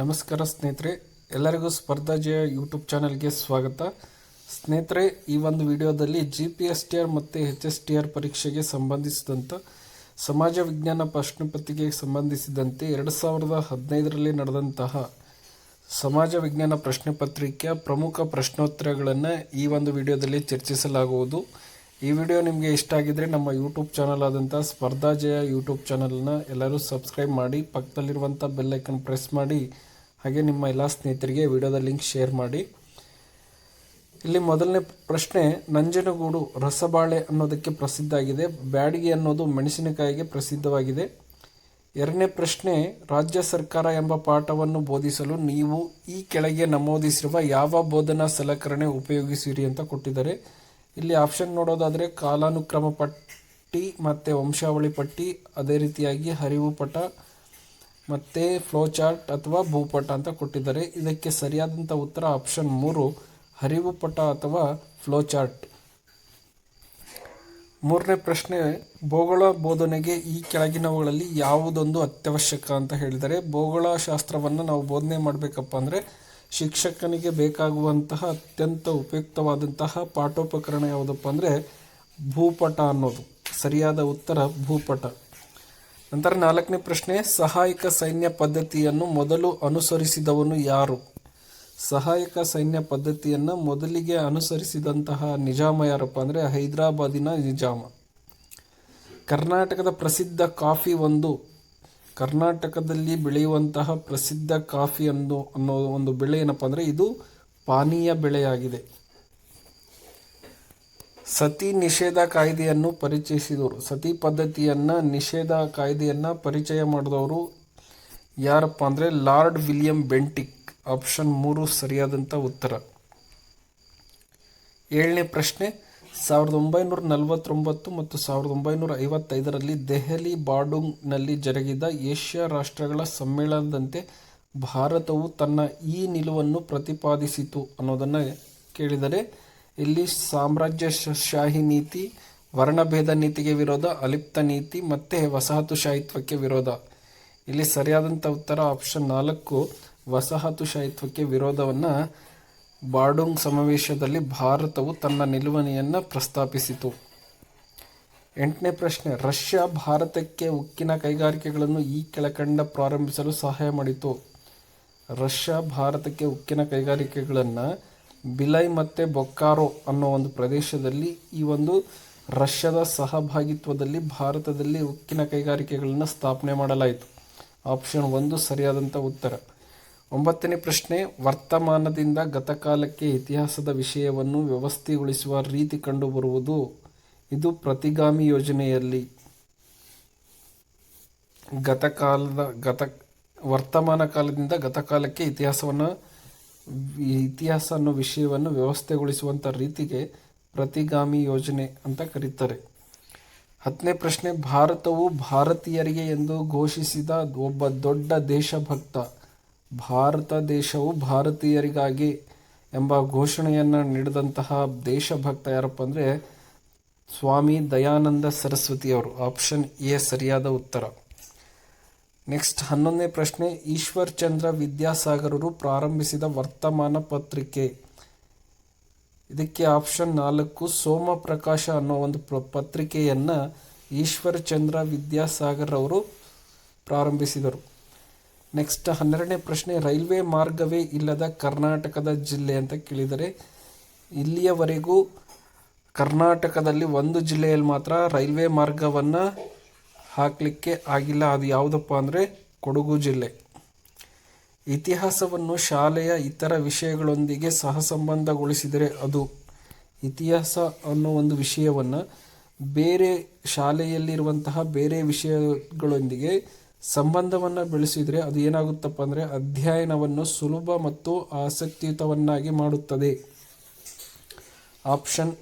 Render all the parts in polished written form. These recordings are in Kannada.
ನಮಸ್ಕಾರ ಸ್ನೇಹಿತರೆ, ಎಲ್ಲರಿಗೂ ಸ್ಪರ್ಧಾ ಜಯ ಯೂಟ್ಯೂಬ್ ಚಾನಲ್ಗೆ ಸ್ವಾಗತ. ಸ್ನೇಹಿತರೆ, ಈ ಒಂದು ವಿಡಿಯೋದಲ್ಲಿ GPSTR ಮತ್ತು HSTR ಪರೀಕ್ಷೆಗೆ ಸಂಬಂಧಿಸಿದಂಥ ಸಮಾಜ ವಿಜ್ಞಾನ ಪ್ರಶ್ನೆ ಪತ್ರಿಕೆಗೆ ಸಂಬಂಧಿಸಿದಂತೆ 2015ರಲ್ಲಿ ನಡೆದಂತಹ ಸಮಾಜ ವಿಜ್ಞಾನ ಪ್ರಶ್ನೆ ಪತ್ರಿಕೆಯ ಪ್ರಮುಖ ಪ್ರಶ್ನೋತ್ತರಗಳನ್ನು ಈ ಒಂದು ವಿಡಿಯೋದಲ್ಲಿ ಚರ್ಚಿಸಲಾಗುವುದು. ಈ ವಿಡಿಯೋ ನಿಮಗೆ ಇಷ್ಟ ಆಗಿದ್ರೆ ನಮ್ಮ ಯೂಟ್ಯೂಬ್ ಚಾನಲ್ ಆದಂಥ ಸ್ಪರ್ಧಾ ಜಯ ಯೂಟ್ಯೂಬ್ ಚಾನಲ್ನ ಎಲ್ಲರೂ ಸಬ್ಸ್ಕ್ರೈಬ್ ಮಾಡಿ, ಪಕ್ಕದಲ್ಲಿರುವಂಥ ಬೆಲ್ ಐಕನ್ ಪ್ರೆಸ್ ಮಾಡಿ, ಹಾಗೆ ನಿಮ್ಮ ಎಲ್ಲ ಸ್ನೇಹಿತರಿಗೆ ವಿಡಿಯೋದ ಲಿಂಕ್ ಶೇರ್ ಮಾಡಿ. ಇಲ್ಲಿ ಮೊದಲನೇ ಪ್ರಶ್ನೆ, ನಂಜನಗೂಡು ರಸಬಾಳೆ ಅನ್ನೋದಕ್ಕೆ ಪ್ರಸಿದ್ಧ ಆಗಿದೆ, ಬ್ಯಾಡಗಿ ಅನ್ನೋದು ಮೆಣಸಿನಕಾಯಿಗೆ ಪ್ರಸಿದ್ಧವಾಗಿದೆ. ಎರಡನೇ ಪ್ರಶ್ನೆ, ರಾಜ್ಯ ಸರ್ಕಾರ ಎಂಬ ಪಾಠವನ್ನು ಬೋಧಿಸಲು ನೀವು ಈ ಕೆಳಗೆ ನಮೂದಿಸಿರುವ ಯಾವ ಬೋಧನಾ ಸಲಕರಣೆ ಉಪಯೋಗಿಸಿರಿ ಅಂತ ಕೊಟ್ಟಿದ್ದಾರೆ. ಇಲ್ಲಿ ಆಪ್ಷನ್ ನೋಡೋದಾದರೆ ಕಾಲಾನುಕ್ರಮ ಪಟ್ಟಿ ಮತ್ತು ವಂಶಾವಳಿ ಪಟ್ಟಿ, ಅದೇ ರೀತಿಯಾಗಿ ಹರಿವು ಪಟ ಮತ್ತು ಫ್ಲೋ ಚಾರ್ಟ್ ಅಥವಾ ಭೂಪಟ ಅಂತ ಕೊಟ್ಟಿದ್ದಾರೆ. ಇದಕ್ಕೆ ಸರಿಯಾದಂಥ ಉತ್ತರ ಆಪ್ಷನ್ 3, ಹರಿವು ಪಟ ಅಥವಾ ಫ್ಲೋ ಚಾರ್ಟ್. ಮೂರನೇ ಪ್ರಶ್ನೆ, ಭೂಗೋಳ ಬೋಧನೆಗೆ ಈ ಕೆಳಗಿನವುಗಳಲ್ಲಿ ಯಾವುದೊಂದು ಅತ್ಯವಶ್ಯಕ ಅಂತ ಹೇಳಿದರೆ, ಭೂಗೋಳ ಶಾಸ್ತ್ರವನ್ನು ನಾವು ಬೋಧನೆ ಮಾಡಬೇಕಪ್ಪ ಅಂದರೆ ಶಿಕ್ಷಕನಿಗೆ ಬೇಕಾಗುವಂತಹ ಅತ್ಯಂತ ಉಪಯುಕ್ತವಾದಂತಹ ಪಾಠೋಪಕರಣ ಯಾವುದಪ್ಪ ಅಂದರೆ ಭೂಪಟ ಅನ್ನೋದು. ಸರಿಯಾದ ಉತ್ತರ ಭೂಪಟ. ನಂತರ ನಾಲ್ಕನೇ ಪ್ರಶ್ನೆ, ಸಹಾಯಕ ಸೈನ್ಯ ಪದ್ಧತಿಯನ್ನು ಮೊದಲು ಅನುಸರಿಸಿದವನು ಯಾರು? ಸಹಾಯಕ ಸೈನ್ಯ ಪದ್ಧತಿಯನ್ನು ಮೊದಲಿಗೆ ಅನುಸರಿಸಿದಂತಹ ನಿಜಾಮ ಯಾರಪ್ಪ ಅಂದರೆ ಹೈದರಾಬಾದಿನ ನಿಜಾಮ. ಕರ್ನಾಟಕದ ಪ್ರಸಿದ್ಧ ಕಾಫಿ ಕರ್ನಾಟಕದಲ್ಲಿ ಬೆಳೆಯುವಂತಹ ಪ್ರಸಿದ್ಧ ಕಾಫಿ ಅನ್ನೋ ಒಂದು ಬೆಳೆ ಏನಪ್ಪ ಅಂದರೆ ಇದು ಪಾನೀಯ ಬೆಳೆಯಾಗಿದೆ. ಸತಿ ನಿಷೇಧ ಕಾಯ್ದೆಯನ್ನು ಪರಿಚಯಿಸಿದವರು, ಸತಿ ಪದ್ಧತಿಯನ್ನು ನಿಷೇಧ ಕಾಯ್ದೆಯನ್ನು ಪರಿಚಯ ಮಾಡಿದವರು ಯಾರಪ್ಪ ಅಂದರೆ ಲಾರ್ಡ್ ವಿಲಿಯಂ ಬೆಂಟಿಕ್. ಆಪ್ಷನ್ 3 ಸರಿಯಾದಂಥ ಉತ್ತರ. ಏಳನೇ ಪ್ರಶ್ನೆ, 1949 ಮತ್ತು 1955ರಲ್ಲಿ ದೆಹಲಿ ಬಾರ್ಡೂಂಗ್ನಲ್ಲಿ ಜರುಗಿದ ಏಷ್ಯಾ ರಾಷ್ಟ್ರಗಳ ಸಮ್ಮೇಳನದಂತೆ ಭಾರತವು ತನ್ನ ಈ ನಿಲುವನ್ನು ಪ್ರತಿಪಾದಿಸಿತು ಅನ್ನೋದನ್ನು ಕೇಳಿದರೆ, ಇಲ್ಲಿ ಸಾಮ್ರಾಜ್ಯಶಾಹಿ ನೀತಿ, ವರ್ಣಭೇದ ನೀತಿಗೆ ವಿರೋಧ, ಅಲಿಪ್ತ ನೀತಿ ಮತ್ತು ವಸಾಹತುಶಾಹಿತ್ವಕ್ಕೆ ವಿರೋಧ. ಇಲ್ಲಿ ಸರಿಯಾದಂಥ ಉತ್ತರ ಆಪ್ಷನ್ 4, ವಸಾಹತುಶಾಹಿತ್ವಕ್ಕೆ ವಿರೋಧವನ್ನು ಬಾರ್ಡೂಂಗ್ ಸಮಾವೇಶದಲ್ಲಿ ಭಾರತವು ತನ್ನ ನಿಲುವನೆಯನ್ನು ಪ್ರಸ್ತಾಪಿಸಿತು. ಎಂಟನೇ ಪ್ರಶ್ನೆ, ರಷ್ಯಾ ಭಾರತಕ್ಕೆ ಉಕ್ಕಿನ ಕೈಗಾರಿಕೆಗಳನ್ನು ಈ ಕೆಳಕಂಡ ಪ್ರಾರಂಭಿಸಲು ಸಹಾಯ ಮಾಡಿತು. ರಷ್ಯಾ ಭಾರತಕ್ಕೆ ಉಕ್ಕಿನ ಕೈಗಾರಿಕೆಗಳನ್ನು ಬಿಲೈ ಮತ್ತು ಬೊಕ್ಕಾರೋ ಅನ್ನೋ ಒಂದು ಪ್ರದೇಶದಲ್ಲಿ ಈ ಒಂದು ರಷ್ಯಾದ ಸಹಭಾಗಿತ್ವದಲ್ಲಿ ಭಾರತದಲ್ಲಿ ಉಕ್ಕಿನ ಕೈಗಾರಿಕೆಗಳನ್ನು ಸ್ಥಾಪನೆ ಮಾಡಲಾಯಿತು. ಆಪ್ಷನ್ 1 ಸರಿಯಾದಂಥ ಉತ್ತರ. 9ನೇ ಪ್ರಶ್ನೆ, ವರ್ತಮಾನದಿಂದ ಗತಕಾಲಕ್ಕೆ ಇತಿಹಾಸದ ವಿಷಯವನ್ನು ವ್ಯವಸ್ಥೆಗೊಳಿಸುವ ರೀತಿ ಕಂಡುಬರುವುದು. ಇದು ಪ್ರತಿಗಾಮಿ ಯೋಜನೆಯಲ್ಲಿ ವರ್ತಮಾನ ಕಾಲದಿಂದ ಗತಕಾಲಕ್ಕೆ ಇತಿಹಾಸ ಅನ್ನೋ ವಿಷಯವನ್ನು ವ್ಯವಸ್ಥೆಗೊಳಿಸುವಂಥ ರೀತಿಗೆ ಪ್ರತಿಗಾಮಿ ಯೋಜನೆ ಅಂತ ಕರೀತಾರೆ. 10ನೇ ಪ್ರಶ್ನೆ, ಭಾರತವು ಭಾರತೀಯರಿಗೆ ಎಂದು ಘೋಷಿಸಿದ ಒಬ್ಬ ದೊಡ್ಡ ದೇಶಭಕ್ತ. ಭಾರತ ದೇಶವು ಭಾರತೀಯರಿಗಾಗಿ ಎಂಬ ಘೋಷಣೆಯನ್ನು ನೀಡಿದಂತಹ ದೇಶಭಕ್ತ ಯಾರಪ್ಪ ಅಂದರೆ ಸ್ವಾಮಿ ದಯಾನಂದ ಸರಸ್ವತಿಯವರು. ಆಪ್ಷನ್ ಎ ಸರಿಯಾದ ಉತ್ತರ. ನೆಕ್ಸ್ಟ್ 11ನೇ ಪ್ರಶ್ನೆ, ಈಶ್ವರ್ ಚಂದ್ರ ವಿದ್ಯಾಸಾಗರರು ಪ್ರಾರಂಭಿಸಿದ ವರ್ತಮಾನ ಪತ್ರಿಕೆ. ಇದಕ್ಕೆ ಆಪ್ಷನ್ 4, ಸೋಮಪ್ರಕಾಶ ಅನ್ನೋ ಒಂದು ಪತ್ರಿಕೆಯನ್ನು ಈಶ್ವರ್ ಚಂದ್ರ ವಿದ್ಯಾಸಾಗರ್ ಅವರು ಪ್ರಾರಂಭಿಸಿದರು. ನೆಕ್ಸ್ಟ್ 12ನೇ ಪ್ರಶ್ನೆ, ರೈಲ್ವೆ ಮಾರ್ಗವೇ ಇಲ್ಲದ ಕರ್ನಾಟಕದ ಜಿಲ್ಲೆ ಅಂತ ಕೇಳಿದರೆ, ಇಲ್ಲಿಯವರೆಗೂ ಕರ್ನಾಟಕದಲ್ಲಿ ಒಂದು ಜಿಲ್ಲೆಯಲ್ಲಿ ಮಾತ್ರ ರೈಲ್ವೆ ಮಾರ್ಗವನ್ನು ಹಾಕಲಿಕ್ಕೆ ಆಗಿಲ್ಲ. ಅದು ಯಾವುದಪ್ಪ ಅಂದರೆ ಕೊಡಗು ಜಿಲ್ಲೆ. ಇತಿಹಾಸವನ್ನು ಶಾಲೆಯ ಇತರ ವಿಷಯಗಳೊಂದಿಗೆ ಸಹಸಂಬಂಧಗೊಳಿಸಿದರೆ ಅದು ಇತಿಹಾಸ ಅನ್ನೋ ಒಂದು ವಿಷಯವನ್ನು ಬೇರೆ ಶಾಲೆಯಲ್ಲಿರುವಂತಹ ಬೇರೆ ವಿಷಯಗಳೊಂದಿಗೆ ಸಂಬಂಧವನ್ನು ಬೆಳೆಸಿದರೆ ಅದು ಏನಾಗುತ್ತಪ್ಪ ಅಂದರೆ ಅಧ್ಯಯನವನ್ನು ಸುಲಭ ಮತ್ತು ಆಸಕ್ತಿಯುತವನ್ನಾಗಿ ಮಾಡುತ್ತದೆ. ಆಪ್ಷನ್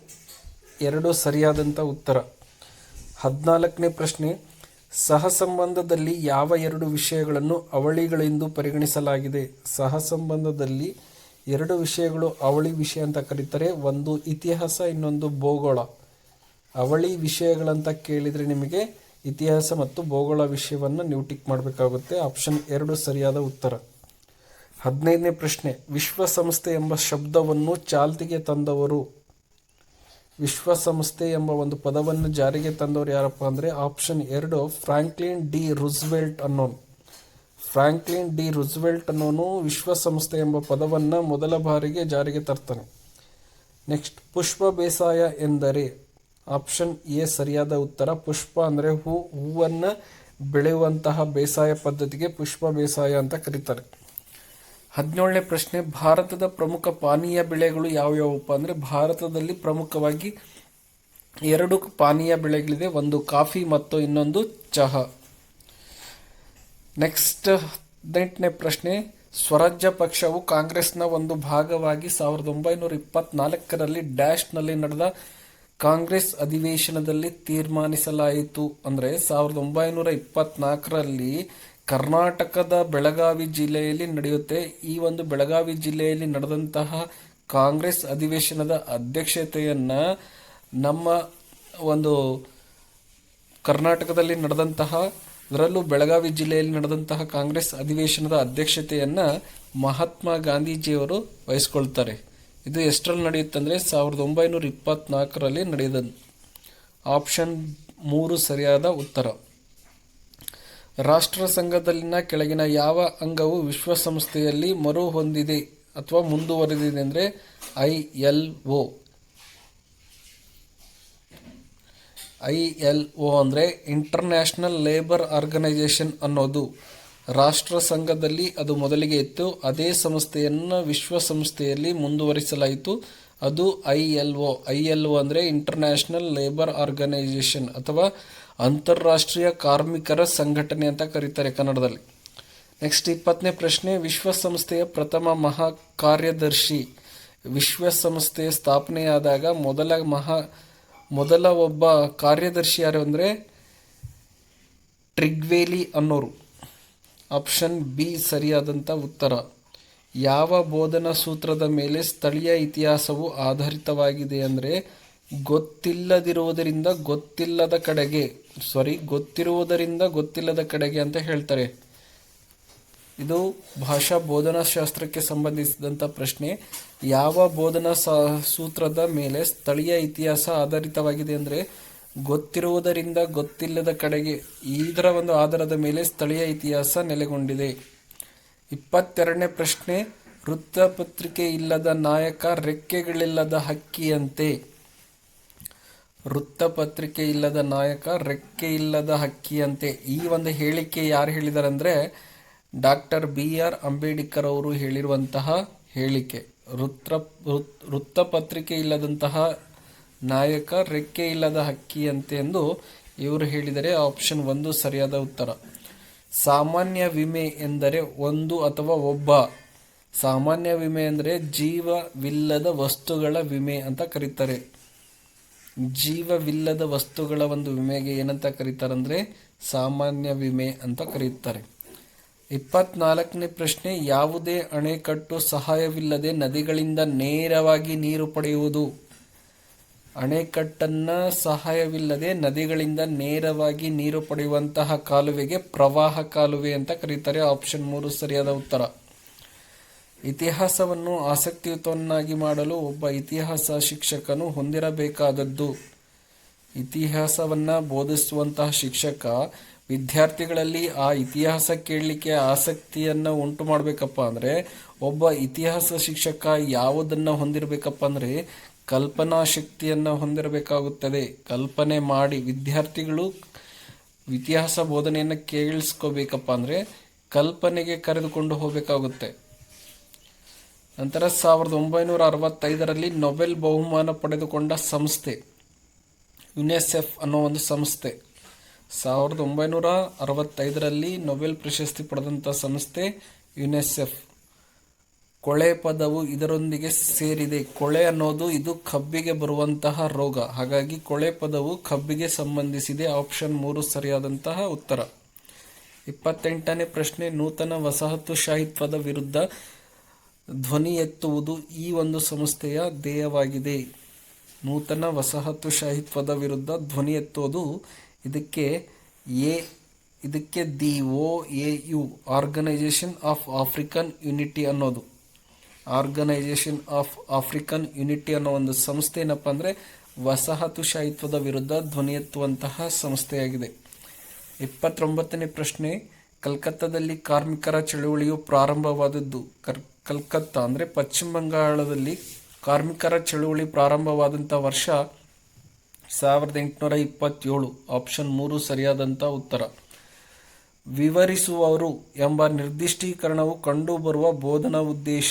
2 ಸರಿಯಾದಂಥ ಉತ್ತರ. 14ನೇ ಪ್ರಶ್ನೆ, ಸಹಸಂಬಂಧದಲ್ಲಿ ಯಾವ 2 ವಿಷಯಗಳನ್ನು ಅವಳಿಗಳೆಂದು ಪರಿಗಣಿಸಲಾಗಿದೆ? ಸಹಸಂಬಂಧದಲ್ಲಿ 2 ವಿಷಯಗಳು ಅವಳಿ ವಿಷಯ ಅಂತ ಕರೀತಾರೆ. ಒಂದು ಇತಿಹಾಸ, ಇನ್ನೊಂದು ಭೂಗೋಳ. ಅವಳಿ ವಿಷಯಗಳಂತ ಕೇಳಿದರೆ ನಿಮಗೆ ಇತಿಹಾಸ ಮತ್ತು ಭೂಗೋಳ ವಿಷಯವನ್ನು ನೀವು ಟಿಕ್ ಮಾಡಬೇಕಾಗುತ್ತೆ. ಆಪ್ಷನ್ 2 ಸರಿಯಾದ ಉತ್ತರ. 15ನೇ ಪ್ರಶ್ನೆ, ವಿಶ್ವಸಂಸ್ಥೆ ಎಂಬ ಶಬ್ದವನ್ನು ಚಾಲ್ತಿಗೆ ತಂದವರು. ವಿಶ್ವಸಂಸ್ಥೆ ಎಂಬ ಒಂದು ಪದವನ್ನು ಜಾರಿಗೆ ತಂದವರು ಯಾರಪ್ಪ ಅಂದರೆ ಆಪ್ಷನ್ 2 ಫ್ರಾಂಕ್ಲಿನ್ ಡಿ ರೂಸ್ವೆಲ್ಟ್ ಅನ್ನೋನು. ಫ್ರಾಂಕ್ಲಿನ್ ಡಿ ರೂಸ್ವೆಲ್ಟ್ ಅನ್ನೋನು ವಿಶ್ವಸಂಸ್ಥೆ ಎಂಬ ಪದವನ್ನು ಮೊದಲ ಬಾರಿಗೆ ಜಾರಿಗೆ ತರ್ತಾನೆ. ನೆಕ್ಸ್ಟ್, ಪುಷ್ಪ ಬೇಸಾಯ ಎಂದರೆ ಆಪ್ಷನ್ ಎ ಸರಿಯಾದ ಉತ್ತರ. ಪುಷ್ಪ ಅಂದರೆ ಹೂವನ್ನು ಬೆಳೆಯುವಂತಹ ಬೇಸಾಯ ಪದ್ಧತಿಗೆ ಪುಷ್ಪ ಬೇಸಾಯ ಅಂತ ಕರೀತಾರೆ. 17ನೇ ಪ್ರಶ್ನೆ, ಭಾರತದ ಪ್ರಮುಖ ಪಾನೀಯ ಬೆಳೆಗಳು ಯಾವ್ಯಾವಪ್ಪ ಅಂದರೆ ಭಾರತದಲ್ಲಿ ಪ್ರಮುಖವಾಗಿ 2 ಪಾನೀಯ ಬೆಳೆಗಳಿದೆ, ಒಂದು ಕಾಫಿ ಮತ್ತು ಇನ್ನೊಂದು ಚಹಾ. ನೆಕ್ಸ್ಟ್ 18ನೇ ಪ್ರಶ್ನೆ, ಸ್ವರಾಜ್ಯ ಪಕ್ಷವು ಕಾಂಗ್ರೆಸ್ನ ಒಂದು ಭಾಗವಾಗಿ 1924ರಲ್ಲಿ ಡ್ಯಾಶ್ನಲ್ಲಿ ನಡೆದ ಕಾಂಗ್ರೆಸ್ ಅಧಿವೇಶನದಲ್ಲಿ ತೀರ್ಮಾನಿಸಲಾಯಿತು. ಅಂದರೆ 1924ರಲ್ಲಿ ಕರ್ನಾಟಕದ ಬೆಳಗಾವಿ ಜಿಲ್ಲೆಯಲ್ಲಿ ನಡೆಯುತ್ತೆ. ಈ ಒಂದು ಬೆಳಗಾವಿ ಜಿಲ್ಲೆಯಲ್ಲಿ ನಡೆದಂತಹ ಕಾಂಗ್ರೆಸ್ ಅಧಿವೇಶನದ ಅಧ್ಯಕ್ಷತೆಯನ್ನ ನಮ್ಮ ಒಂದು ಕರ್ನಾಟಕದಲ್ಲಿ ನಡೆದಂತಹ, ಅದರಲ್ಲೂ ಬೆಳಗಾವಿ ಜಿಲ್ಲೆಯಲ್ಲಿ ನಡೆದಂತಹ ಕಾಂಗ್ರೆಸ್ ಅಧಿವೇಶನದ ಅಧ್ಯಕ್ಷತೆಯನ್ನ ಮಹಾತ್ಮ ಗಾಂಧೀಜಿಯವರು ವಹಿಸ್ಕೊಳ್ತಾರೆ. ಇದು ಎಷ್ಟರಲ್ಲಿ ನಡೆಯುತ್ತಂದ್ರೆ 1924ರಲ್ಲಿ ನಡೆದ. ಆಪ್ಷನ್ 3 ಸರಿಯಾದ ಉತ್ತರ. ರಾಷ್ಟ್ರ ಸಂಘದಲ್ಲಿನ ಕೆಳಗಿನ ಯಾವ ಅಂಗವು ವಿಶ್ವಸಂಸ್ಥೆಯಲ್ಲಿ ಮರು ಹೊಂದಿದೆ ಅಥವಾ ಮುಂದುವರೆದಿದೆ ಅಂದರೆ ILO. ILO ಅಂದರೆ ಇಂಟರ್ನ್ಯಾಷನಲ್ ಲೇಬರ್ ಆರ್ಗನೈಸೇಷನ್ ಅನ್ನೋದು ರಾಷ್ಟ್ರ ಸಂಘದಲ್ಲಿ ಅದು ಮೊದಲಿಗೆ ಇತ್ತು. ಅದೇ ಸಂಸ್ಥೆಯನ್ನು ವಿಶ್ವಸಂಸ್ಥೆಯಲ್ಲಿ ಮುಂದುವರಿಸಲಾಯಿತು. ಅದು ILO ಅಂದರೆ ಇಂಟರ್ನ್ಯಾಷನಲ್ ಲೇಬರ್ ಆರ್ಗನೈಸೇಷನ್ ಅಥವಾ ಅಂತಾರಾಷ್ಟ್ರೀಯ ಕಾರ್ಮಿಕರ ಸಂಘಟನೆ ಅಂತ ಕರೀತಾರೆ ಕನ್ನಡದಲ್ಲಿ. ನೆಕ್ಸ್ಟ್ 20ನೇ ಪ್ರಶ್ನೆ, ವಿಶ್ವಸಂಸ್ಥೆಯ ಪ್ರಥಮ ಮಹಾ ಕಾರ್ಯದರ್ಶಿ. ವಿಶ್ವಸಂಸ್ಥೆಯ ಸ್ಥಾಪನೆಯಾದಾಗ ಮೊದಲ ಒಬ್ಬ ಕಾರ್ಯದರ್ಶಿ ಯಾರು ಅಂದರೆ ಟ್ರಿಗ್ವೇಲಿ ಅನ್ನೋರು. ಆಪ್ಷನ್ ಬಿ ಸರಿಯಾದಂಥ ಉತ್ತರ. ಯಾವ ಬೋಧನಾ ಸೂತ್ರದ ಮೇಲೆ ಸ್ಥಳೀಯ ಇತಿಹಾಸವು ಆಧಾರಿತವಾಗಿದೆ ಅಂದರೆ ಗೊತ್ತಿರುವುದರಿಂದ ಗೊತ್ತಿಲ್ಲದ ಕಡೆಗೆ ಅಂತ ಹೇಳ್ತಾರೆ. ಇದು ಭಾಷಾ ಬೋಧನಾಶಾಸ್ತ್ರಕ್ಕೆ ಸಂಬಂಧಿಸಿದಂಥ ಪ್ರಶ್ನೆ. ಯಾವ ಬೋಧನಾ ಸೂತ್ರದ ಮೇಲೆ ಸ್ಥಳೀಯ ಇತಿಹಾಸ ಆಧಾರಿತವಾಗಿದೆ ಅಂದರೆ ಗೊತ್ತಿರುವುದರಿಂದ ಗೊತ್ತಿಲ್ಲದ ಕಡೆಗೆ, ಇದರ ಒಂದು ಆಧಾರದ ಮೇಲೆ ಸ್ಥಳೀಯ ಇತಿಹಾಸ ನೆಲೆಗೊಂಡಿದೆ. 22ನೇ ಪ್ರಶ್ನೆ, ವೃತ್ತಪತ್ರಿಕೆ ಇಲ್ಲದ ನಾಯಕ ರೆಕ್ಕೆಗಳಿಲ್ಲದ ಹಕ್ಕಿಯಂತೆ. ವೃತ್ತಪತ್ರಿಕೆ ಇಲ್ಲದ ನಾಯಕ ರೆಕ್ಕೆ ಇಲ್ಲದ ಹಕ್ಕಿಯಂತೆ. ಈ ಒಂದು ಹೇಳಿಕೆ ಯಾರು ಹೇಳಿದ್ದಾರೆ ಅಂದರೆ ಡಾಕ್ಟರ್ BR ಅಂಬೇಡ್ಕರ್ ಅವರು ಹೇಳಿರುವಂತಹ ಹೇಳಿಕೆ. ವೃತ್ತಪತ್ರಿಕೆ ಇಲ್ಲದಂತಹ ನಾಯಕ ರೆಕ್ಕೆ ಇಲ್ಲದ ಹಕ್ಕಿಯಂತೆ ಎಂದು ಇವರು ಹೇಳಿದರೆ ಆಪ್ಷನ್ 1 ಸರಿಯಾದ ಉತ್ತರ. ಸಾಮಾನ್ಯ ವಿಮೆ ಎಂದರೆ ಒಂದು ಅಥವಾ ಒಬ್ಬ. ಸಾಮಾನ್ಯ ವಿಮೆ ಅಂದರೆ ಜೀವವಿಲ್ಲದ ವಸ್ತುಗಳ ವಿಮೆ ಅಂತ ಕರೀತಾರೆ. ಜೀವವಿಲ್ಲದ ವಸ್ತುಗಳ ಒಂದು ವಿಮೆಗೆ ಏನಂತ ಕರೀತಾರೆ ಅಂದರೆ ಸಾಮಾನ್ಯ ವಿಮೆ ಅಂತ ಕರೆಯುತ್ತಾರೆ. 24ನೇ ಪ್ರಶ್ನೆ, ಯಾವುದೇ ಅಣೆಕಟ್ಟು ಸಹಾಯವಿಲ್ಲದೆ ನದಿಗಳಿಂದ ನೇರವಾಗಿ ನೀರು ಪಡೆಯುವುದು. ಅಣೆಕಟ್ಟನ್ನು ಸಹಾಯವಿಲ್ಲದೆ ನದಿಗಳಿಂದ ನೇರವಾಗಿ ನೀರು ಪಡೆಯುವಂತಹ ಕಾಲುವೆಗೆ ಪ್ರವಾಹ ಕಾಲುವೆ ಅಂತ ಕರೀತಾರೆ. ಆಪ್ಷನ್ 3 ಸರಿಯಾದ ಉತ್ತರ. ಇತಿಹಾಸವನ್ನು ಆಸಕ್ತಿಯುತವನ್ನಾಗಿ ಮಾಡಲು ಒಬ್ಬ ಇತಿಹಾಸ ಶಿಕ್ಷಕನು ಹೊಂದಿರಬೇಕಾದದ್ದು. ಇತಿಹಾಸವನ್ನು ಬೋಧಿಸುವಂತಹ ಶಿಕ್ಷಕ ವಿದ್ಯಾರ್ಥಿಗಳಲ್ಲಿ ಆ ಇತಿಹಾಸ ಕೇಳಲಿಕ್ಕೆ ಆಸಕ್ತಿಯನ್ನು ಉಂಟು ಮಾಡಬೇಕಪ್ಪ ಅಂದರೆ ಒಬ್ಬ ಇತಿಹಾಸ ಶಿಕ್ಷಕ ಯಾವುದನ್ನು ಹೊಂದಿರಬೇಕಪ್ಪ ಅಂದರೆ ಕಲ್ಪನಾ ಶಕ್ತಿಯನ್ನು ಹೊಂದಿರಬೇಕಾಗುತ್ತದೆ. ಕಲ್ಪನೆ ಮಾಡಿ ವಿದ್ಯಾರ್ಥಿಗಳು ಇತಿಹಾಸ ಬೋಧನೆಯನ್ನು ಕೇಳಿಸ್ಕೋಬೇಕಪ್ಪ ಅಂದರೆ ಕಲ್ಪನೆಗೆ ಕರೆದುಕೊಂಡು ಹೋಗಬೇಕಾಗುತ್ತೆ. ನಂತರ 1965ರಲ್ಲಿ ನೊಬೆಲ್ ಬಹುಮಾನ ಪಡೆದುಕೊಂಡ ಸಂಸ್ಥೆ ಯುನೆಸ್ಎಫ್ ಅನ್ನೋ ಒಂದು ಸಂಸ್ಥೆ. 1965ರಲ್ಲಿ ನೊಬೆಲ್ ಪ್ರಶಸ್ತಿ ಪಡೆದಂಥ ಸಂಸ್ಥೆ ಯುನೆಸ್ಎಫ್. ಕೊಳೆ ಪದವು ಇದರೊಂದಿಗೆ ಸೇರಿದೆ. ಕೊಳೆ ಅನ್ನೋದು ಇದು ಕಬ್ಬಿಗೆ ಬರುವಂತಹ ರೋಗ, ಹಾಗಾಗಿ ಕೊಳೆ ಪದವು ಕಬ್ಬಿಗೆ ಸಂಬಂಧಿಸಿದೆ. ಆಪ್ಷನ್ 3 ಸರಿಯಾದಂತಹ ಉತ್ತರ. 28ನೇ ಪ್ರಶ್ನೆ, ನೂತನ ವಸಾಹತುಶಾಹಿತ್ವದ ವಿರುದ್ಧ ಧ್ವನಿ ಎತ್ತುವುದು ಈ ಒಂದು ಸಂಸ್ಥೆಯ ಧ್ಯೇಯವಾಗಿದೆ. ನೂತನ ವಸಾಹತುಶಾಹಿತ್ವದ ವಿರುದ್ಧ ಧ್ವನಿ ಎತ್ತುವುದು ಇದಕ್ಕೆ ಇದಕ್ಕೆ DOAU organisation of African unity ಅನ್ನೋದು. ಆರ್ಗನೈಜೇಷನ್ ಆಫ್ ಆಫ್ರಿಕನ್ ಯುನಿಟಿ ಅನ್ನೋ ಒಂದು ಸಂಸ್ಥೆ ಏನಪ್ಪ ಅಂದರೆ ವಸಾಹತುಶಾಹಿತ್ವದ ವಿರುದ್ಧ ಧ್ವನಿ ಎತ್ತುವಂತಹ ಸಂಸ್ಥೆಯಾಗಿದೆ. 29ನೇ ಪ್ರಶ್ನೆ, ಕಲ್ಕತ್ತಾದಲ್ಲಿ ಕಾರ್ಮಿಕರ ಚಳುವಳಿಯು ಪ್ರಾರಂಭವಾದದ್ದು. ಕಲ್ಕತ್ತಾ ಅಂದರೆ ಪಶ್ಚಿಮ ಬಂಗಾಳದಲ್ಲಿ ಕಾರ್ಮಿಕರ ಚಳುವಳಿ ಪ್ರಾರಂಭವಾದಂಥ ವರ್ಷ 1827. ಆಪ್ಷನ್ 3 ಸರಿಯಾದಂಥ ಉತ್ತರ. ವಿವರಿಸುವವರು ಎಂಬ ನಿರ್ದಿಷ್ಟೀಕರಣವು ಕಂಡುಬರುವ ಬೋಧನಾ ಉದ್ದೇಶ.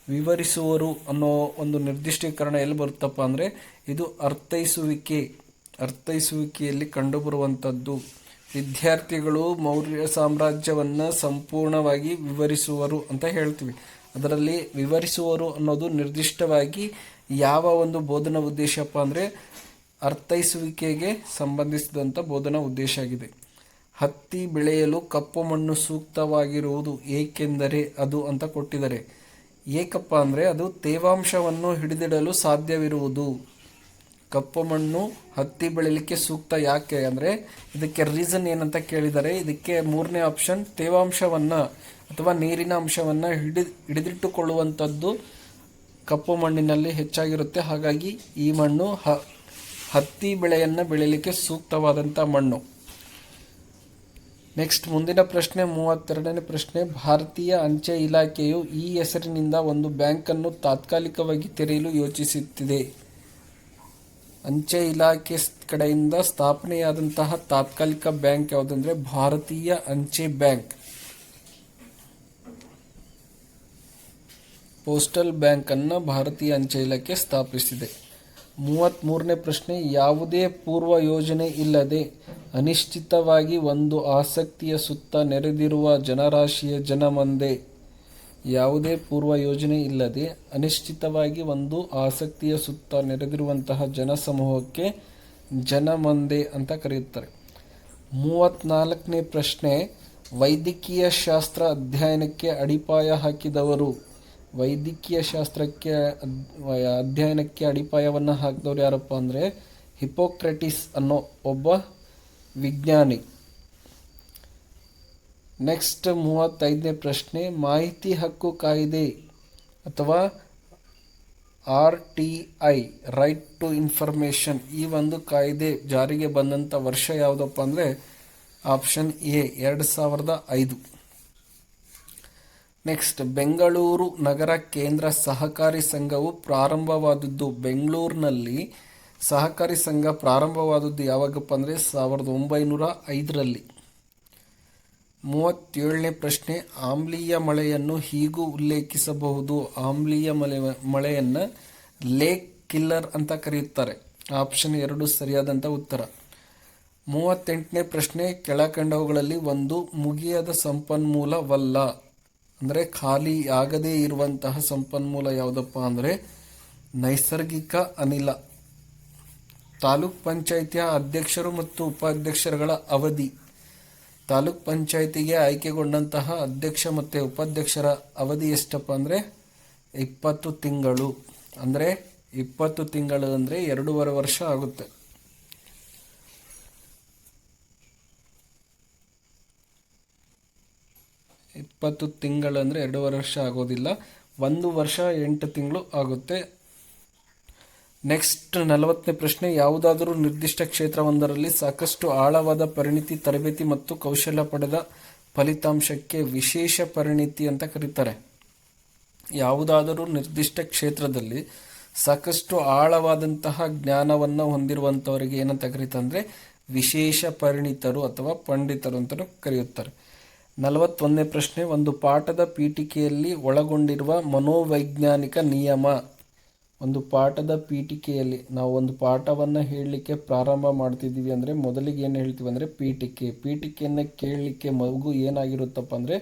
ವಿವರಿಸುವರು ಅನ್ನೋ ಒಂದು ನಿರ್ದಿಷ್ಟೀಕರಣ ಎಲ್ಲಿ ಬರುತ್ತಪ್ಪ ಅಂದರೆ ಇದು ಅರ್ಥೈಸುವಿಕೆಯಲ್ಲಿ ಕಂಡುಬರುವಂಥದ್ದು. ವಿದ್ಯಾರ್ಥಿಗಳು ಮೌರ್ಯ ಸಾಮ್ರಾಜ್ಯವನ್ನು ಸಂಪೂರ್ಣವಾಗಿ ವಿವರಿಸುವರು ಅಂತ ಹೇಳ್ತೀವಿ. ಅದರಲ್ಲಿ ವಿವರಿಸುವರು ಅನ್ನೋದು ನಿರ್ದಿಷ್ಟವಾಗಿ ಯಾವ ಒಂದು ಬೋಧನಾ ಉದ್ದೇಶಪ್ಪ ಅಂದರೆ ಅರ್ಥೈಸುವಿಕೆಗೆ ಸಂಬಂಧಿಸಿದಂಥ ಬೋಧನಾ ಉದ್ದೇಶ ಆಗಿದೆ. ಹತ್ತಿ ಬೆಳೆಯಲು ಕಪ್ಪು ಮಣ್ಣು ಸೂಕ್ತವಾಗಿರುವುದು ಏಕೆಂದರೆ ಅದು ಅಂತ ಕೊಟ್ಟಿದ್ದಾರೆ. ಏಕಪ್ಪ ಅಂದರೆ ಅದು ತೇವಾಂಶವನ್ನು ಹಿಡಿದಿಡಲು ಸಾಧ್ಯವಿರುವುದು. ಕಪ್ಪು ಮಣ್ಣು ಹತ್ತಿ ಬೆಳೆಯಲಿಕ್ಕೆ ಸೂಕ್ತ ಯಾಕೆ ಅಂದರೆ ಇದಕ್ಕೆ ರೀಸನ್ ಏನಂತ ಕೇಳಿದರೆ, ಇದಕ್ಕೆ 3ನೇ ಆಪ್ಷನ್ ತೇವಾಂಶವನ್ನು ಅಥವಾ ನೀರಿನ ಅಂಶವನ್ನು ಹಿಡಿದಿಟ್ಟುಕೊಳ್ಳುವಂಥದ್ದು ಕಪ್ಪು ಮಣ್ಣಿನಲ್ಲಿ ಹೆಚ್ಚಾಗಿರುತ್ತೆ. ಹಾಗಾಗಿ ಈ ಮಣ್ಣು ಹತ್ತಿ ಬೆಳೆಯನ್ನು ಬೆಳೀಲಿಕ್ಕೆ ಸೂಕ್ತವಾದಂಥ ಮಣ್ಣು. ನೆಕ್ಸ್ಟ್ ಮುಂದಿನ ಪ್ರಶ್ನೆ 32ನೇ ಪ್ರಶ್ನೆ, ಭಾರತೀಯ ಅಂಚೆ ಇಲಾಖೆಯು ಈ ಹೆಸರಿನಿಂದ ಒಂದು ಬ್ಯಾಂಕನ್ನು ತಾತ್ಕಾಲಿಕವಾಗಿ ತೆರೆಯಲು ಯೋಚಿಸುತ್ತಿದೆ. ಅಂಚೆ ಇಲಾಖೆ ಕಡೆಯಿಂದ ಸ್ಥಾಪನೆಯಾದಂತಹ ತಾತ್ಕಾಲಿಕ ಬ್ಯಾಂಕ್ ಯಾವುದಂದ್ರೆ ಭಾರತೀಯ ಅಂಚೆ ಬ್ಯಾಂಕ್. ಪೋಸ್ಟಲ್ ಬ್ಯಾಂಕ್ ಅನ್ನು ಭಾರತೀಯ ಅಂಚೆ ಇಲಾಖೆ ಸ್ಥಾಪಿಸಿದೆ. 33ನೇ ಪ್ರಶ್ನೆ, ಯಾವುದೇ ಪೂರ್ವ ಯೋಜನೆ ಇಲ್ಲದೆ ಅನಿಶ್ಚಿತವಾಗಿ ಒಂದು ಆಸಕ್ತಿಯ ಸುತ್ತ ನೆರೆದಿರುವ ಜನರಾಶಿಯ ಜನಮಂದೆ. ಯಾವುದೇ ಪೂರ್ವ ಯೋಜನೆ ಇಲ್ಲದೆ ಅನಿಶ್ಚಿತವಾಗಿ ಒಂದು ಆಸಕ್ತಿಯ ಸುತ್ತ ನೆರೆದಿರುವಂತಹ ಜನಸಮೂಹಕ್ಕೆ ಜನಮಂದೆ ಅಂತ ಕರೆಯುತ್ತಾರೆ. 34ನೇ ಪ್ರಶ್ನೆ, ವೈದ್ಯಕೀಯ ಶಾಸ್ತ್ರ ಅಧ್ಯಯನಕ್ಕೆ ಅಡಿಪಾಯ ಹಾಕಿದವರು. ವೈದ್ಯಕೀಯ ಶಾಸ್ತ್ರಕ್ಕೆ ಅಧ್ಯಯನಕ್ಕೆ ಅಡಿಪಾಯವನ್ನು ಹಾಕಿದವರು ಯಾರಪ್ಪ ಅಂದರೆ ಹಿಪೋಕ್ರೆಟಿಸ್ ಅನ್ನೋ ಒಬ್ಬ ವಿಜ್ಞಾನಿ. ನೆಕ್ಸ್ಟ್ 35ನೇ ಪ್ರಶ್ನೆ, ಮಾಹಿತಿ ಹಕ್ಕು ಕಾಯ್ದೆ ಅಥವಾ RTI ರೈಟ್ ಟು ಇನ್ಫಾರ್ಮೇಷನ್ ಈ ಒಂದು ಕಾಯ್ದೆ ಜಾರಿಗೆ ಬಂದಂಥ ವರ್ಷ ಯಾವುದಪ್ಪ ಅಂದರೆ ಆಪ್ಷನ್ A 2005. ನೆಕ್ಸ್ಟ್, ಬೆಂಗಳೂರು ನಗರ ಕೇಂದ್ರ ಸಹಕಾರಿ ಸಂಘವು ಪ್ರಾರಂಭವಾದದ್ದು. ಬೆಂಗಳೂರಿನಲ್ಲಿ ಸಹಕಾರಿ ಸಂಘ ಪ್ರಾರಂಭವಾದದ್ದು ಯಾವಾಗಪ್ಪ ಅಂದರೆ 1905ರಲ್ಲಿ. 37ನೇ ಪ್ರಶ್ನೆ, ಆಮ್ಲೀಯ ಮಳೆಯನ್ನು ಹೀಗೂ ಉಲ್ಲೇಖಿಸಬಹುದು. ಆಮ್ಲೀಯ ಮಳೆಯನ್ನು ಲೇಕ್ ಕಿಲ್ಲರ್ ಅಂತ ಕರೆಯುತ್ತಾರೆ. ಆಪ್ಷನ್ 2 ಸರಿಯಾದಂಥ ಉತ್ತರ. 38ನೇ ಪ್ರಶ್ನೆ, ಕೆಳಕಂಡವುಗಳಲ್ಲಿ ಒಂದು ಮುಗಿಯದ ಸಂಪನ್ಮೂಲವಲ್ಲ. ಅಂದರೆ ಖಾಲಿ ಆಗದೇ ಇರುವಂತಹ ಸಂಪನ್ಮೂಲ ಯಾವುದಪ್ಪ ಅಂದರೆ ನೈಸರ್ಗಿಕ ಅನಿಲ. ತಾಲೂಕ್ ಪಂಚಾಯಿತಿಯ ಅಧ್ಯಕ್ಷರು ಮತ್ತು ಉಪಾಧ್ಯಕ್ಷರುಗಳ ಅವಧಿ. ತಾಲೂಕ್ ಪಂಚಾಯಿತಿಗೆ ಆಯ್ಕೆಗೊಂಡಂತಹ ಅಧ್ಯಕ್ಷ ಮತ್ತು ಉಪಾಧ್ಯಕ್ಷರ ಅವಧಿ ಎಷ್ಟಪ್ಪ ಅಂದರೆ 20 ತಿಂಗಳು. ಅಂದರೆ 20 ತಿಂಗಳು ಅಂದರೆ 2.5 ವರ್ಷ ಆಗುತ್ತೆ. ಇಪ್ಪತ್ತು ತಿಂಗಳು ಅಂದರೆ 2.5 ವರ್ಷ ಆಗೋದಿಲ್ಲ, 1 ವರ್ಷ 8 ತಿಂಗಳು ಆಗುತ್ತೆ. ನೆಕ್ಸ್ಟ್ 40ನೇ ಪ್ರಶ್ನೆ, ಯಾವುದಾದರೂ ನಿರ್ದಿಷ್ಟ ಕ್ಷೇತ್ರವೊಂದರಲ್ಲಿ ಸಾಕಷ್ಟು ಆಳವಾದ ಪರಿಣಿತಿ, ತರಬೇತಿ ಮತ್ತು ಕೌಶಲ್ಯ ಪಡೆದ ಫಲಿತಾಂಶಕ್ಕೆ ವಿಶೇಷ ಪರಿಣಿತಿ ಅಂತ ಕರೀತಾರೆ. ಯಾವುದಾದರೂ ನಿರ್ದಿಷ್ಟ ಕ್ಷೇತ್ರದಲ್ಲಿ ಸಾಕಷ್ಟು ಆಳವಾದಂತಹ ಜ್ಞಾನವನ್ನು ಹೊಂದಿರುವಂಥವರಿಗೆ ಏನಂತ ಕರೀತಾರೆ ಅಂದರೆ ವಿಶೇಷ ಪರಿಣಿತರು ಅಥವಾ ಪಂಡಿತರು ಅಂತ ಕರೆಯುತ್ತಾರೆ. 41ನೇ ಪ್ರಶ್ನೆ, ಒಂದು ಪಾಠದ ಪೀಠಿಕೆಯಲ್ಲಿ ಒಳಗೊಂಡಿರುವ ಮನೋವೈಜ್ಞಾನಿಕ ನಿಯಮ. ಒಂದು ಪಾಠದ ಪೀಠಿಕೆಯಲ್ಲಿ ನಾವು ಒಂದು ಪಾಠವನ್ನು ಹೇಳಲಿಕ್ಕೆ ಪ್ರಾರಂಭ ಮಾಡ್ತಿದ್ದೀವಿ ಅಂದರೆ ಮೊದಲಿಗೆ ಏನು ಹೇಳ್ತೀವಿ ಅಂದರೆ ಪೀಠಿಕೆಯನ್ನು ಕೇಳಲಿಕ್ಕೆ ಮಗು ಏನಾಗಿರುತ್ತಪ್ಪ ಅಂದರೆ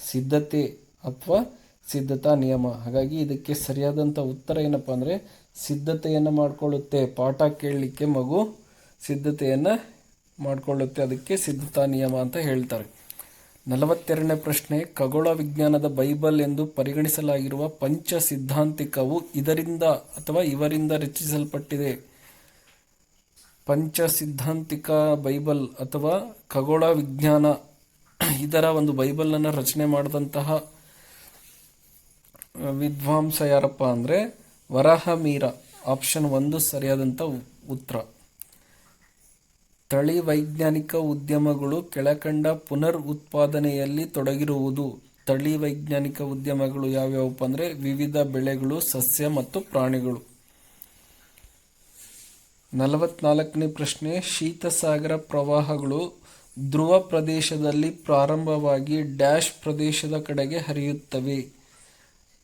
ಸಿದ್ಧತೆ ಅಥವಾ ಸಿದ್ಧತಾ ನಿಯಮ. ಹಾಗಾಗಿ ಇದಕ್ಕೆ ಸರಿಯಾದಂಥ ಉತ್ತರ ಏನಪ್ಪ ಅಂದರೆ ಸಿದ್ಧತೆಯನ್ನು ಮಾಡಿಕೊಳ್ಳುತ್ತೆ. ಪಾಠ ಕೇಳಲಿಕ್ಕೆ ಮಗು ಸಿದ್ಧತೆಯನ್ನು ಮಾಡಿಕೊಳ್ಳುತ್ತೆ, ಅದಕ್ಕೆ ಸಿದ್ಧತಾ ನಿಯಮ ಅಂತ ಹೇಳ್ತಾರೆ. 42ನೇ ಪ್ರಶ್ನೆ, ಖಗೋಳ ವಿಜ್ಞಾನದ ಬೈಬಲ್ ಎಂದು ಪರಿಗಣಿಸಲಾಗಿರುವ ಪಂಚ ಸಿದ್ಧಾಂತಿಕವು ಇದರಿಂದ ಅಥವಾ ಇವರಿಂದ ರಚಿಸಲ್ಪಟ್ಟಿದೆ. ಪಂಚಸಿದ್ಧಾಂತಿಕ ಬೈಬಲ್ ಅಥವಾ ಖಗೋಳ ವಿಜ್ಞಾನ ಇದರ ಒಂದು ಬೈಬಲನ್ನು ರಚನೆ ಮಾಡಿದಂತಹ ವಿದ್ವಾಂಸ ಯಾರಪ್ಪ ಅಂದರೆ ವರಾಹಮಿಹಿರ. ಆಪ್ಷನ್ 1 ಸರಿಯಾದಂಥ ಉತ್ತರ. ತಳಿ ವೈಜ್ಞಾನಿಕ ಉದ್ಯಮಗಳು ಕೆಳಕಂಡ ಪುನರ್ ಉತ್ಪಾದನೆಯಲ್ಲಿ ತೊಡಗಿರುವುದು. ತಳಿ ವೈಜ್ಞಾನಿಕ ಉದ್ಯಮಗಳು ಯಾವ್ಯಾವಪ್ಪ ಅಂದರೆ ವಿವಿಧ ಬೆಳೆಗಳು, ಸಸ್ಯ ಮತ್ತು ಪ್ರಾಣಿಗಳು. 44ನೇ ಪ್ರಶ್ನೆ, ಶೀತಸಾಗರ ಪ್ರವಾಹಗಳು ಧ್ರುವ ಪ್ರದೇಶದಲ್ಲಿ ಪ್ರಾರಂಭವಾಗಿ ಡ್ಯಾಶ್ ಪ್ರದೇಶದ ಕಡೆಗೆ ಹರಿಯುತ್ತವೆ.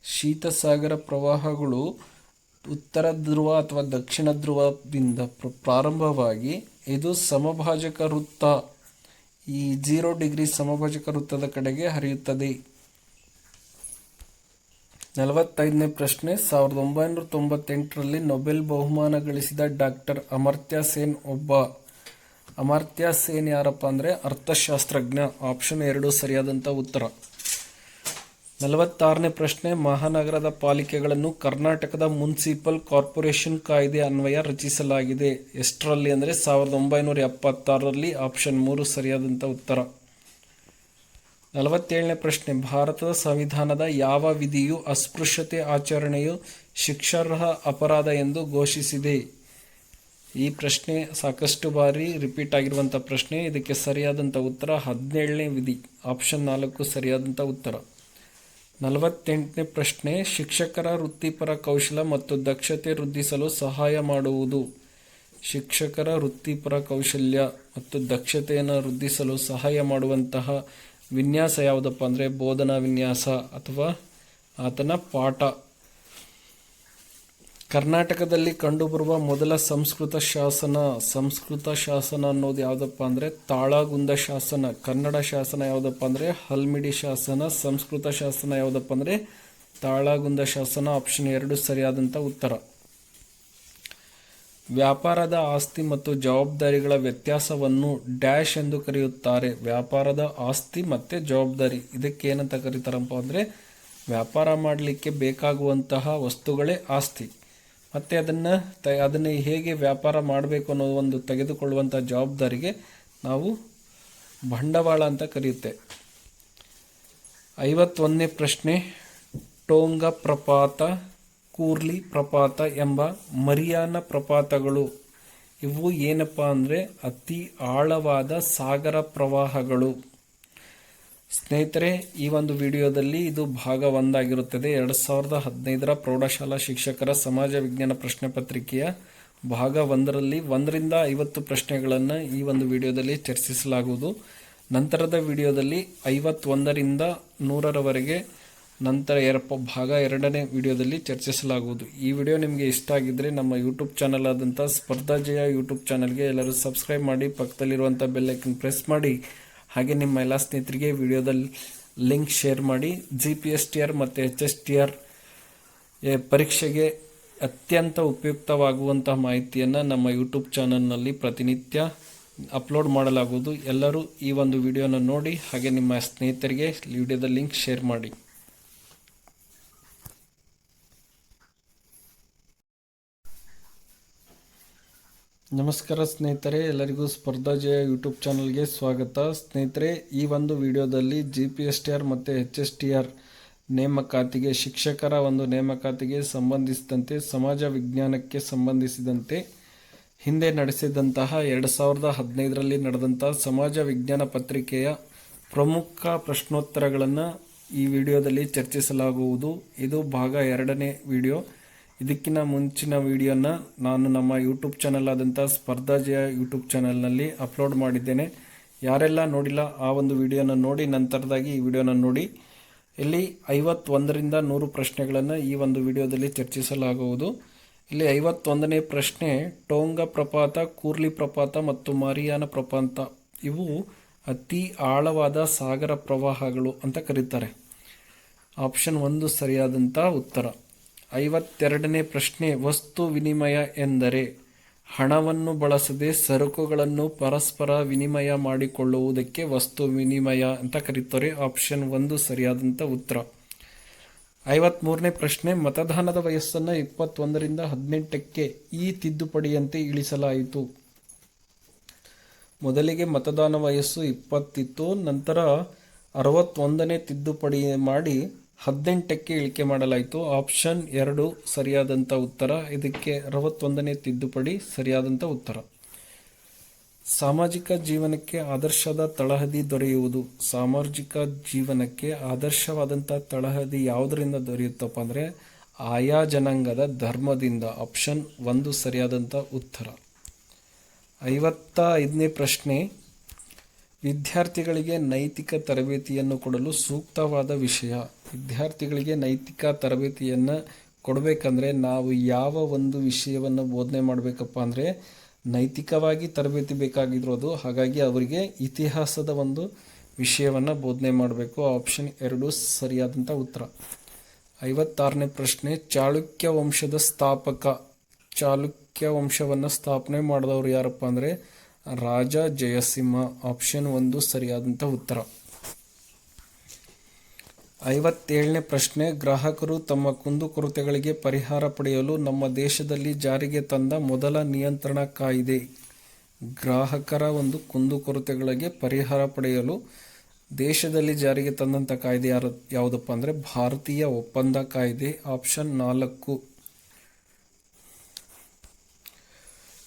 ಶೀತಸಾಗರ ಪ್ರವಾಹಗಳು ಉತ್ತರ ಧ್ರುವ ಅಥವಾ ದಕ್ಷಿಣ ಧ್ರುವದಿಂದ ಪ್ರಾರಂಭವಾಗಿ ಇದು ಸಮಭಾಜಕ ವೃತ್ತ, ಈ 0 ಡಿಗ್ರಿ ಸಮಭಾಜಕ ವೃತ್ತದ ಕಡೆಗೆ ಹರಿಯುತ್ತದೆ. 45ನೇ ಪ್ರಶ್ನೆ, 1998ರಲ್ಲಿ ನೊಬೆಲ್ ಬಹುಮಾನ ಗಳಿಸಿದ ಡಾಕ್ಟರ್ ಅಮರ್ತ್ಯ ಸೇನ್ ಒಬ್ಬ. ಅಮರ್ತ್ಯ ಸೇನ್ ಯಾರಪ್ಪ ಅಂದರೆ ಅರ್ಥಶಾಸ್ತ್ರಜ್ಞ. ಆಪ್ಷನ್ 2 ಸರಿಯಾದಂಥ ಉತ್ತರ. 46ನೇ ಪ್ರಶ್ನೆ, ಮಹಾನಗರದ ಪಾಲಿಕೆಗಳನ್ನು ಕರ್ನಾಟಕದ ಮುನ್ಸಿಪಲ್ ಕಾರ್ಪೊರೇಷನ್ ಕಾಯ್ದೆ ಅನ್ವಯ ರಚಿಸಲಾಗಿದೆ. ಎಷ್ಟರಲ್ಲಿ ಅಂದರೆ 1976ರಲ್ಲಿ. ಆಪ್ಷನ್ 3 ಸರಿಯಾದಂಥ ಉತ್ತರ. 47ನೇ ಪ್ರಶ್ನೆ, ಭಾರತದ ಸಂವಿಧಾನದ ಯಾವ ವಿಧಿಯು ಅಸ್ಪೃಶ್ಯತೆ ಆಚರಣೆಯು ಶಿಕ್ಷಾರ್ಹ ಅಪರಾಧ ಎಂದು ಘೋಷಿಸಿದೆ? ಈ ಪ್ರಶ್ನೆ ಸಾಕಷ್ಟು ಬಾರಿ ರಿಪೀಟ್ ಆಗಿರುವಂಥ ಪ್ರಶ್ನೆ. ಇದಕ್ಕೆ ಸರಿಯಾದಂಥ ಉತ್ತರ 17ನೇ ವಿಧಿ. ಆಪ್ಷನ್ 4 ಸರಿಯಾದಂಥ ಉತ್ತರ. 48ನೇ ಪ್ರಶ್ನೆ, ಶಿಕ್ಷಕರ ವೃತ್ತಿಪರ ಕೌಶಲ ಮತ್ತು ದಕ್ಷತೆ ವೃದ್ಧಿಸಲು ಸಹಾಯ ಮಾಡುವುದು. ಶಿಕ್ಷಕರ ವೃತ್ತಿಪರ ಕೌಶಲ್ಯ ಮತ್ತು ದಕ್ಷತೆಯನ್ನು ವೃದ್ಧಿಸಲು ಸಹಾಯ ಮಾಡುವಂತಹ ವಿನ್ಯಾಸ ಯಾವುದಪ್ಪ ಅಂದರೆ ಬೋಧನಾ ವಿನ್ಯಾಸ ಅಥವಾ ಆತನ ಪಾಠ. ಕರ್ನಾಟಕದಲ್ಲಿ ಕಂಡುಬರುವ ಮೊದಲ ಸಂಸ್ಕೃತ ಶಾಸನ ಅನ್ನೋದು ಯಾವುದಪ್ಪ ಅಂದರೆ ತಾಳಗುಂದ ಶಾಸನ. ಕನ್ನಡ ಶಾಸನ ಯಾವುದಪ್ಪ ಅಂದರೆ ಹಲ್ಮಿಡಿ ಶಾಸನ. ಸಂಸ್ಕೃತ ಶಾಸನ ಯಾವುದಪ್ಪ ಅಂದರೆ ತಾಳಗುಂದ ಶಾಸನ. ಆಪ್ಷನ್ 2 ಸರಿಯಾದಂಥ ಉತ್ತರ. ವ್ಯಾಪಾರದ ಆಸ್ತಿ ಮತ್ತು ಜವಾಬ್ದಾರಿಗಳ ವ್ಯತ್ಯಾಸವನ್ನು ಡ್ಯಾಶ್ ಎಂದು ಕರೆಯುತ್ತಾರೆ. ವ್ಯಾಪಾರದ ಆಸ್ತಿ ಮತ್ತು ಜವಾಬ್ದಾರಿ ಇದಕ್ಕೆ ಏನಂತ ಕರೀತಾರಪ್ಪ ಅಂದರೆ ವ್ಯಾಪಾರ ಮಾಡಲಿಕ್ಕೆ ಬೇಕಾಗುವಂತಹ ವಸ್ತುಗಳೇ ಆಸ್ತಿ, ಮತ್ತು ಅದನ್ನು ಹೇಗೆ ವ್ಯಾಪಾರ ಮಾಡಬೇಕು ಅನ್ನೋ ಒಂದು ತೆಗೆದುಕೊಳ್ಳುವಂಥ ಜವಾಬ್ದಾರಿಗೆ ನಾವು ಬಂಡವಾಳ ಅಂತ ಕರೆಯುತ್ತೆ. 51ನೇ ಪ್ರಶ್ನೆ, ಟೋಂಗಾ ಪ್ರಪಾತ, ಕೂರ್ಲಿ ಪ್ರಪಾತ ಎಂಬ ಮರಿಯಾನ ಪ್ರಪಾತಗಳು ಇವು ಏನಪ್ಪ ಅಂದರೆ ಅತಿ ಆಳವಾದ ಸಾಗರ ಪ್ರವಾಹಗಳು. ಸ್ನೇಹಿತರೆ, ಈ ಒಂದು ವಿಡಿಯೋದಲ್ಲಿ ಇದು ಭಾಗ 1 ಆಗಿರುತ್ತದೆ. 2015ರ ಪ್ರೌಢಶಾಲಾ ಶಿಕ್ಷಕರ ಸಮಾಜ ವಿಜ್ಞಾನ ಪ್ರಶ್ನೆ ಪತ್ರಿಕೆಯ ಭಾಗ 1ರಲ್ಲಿ 1ರಿಂದ 50 ಪ್ರಶ್ನೆಗಳನ್ನು ಈ ಒಂದು ವಿಡಿಯೋದಲ್ಲಿ ಚರ್ಚಿಸಲಾಗುವುದು. ನಂತರದ ವಿಡಿಯೋದಲ್ಲಿ 51ರಿಂದ 100ರವರೆಗೆ ನಂತರ ಭಾಗ 2ನೇ ವಿಡಿಯೋದಲ್ಲಿ ಚರ್ಚಿಸಲಾಗುವುದು. ಈ ವಿಡಿಯೋ ನಿಮಗೆ ಇಷ್ಟ ಆಗಿದ್ದರೆ ನಮ್ಮ ಯೂಟ್ಯೂಬ್ ಚಾನಲ್ ಆದಂಥ ಸ್ಪರ್ಧಾ ಜಯ ಯೂಟ್ಯೂಬ್ ಚಾನಲ್ಗೆ ಎಲ್ಲರೂ ಸಬ್ಸ್ಕ್ರೈಬ್ ಮಾಡಿ, ಪಕ್ಕದಲ್ಲಿರುವಂಥ ಬೆಲ್ ಐಕನ್ ಪ್ರೆಸ್ ಮಾಡಿ, ಹಾಗೆ ನಿಮ್ಮ ಎಲ್ಲ ಸ್ನೇಹಿತರಿಗೆ ವಿಡಿಯೋದ ಲಿಂಕ್ ಶೇರ್ ಮಾಡಿ. GPSTR ಮತ್ತು HSTR ಪರೀಕ್ಷೆಗೆ ಅತ್ಯಂತ ಉಪಯುಕ್ತವಾಗುವಂತಹ ಮಾಹಿತಿಯನ್ನು ನಮ್ಮ ಯೂಟ್ಯೂಬ್ ಚಾನಲ್ನಲ್ಲಿ ಪ್ರತಿನಿತ್ಯ ಅಪ್ಲೋಡ್ ಮಾಡಲಾಗುವುದು. ಎಲ್ಲರೂ ಈ ಒಂದು ವಿಡಿಯೋನ ನೋಡಿ, ಹಾಗೆ ನಿಮ್ಮ ಸ್ನೇಹಿತರಿಗೆ ವಿಡಿಯೋದ ಲಿಂಕ್ ಶೇರ್ ಮಾಡಿ. ನಮಸ್ಕಾರ ಸ್ನೇಹಿತರೆ, ಎಲ್ಲರಿಗೂ ಸ್ಪರ್ಧಾ ಜಯ ಯೂಟ್ಯೂಬ್ ಚಾನಲ್ಗೆ ಸ್ವಾಗತ. ಸ್ನೇಹಿತರೆ, ಈ ಒಂದು ವಿಡಿಯೋದಲ್ಲಿ GPSTR ಮತ್ತು HSTR ನೇಮಕಾತಿಗೆ, ಶಿಕ್ಷಕರ ಒಂದು ನೇಮಕಾತಿಗೆ ಸಂಬಂಧಿಸಿದಂತೆ, ಸಮಾಜ ವಿಜ್ಞಾನಕ್ಕೆ ಸಂಬಂಧಿಸಿದಂತೆ ಹಿಂದೆ ನಡೆಸಿದಂತಹ 2015ರಲ್ಲಿ ನಡೆದಂತಹ ಸಮಾಜ ವಿಜ್ಞಾನ ಪತ್ರಿಕೆಯ ಪ್ರಮುಖ ಪ್ರಶ್ನೋತ್ತರಗಳನ್ನು ಈ ವಿಡಿಯೋದಲ್ಲಿ ಚರ್ಚಿಸಲಾಗುವುದು. ಇದು ಭಾಗ 2ನೇ ವಿಡಿಯೋ. ಇದಕ್ಕಿಂತ ಮುಂಚಿನ ವಿಡಿಯೋನ ನಾನು ನಮ್ಮ ಯೂಟ್ಯೂಬ್ ಚಾನಲ್ ಆದಂಥ ಸ್ಪರ್ಧಾ ಜಯ ಯೂಟ್ಯೂಬ್ ಚಾನಲ್ನಲ್ಲಿ ಅಪ್ಲೋಡ್ ಮಾಡಿದ್ದೇನೆ. ಯಾರೆಲ್ಲ ನೋಡಿಲ್ಲ ಆ ಒಂದು ವಿಡಿಯೋನ ನೋಡಿ, ನಂತರದಾಗಿ ಈ ವಿಡಿಯೋನ ನೋಡಿ. ಇಲ್ಲಿ 51ರಿಂದ 100 ಪ್ರಶ್ನೆಗಳನ್ನು ಈ ಒಂದು ವಿಡಿಯೋದಲ್ಲಿ ಚರ್ಚಿಸಲಾಗುವುದು. ಇಲ್ಲಿ 51ನೇ ಪ್ರಶ್ನೆ, ಟೋಂಗಾ ಪ್ರಪಾತ, ಕೂರ್ಲಿ ಪ್ರಪಾತ ಮತ್ತು ಮರಿಯಾನ ಪ್ರಪಾತ ಇವು ಅತಿ ಆಳವಾದ ಸಾಗರ ಪ್ರವಾಹಗಳು ಅಂತ ಕರೀತಾರೆ. ಆಪ್ಷನ್ 1 ಸರಿಯಾದಂಥ ಉತ್ತರ. 52ನೇ ಪ್ರಶ್ನೆ, ವಸ್ತು ವಿನಿಮಯ ಎಂದರೆ ಹಣವನ್ನು ಬಳಸದೆ ಸರಕುಗಳನ್ನು ಪರಸ್ಪರ ವಿನಿಮಯ ಮಾಡಿಕೊಳ್ಳುವುದಕ್ಕೆ ವಸ್ತು ವಿನಿಮಯ ಅಂತ ಕರೀತಾರೆ. ಆಪ್ಷನ್ 1 ಸರಿಯಾದಂಥ ಉತ್ತರ. 53ನೇ ಪ್ರಶ್ನೆ, ಮತದಾನದ ವಯಸ್ಸನ್ನು 21ರಿಂದ 18ಕ್ಕೆ ಈ ತಿದ್ದುಪಡಿಯಂತೆ ಇಳಿಸಲಾಯಿತು. ಮೊದಲಿಗೆ ಮತದಾನ ವಯಸ್ಸು 20 ಇತ್ತು. ನಂತರ 61ನೇ ತಿದ್ದುಪಡಿ ಮಾಡಿ 18ಕ್ಕೆ ಇಳಿಕೆ ಮಾಡಲಾಯಿತು. ಆಪ್ಷನ್ 2 ಸರಿಯಾದಂಥ ಉತ್ತರ. ಇದಕ್ಕೆ 61ನೇ ತಿದ್ದುಪಡಿ ಸರಿಯಾದಂಥ ಉತ್ತರ. ಸಾಮಾಜಿಕ ಜೀವನಕ್ಕೆ ಆದರ್ಶದ ತಳಹದಿ ದೊರೆಯುವುದು. ಸಾಮಾಜಿಕ ಜೀವನಕ್ಕೆ ಆದರ್ಶವಾದಂಥ ತಳಹದಿ ಯಾವುದರಿಂದ ದೊರೆಯುತ್ತಪ್ಪ ಅಂದರೆ ಆಯಾ ಜನಾಂಗದ ಧರ್ಮದಿಂದ. ಆಪ್ಷನ್ 1 ಸರಿಯಾದಂಥ ಉತ್ತರ. 55ನೇ ಪ್ರಶ್ನೆ, ವಿದ್ಯಾರ್ಥಿಗಳಿಗೆ ನೈತಿಕ ತರಬೇತಿಯನ್ನು ಕೊಡಲು ಸೂಕ್ತವಾದ ವಿಷಯ. ವಿದ್ಯಾರ್ಥಿಗಳಿಗೆ ನೈತಿಕ ತರಬೇತಿಯನ್ನು ಕೊಡಬೇಕಂದ್ರೆ ನಾವು ಯಾವ ಒಂದು ವಿಷಯವನ್ನು ಬೋಧನೆ ಮಾಡಬೇಕಪ್ಪ ಅಂದರೆ ನೈತಿಕವಾಗಿ ತರಬೇತಿ ಬೇಕಾಗಿರೋದು. ಹಾಗಾಗಿ ಅವರಿಗೆ ಇತಿಹಾಸದ ಒಂದು ವಿಷಯವನ್ನು ಬೋಧನೆ ಮಾಡಬೇಕು. ಆಪ್ಷನ್ 2 ಸರಿಯಾದಂಥ ಉತ್ತರ. 56ನೇ ಪ್ರಶ್ನೆ, ಚಾಳುಕ್ಯ ವಂಶದ ಸ್ಥಾಪಕ. ಚಾಲುಕ್ಯ ವಂಶವನ್ನು ಸ್ಥಾಪನೆ ಮಾಡಿದವರು ಯಾರಪ್ಪ ಅಂದರೆ ರಾಜ ಜಯಸಿಂಹ. ಆಪ್ಷನ್ 1 ಸರಿಯಾದಂಥ ಉತ್ತರ. 57ನೇ ಪ್ರಶ್ನೆ, ಗ್ರಾಹಕರು ತಮ್ಮ ಕುಂದುಕೊರತೆಗಳಿಗೆ ಪರಿಹಾರ ಪಡೆಯಲು ನಮ್ಮ ದೇಶದಲ್ಲಿ ಜಾರಿಗೆ ತಂದ ಮೊದಲ ನಿಯಂತ್ರಣ ಕಾಯ್ದೆ. ಗ್ರಾಹಕರ ಒಂದು ಕುಂದುಕೊರತೆಗಳಿಗೆ ಪರಿಹಾರ ಪಡೆಯಲು ದೇಶದಲ್ಲಿ ಜಾರಿಗೆ ತಂದಂಥ ಕಾಯ್ದೆ ಯಾವುದಪ್ಪ ಅಂದರೆ ಭಾರತೀಯ ಒಪ್ಪಂದ ಕಾಯ್ದೆ. ಆಪ್ಷನ್ 4.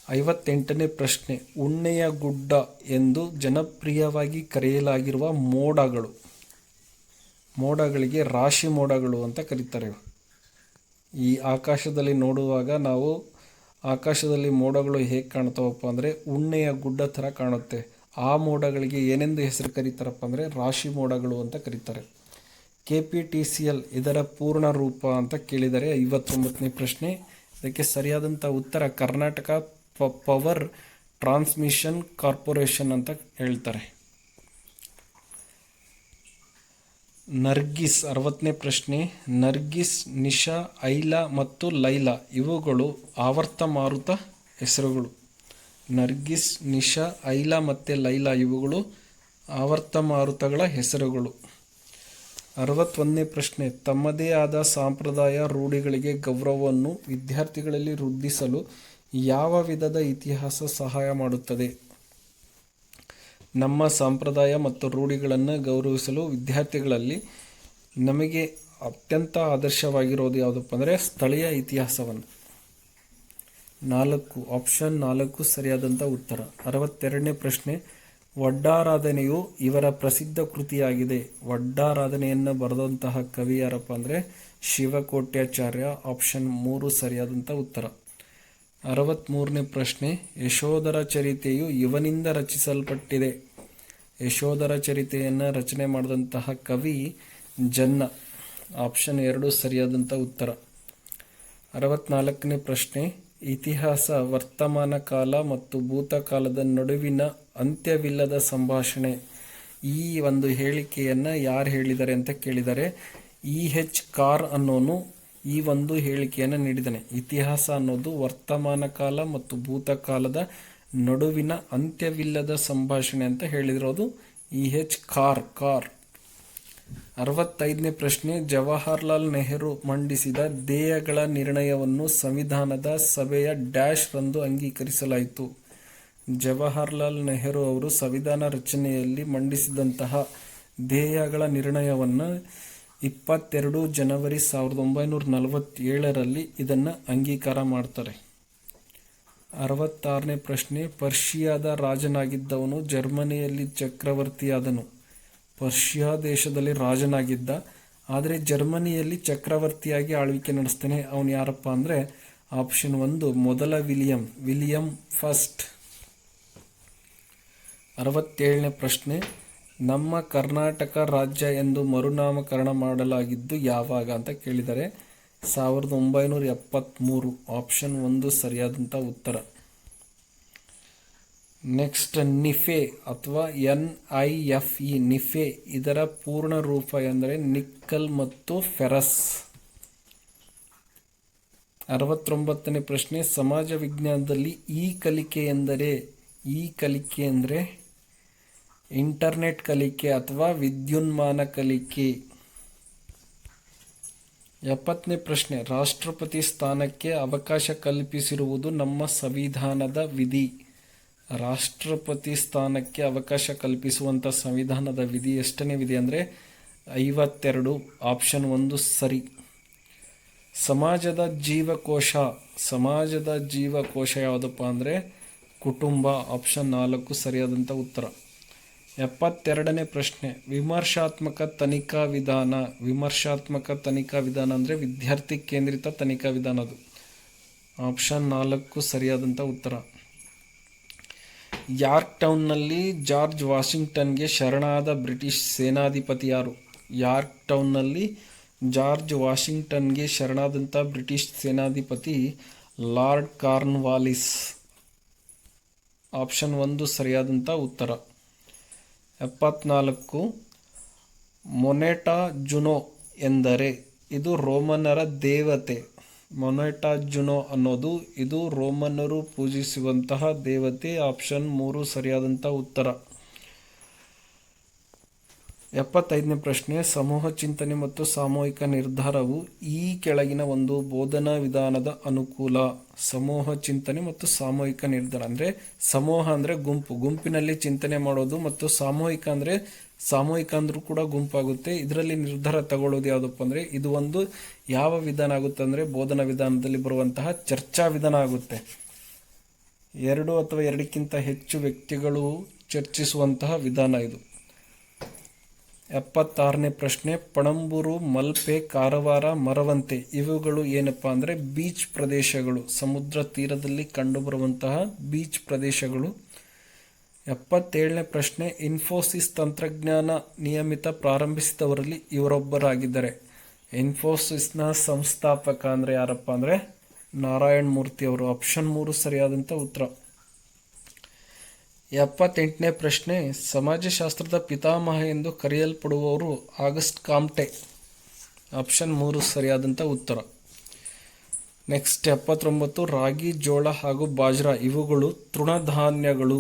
58ನೇ ಪ್ರಶ್ನೆ, ಉಣ್ಣೆಯ ಗುಡ್ಡ ಎಂದು ಜನಪ್ರಿಯವಾಗಿ ಕರೆಯಲಾಗಿರುವ ಮೋಡಗಳು. ಮೋಡಗಳಿಗೆ ರಾಶಿ ಮೋಡಗಳು ಅಂತ ಕರೀತಾರೆ. ಈ ಆಕಾಶದಲ್ಲಿ ನೋಡುವಾಗ ನಾವು ಆಕಾಶದಲ್ಲಿ ಮೋಡಗಳು ಹೇಗೆ ಕಾಣ್ತಾವಪ್ಪ ಅಂದರೆ ಉಣ್ಣೆಯ ಗುಡ್ಡ ಥರ ಕಾಣುತ್ತೆ. ಆ ಮೋಡಗಳಿಗೆ ಏನೆಂದು ಹೆಸರು ಕರೀತಾರಪ್ಪ ಅಂದರೆ ರಾಶಿ ಮೋಡಗಳು ಅಂತ ಕರೀತಾರೆ. KPTCL ಇದರ ಪೂರ್ಣ ರೂಪ ಅಂತ ಕೇಳಿದರೆ 59ನೇ ಪ್ರಶ್ನೆ. ಇದಕ್ಕೆ ಸರಿಯಾದಂಥ ಉತ್ತರ ಕರ್ನಾಟಕ ಪವರ್ ಟ್ರಾನ್ಸ್ಮಿಷನ್ ಕಾರ್ಪೊರೇಷನ್ ಅಂತ ಹೇಳ್ತಾರೆ. ನರ್ಗಿಸ್ 60ನೇ ಪ್ರಶ್ನೆ, ನರ್ಗಿಸ್, ನಿಶಾ, ಐಲಾ ಮತ್ತು ಲೈಲಾ ಇವುಗಳು ಆವರ್ತ ಮಾರುತ ಹೆಸರುಗಳು. ನರ್ಗಿಸ್, ನಿಶಾ, ಐಲಾ ಮತ್ತು ಲೈಲಾ ಇವುಗಳು ಆವರ್ತ ಮಾರುತಗಳ ಹೆಸರುಗಳು. 61ನೇ ಪ್ರಶ್ನೆ, ತಮ್ಮದೇ ಆದ ಸಂಪ್ರದಾಯ ರೂಢಿಗಳಿಗೆ ಗೌರವವನ್ನು ವಿದ್ಯಾರ್ಥಿಗಳಲ್ಲಿ ವೃದ್ಧಿಸಲು ಯಾವ ವಿಧದ ಇತಿಹಾಸ ಸಹಾಯ ಮಾಡುತ್ತದೆ. ನಮ್ಮ ಸಂಪ್ರದಾಯ ಮತ್ತು ರೂಢಿಗಳನ್ನು ಗೌರವಿಸಲು ವಿದ್ಯಾರ್ಥಿಗಳಲ್ಲಿ ನಮಗೆ ಅತ್ಯಂತ ಆದರ್ಶವಾಗಿರೋದು ಯಾವುದಪ್ಪ ಅಂದರೆ ಸ್ಥಳೀಯ ಇತಿಹಾಸವನ್ನು. 4. ಆಪ್ಷನ್ 4 ಸರಿಯಾದಂಥ ಉತ್ತರ. 62ನೇ ಪ್ರಶ್ನೆ, ವಡ್ಡಾರಾಧನೆಯು ಇವರ ಪ್ರಸಿದ್ಧ ಕೃತಿಯಾಗಿದೆ. ವಡ್ಡಾರಾಧನೆಯನ್ನು ಬರೆದಂತಹ ಕವಿ ಯಾರಪ್ಪ ಅಂದರೆ ಶಿವಕೋಟ್ಯಾಚಾರ್ಯ. ಆಪ್ಷನ್ 3 ಸರಿಯಾದಂಥ ಉತ್ತರ. 63ನೇ ಪ್ರಶ್ನೆ, ಯಶೋಧರ ಚರಿತೆಯು ಇವನಿಂದ ರಚಿಸಲ್ಪಟ್ಟಿದೆ. ಯಶೋಧರ ಚರಿತೆಯನ್ನು ರಚನೆ ಮಾಡಿದಂತಹ ಕವಿ ಜನ್ನ. ಆಪ್ಷನ್ 2 ಸರಿಯಾದಂಥ ಉತ್ತರ. 64ನೇ ಪ್ರಶ್ನೆ, ಇತಿಹಾಸ ವರ್ತಮಾನ ಕಾಲ ಮತ್ತು ಭೂತಕಾಲದ ನಡುವಿನ ಅಂತ್ಯವಿಲ್ಲದ ಸಂಭಾಷಣೆ. ಈ ಒಂದು ಹೇಳಿಕೆಯನ್ನು ಯಾರು ಹೇಳಿದ್ದಾರೆ ಅಂತ ಕೇಳಿದರೆ E.H. ಕಾರ್ ಅನ್ನೋನು ಈ ಒಂದು ಹೇಳಿಕೆಯನ್ನು ನೀಡಿದ್ದಾನೆ. ಇತಿಹಾಸ ಅನ್ನೋದು ವರ್ತಮಾನ ಕಾಲ ಮತ್ತು ಭೂತಕಾಲದ ನಡುವಿನ ಅಂತ್ಯವಿಲ್ಲದ ಸಂಭಾಷಣೆ ಅಂತ ಹೇಳಿರೋದು E.H. ಕಾರ್. 65ನೇ ಪ್ರಶ್ನೆ, ಜವಾಹರ್ಲಾಲ್ ನೆಹರು ಮಂಡಿಸಿದ ಧ್ಯೇಯಗಳ ನಿರ್ಣಯವನ್ನು ಸಂವಿಧಾನದ ಸಭೆಯ ಡ್ಯಾಶ್ ರಂದು ಅಂಗೀಕರಿಸಲಾಯಿತು. ಜವಾಹರ್ಲಾಲ್ ನೆಹರು ಅವರು ಸಂವಿಧಾನ ರಚನೆಯಲ್ಲಿ ಮಂಡಿಸಿದಂತಹ ಧ್ಯೇಯಗಳ ನಿರ್ಣಯವನ್ನು 22 ಜನವರಿ 1947ರಲ್ಲಿ ಇದನ್ನು ಅಂಗೀಕಾರ ಮಾಡ್ತಾರೆ. 66ನೇ ಪ್ರಶ್ನೆ, ಪರ್ಷಿಯಾದ ರಾಜನಾಗಿದ್ದವನು ಜರ್ಮನಿಯಲ್ಲಿ ಚಕ್ರವರ್ತಿಯಾದನು. ಪರ್ಷಿಯಾ ದೇಶದಲ್ಲಿ ರಾಜನಾಗಿದ್ದ, ಆದರೆ ಜರ್ಮನಿಯಲ್ಲಿ ಚಕ್ರವರ್ತಿಯಾಗಿ ಆಳ್ವಿಕೆ ನಡೆಸ್ತಾನೆ. ಅವನು ಯಾರಪ್ಪ ಅಂದರೆ ಆಪ್ಷನ್ 1 ಮೊದಲ ವಿಲಿಯಂ ಫಸ್ಟ್. 67ನೇ ಪ್ರಶ್ನೆ, ನಮ್ಮ ಕರ್ನಾಟಕ ರಾಜ್ಯ ಎಂದು ಮರುನಾಮಕರಣ ಮಾಡಲಾಗಿದ್ದು ಯಾವಾಗ ಅಂತ ಕೇಳಿದರೆ 1973. ಆಪ್ಷನ್ 1 ಸರಿಯಾದಂಥ ಉತ್ತರ. ನೆಕ್ಸ್ಟ್, ನಿಫೆ ಅಥವಾ NIFE ನಿಫೆ ಇದರ ಪೂರ್ಣ ರೂಪ ಎಂದರೆ ನಿಕ್ಕಲ್ ಮತ್ತು ಫೆರಸ್. 69ನೇ ಪ್ರಶ್ನೆ, ಸಮಾಜ ವಿಜ್ಞಾನದಲ್ಲಿ ಈ ಕಲಿಕೆ ಎಂದರೆ ಇಂಟರ್ನೆಟ್ ಕಲಿಕೆ ಅಥವಾ ವಿದ್ಯುನ್ಮಾನ ಕಲಿಕೆ. 70ನೇ ಪ್ರಶ್ನೆ, ರಾಷ್ಟ್ರಪತಿ ಸ್ಥಾನಕ್ಕೆ ಅವಕಾಶ ಕಲ್ಪಿಸಿರುವುದು ನಮ್ಮ ಸಂವಿಧಾನದ ವಿಧಿ. ರಾಷ್ಟ್ರಪತಿ ಸ್ಥಾನಕ್ಕೆ ಅವಕಾಶ ಕಲ್ಪಿಸುವಂಥ ಸಂವಿಧಾನದ ವಿಧಿ ಎಷ್ಟನೇ ವಿಧಿ ಅಂದರೆ 52. ಆಪ್ಷನ್ 1 ಸರಿ. ಸಮಾಜದ ಜೀವಕೋಶ ಯಾವುದಪ್ಪ ಅಂದರೆ ಕುಟುಂಬ. ಆಪ್ಷನ್ 4 ಸರಿಯಾದಂಥ ಉತ್ತರ. 72ನೇ ಪ್ರಶ್ನೆ, ವಿಮರ್ಶಾತ್ಮಕ ತನಿಖಾ ವಿಧಾನ ಅಂದರೆ ವಿದ್ಯಾರ್ಥಿ ಕೇಂದ್ರಿತ ತನಿಖಾ ವಿಧಾನ ಅದು. ಆಪ್ಷನ್ 4 ಸರಿಯಾದಂಥ ಉತ್ತರ. ಯಾರ್ಕ್ ಟೌನ್ನಲ್ಲಿ ಜಾರ್ಜ್ ವಾಷಿಂಗ್ಟನ್ಗೆ ಶರಣಾದ ಬ್ರಿಟಿಷ್ ಸೇನಾಧಿಪತಿ ಯಾರು? ಯಾರ್ಕ್ ಟೌನ್ನಲ್ಲಿ ಜಾರ್ಜ್ ವಾಷಿಂಗ್ಟನ್ಗೆ ಶರಣಾದಂಥ ಬ್ರಿಟಿಷ್ ಸೇನಾಧಿಪತಿ ಲಾರ್ಡ್ ಕಾರ್ನ್ವಾಲಿಸ್. ಆಪ್ಷನ್ 1 ಸರಿಯಾದಂಥ ಉತ್ತರ. 74 ಮೊನೆಟಾ ಜುನೋ ಎಂದರೆ ಇದು ರೋಮನ್ನರ ದೇವತೆ. ಮೊನೆಟಾ ಜುನೋ ಅನ್ನೋದು ಇದು ರೋಮನ್ನರು ಪೂಜಿಸುವಂತಹ ದೇವತೆ. ಆಪ್ಷನ್ 3 ಸರಿಯಾದಂಥ ಉತ್ತರ. 75ನೇ ಪ್ರಶ್ನೆ, ಸಮೂಹ ಚಿಂತನೆ ಮತ್ತು ಸಾಮೂಹಿಕ ನಿರ್ಧಾರವು ಈ ಕೆಳಗಿನ ಒಂದು ಬೋಧನಾ ವಿಧಾನದ ಅನುಕೂಲ. ಸಮೂಹ ಚಿಂತನೆ ಮತ್ತು ಸಾಮೂಹಿಕ ನಿರ್ಧಾರ ಅಂದರೆ ಸಮೂಹ ಅಂದರೆ ಗುಂಪಿನಲ್ಲಿ ಚಿಂತನೆ ಮಾಡೋದು, ಮತ್ತು ಸಾಮೂಹಿಕ ಅಂದ್ರೂ ಕೂಡ ಗುಂಪಾಗುತ್ತೆ. ಇದರಲ್ಲಿ ನಿರ್ಧಾರ ತಗೊಳ್ಳೋದು ಯಾವುದಪ್ಪ ಅಂದರೆ ಇದು ಒಂದು ಯಾವ ವಿಧಾನ ಆಗುತ್ತೆ ಅಂದರೆ ಬೋಧನಾ ವಿಧಾನದಲ್ಲಿ ಬರುವಂತಹ ಚರ್ಚಾ ವಿಧಾನ ಆಗುತ್ತೆ. 2 ಅಥವಾ 2ಕ್ಕಿಂತ ಹೆಚ್ಚು ವ್ಯಕ್ತಿಗಳು ಚರ್ಚಿಸುವಂತಹ ವಿಧಾನ ಇದು. 76ನೇ ಪ್ರಶ್ನೆ, ಪಣಂಬೂರು, ಮಲ್ಪೆ, ಕಾರವಾರ, ಮರವಂತೆ ಇವುಗಳು ಏನಪ್ಪ ಅಂದರೆ ಬೀಚ್ ಪ್ರದೇಶಗಳು, ಸಮುದ್ರ ತೀರದಲ್ಲಿ ಕಂಡುಬರುವಂತಹ ಬೀಚ್ ಪ್ರದೇಶಗಳು. 77ನೇ ಪ್ರಶ್ನೆ, ಇನ್ಫೋಸಿಸ್ ತಂತ್ರಜ್ಞಾನ ನಿಯಮಿತ ಪ್ರಾರಂಭಿಸಿದವರಲ್ಲಿ ಇವರೊಬ್ಬರಾಗಿದ್ದಾರೆ. ಇನ್ಫೋಸಿಸ್ನ ಸಂಸ್ಥಾಪಕ ಅಂದರೆ ಯಾರಪ್ಪ ಅಂದರೆ ನಾರಾಯಣ್ ಮೂರ್ತಿ ಅವರು. ಆಪ್ಷನ್ 3 ಸರಿಯಾದಂಥ ಉತ್ತರ. 78ನೇ ಪ್ರಶ್ನೆ, ಸಮಾಜಶಾಸ್ತ್ರದ ಪಿತಾಮಹ ಎಂದು ಕರೆಯಲ್ಪಡುವವರು ಆಗಸ್ಟ್ ಕಾಮ್ಟೆ. ಆಪ್ಷನ್ 3 ಸರಿಯಾದಂಥ ಉತ್ತರ. ನೆಕ್ಸ್ಟ್ 79, ರಾಗಿ, ಜೋಳ ಹಾಗೂ ಬಾಜ್ರಾ ಇವುಗಳು ತೃಣಧಾನ್ಯಗಳು.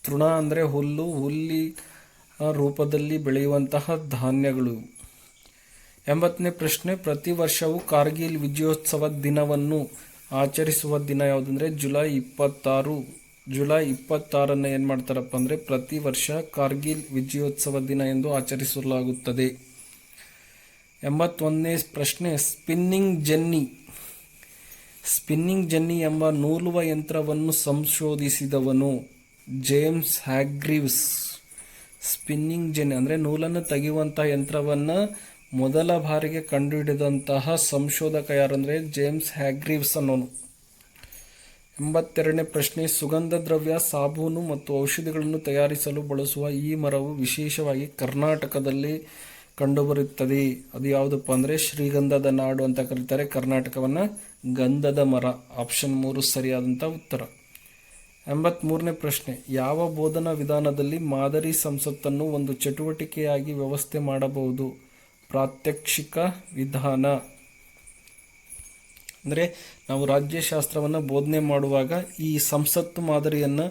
ತೃಣ ಅಂದರೆ ಹುಲ್ಲಿನ ರೂಪದಲ್ಲಿ ಬೆಳೆಯುವಂತಹ ಧಾನ್ಯಗಳು. 80ನೇ ಪ್ರಶ್ನೆ, ಪ್ರತಿ ವರ್ಷವೂ ಕಾರ್ಗಿಲ್ ವಿಜಯೋತ್ಸವ ದಿನವನ್ನು ಆಚರಿಸುವ ದಿನ ಯಾವುದಂದರೆ ಜುಲೈ 26. ಜುಲೈ 26 ಏನು ಮಾಡ್ತಾರಪ್ಪ ಅಂದರೆ ಪ್ರತಿ ವರ್ಷ ಕಾರ್ಗಿಲ್ ವಿಜಯೋತ್ಸವ ದಿನ ಎಂದು ಆಚರಿಸಲಾಗುತ್ತದೆ. 81ನೇ ಪ್ರಶ್ನೆ, ಸ್ಪಿನ್ನಿಂಗ್ ಜೆನ್ನಿ ಎಂಬ ನೂಲುವ ಯಂತ್ರವನ್ನು ಸಂಶೋಧಿಸಿದವನು ಜೇಮ್ಸ್ ಹ್ಯಾಗ್ರೀವ್ಸ್. ಸ್ಪಿನ್ನಿಂಗ್ ಜೆನ್ನಿ ಅಂದರೆ ನೂಲನ್ನು ತೆಗೆಯುವಂತಹ ಯಂತ್ರವನ್ನು ಮೊದಲ ಬಾರಿಗೆ ಕಂಡುಹಿಡಿದಂತಹ ಸಂಶೋಧಕ ಯಾರಂದರೆ ಜೇಮ್ಸ್ ಹ್ಯಾಗ್ರೀವ್ಸ್ ಅನ್ನೋನು. 82ನೇ ಪ್ರಶ್ನೆ, ಸುಗಂಧ ದ್ರವ್ಯ, ಸಾಬೂನು ಮತ್ತು ಔಷಧಿಗಳನ್ನು ತಯಾರಿಸಲು ಬಳಸುವ ಈ ಮರವು ವಿಶೇಷವಾಗಿ ಕರ್ನಾಟಕದಲ್ಲಿ ಕಂಡುಬರುತ್ತದೆ. ಅದು ಯಾವುದಪ್ಪ ಅಂದರೆ ಶ್ರೀಗಂಧದ ನಾಡು ಅಂತ ಕರೀತಾರೆ ಕರ್ನಾಟಕವನ್ನು. ಗಂಧದ ಮರ. ಆಪ್ಷನ್ 3 ಸರಿಯಾದಂಥ ಉತ್ತರ. 83ನೇ ಪ್ರಶ್ನೆ, ಯಾವ ಬೋಧನಾ ವಿಧಾನದಲ್ಲಿ ಮಾದರಿ ಸಂಸತ್ತನ್ನು ಒಂದು ಚಟುವಟಿಕೆಯಾಗಿ ವ್ಯವಸ್ಥೆ ಮಾಡಬಹುದು? ಪ್ರಾತ್ಯಕ್ಷಿಕ ವಿಧಾನ. ಅಂದರೆ ನಾವು ರಾಜ್ಯಶಾಸ್ತ್ರವನ್ನು ಬೋಧನೆ ಮಾಡುವಾಗ ಈ ಸಂಸತ್ತು ಮಾದರಿಯನ್ನು,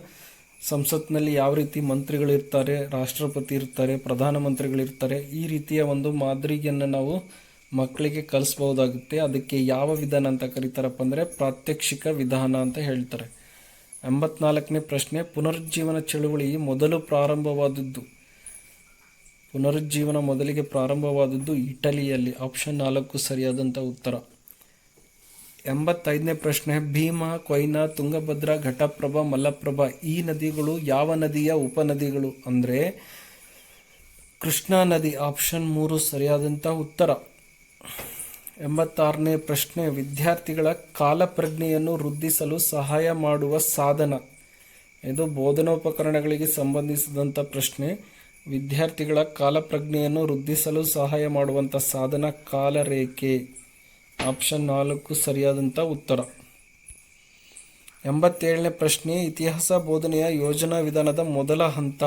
ಸಂಸತ್ನಲ್ಲಿ ಯಾವ ರೀತಿ ಮಂತ್ರಿಗಳಿರ್ತಾರೆ, ರಾಷ್ಟ್ರಪತಿ ಇರ್ತಾರೆ, ಪ್ರಧಾನಮಂತ್ರಿಗಳಿರ್ತಾರೆ, ಈ ರೀತಿಯ ಒಂದು ಮಾದರಿಯನ್ನು ನಾವು ಮಕ್ಕಳಿಗೆ ಕಲಿಸ್ಬಹುದಾಗುತ್ತೆ. ಅದಕ್ಕೆ ಯಾವ ವಿಧಾನ ಅಂತ ಕರೀತಾರಪ್ಪ ಅಂದರೆ ಪ್ರಾತ್ಯಕ್ಷಿಕ ವಿಧಾನ ಅಂತ ಹೇಳ್ತಾರೆ. 84ನೇ ಪ್ರಶ್ನೆ, ಪುನರುಜ್ಜೀವನ ಚಳುವಳಿ ಮೊದಲಿಗೆ ಪ್ರಾರಂಭವಾದದ್ದು ಇಟಲಿಯಲ್ಲಿ. ಆಪ್ಷನ್ 4 ಸರಿಯಾದಂಥ ಉತ್ತರ. 85ನೇ ಪ್ರಶ್ನೆ, ಭೀಮಾ, ಕೊಯ್ನಾ, ತುಂಗಭದ್ರಾ, ಘಟಪ್ರಭಾ, ಮಲಪ್ರಭಾ ಈ ನದಿಗಳು ಯಾವ ನದಿಯ ಉಪನದಿಗಳು ಅಂದರೆ ಕೃಷ್ಣಾ ನದಿ. ಆಪ್ಷನ್ 3 ಸರಿಯಾದಂಥ ಉತ್ತರ. 86ನೇ ಪ್ರಶ್ನೆ, ವಿದ್ಯಾರ್ಥಿಗಳ ಕಾಲಪ್ರಜ್ಞೆಯನ್ನು ವೃದ್ಧಿಸಲು ಸಹಾಯ ಮಾಡುವ ಸಾಧನ. ಇದು ಬೋಧನೋಪಕರಣಗಳಿಗೆ ಸಂಬಂಧಿಸಿದಂಥ ಪ್ರಶ್ನೆ. ವಿದ್ಯಾರ್ಥಿಗಳ ಕಾಲಪ್ರಜ್ಞೆಯನ್ನು ವೃದ್ಧಿಸಲು ಸಹಾಯ ಮಾಡುವಂಥ ಸಾಧನ ಕಾಲರೇಖೆ. ಆಪ್ಷನ್ 4 ಸರಿಯಾದಂಥ ಉತ್ತರ. 87ನೇ ಪ್ರಶ್ನೆ, ಇತಿಹಾಸ ಬೋಧನೆಯ ಯೋಜನಾ ವಿಧಾನದ ಮೊದಲ ಹಂತ.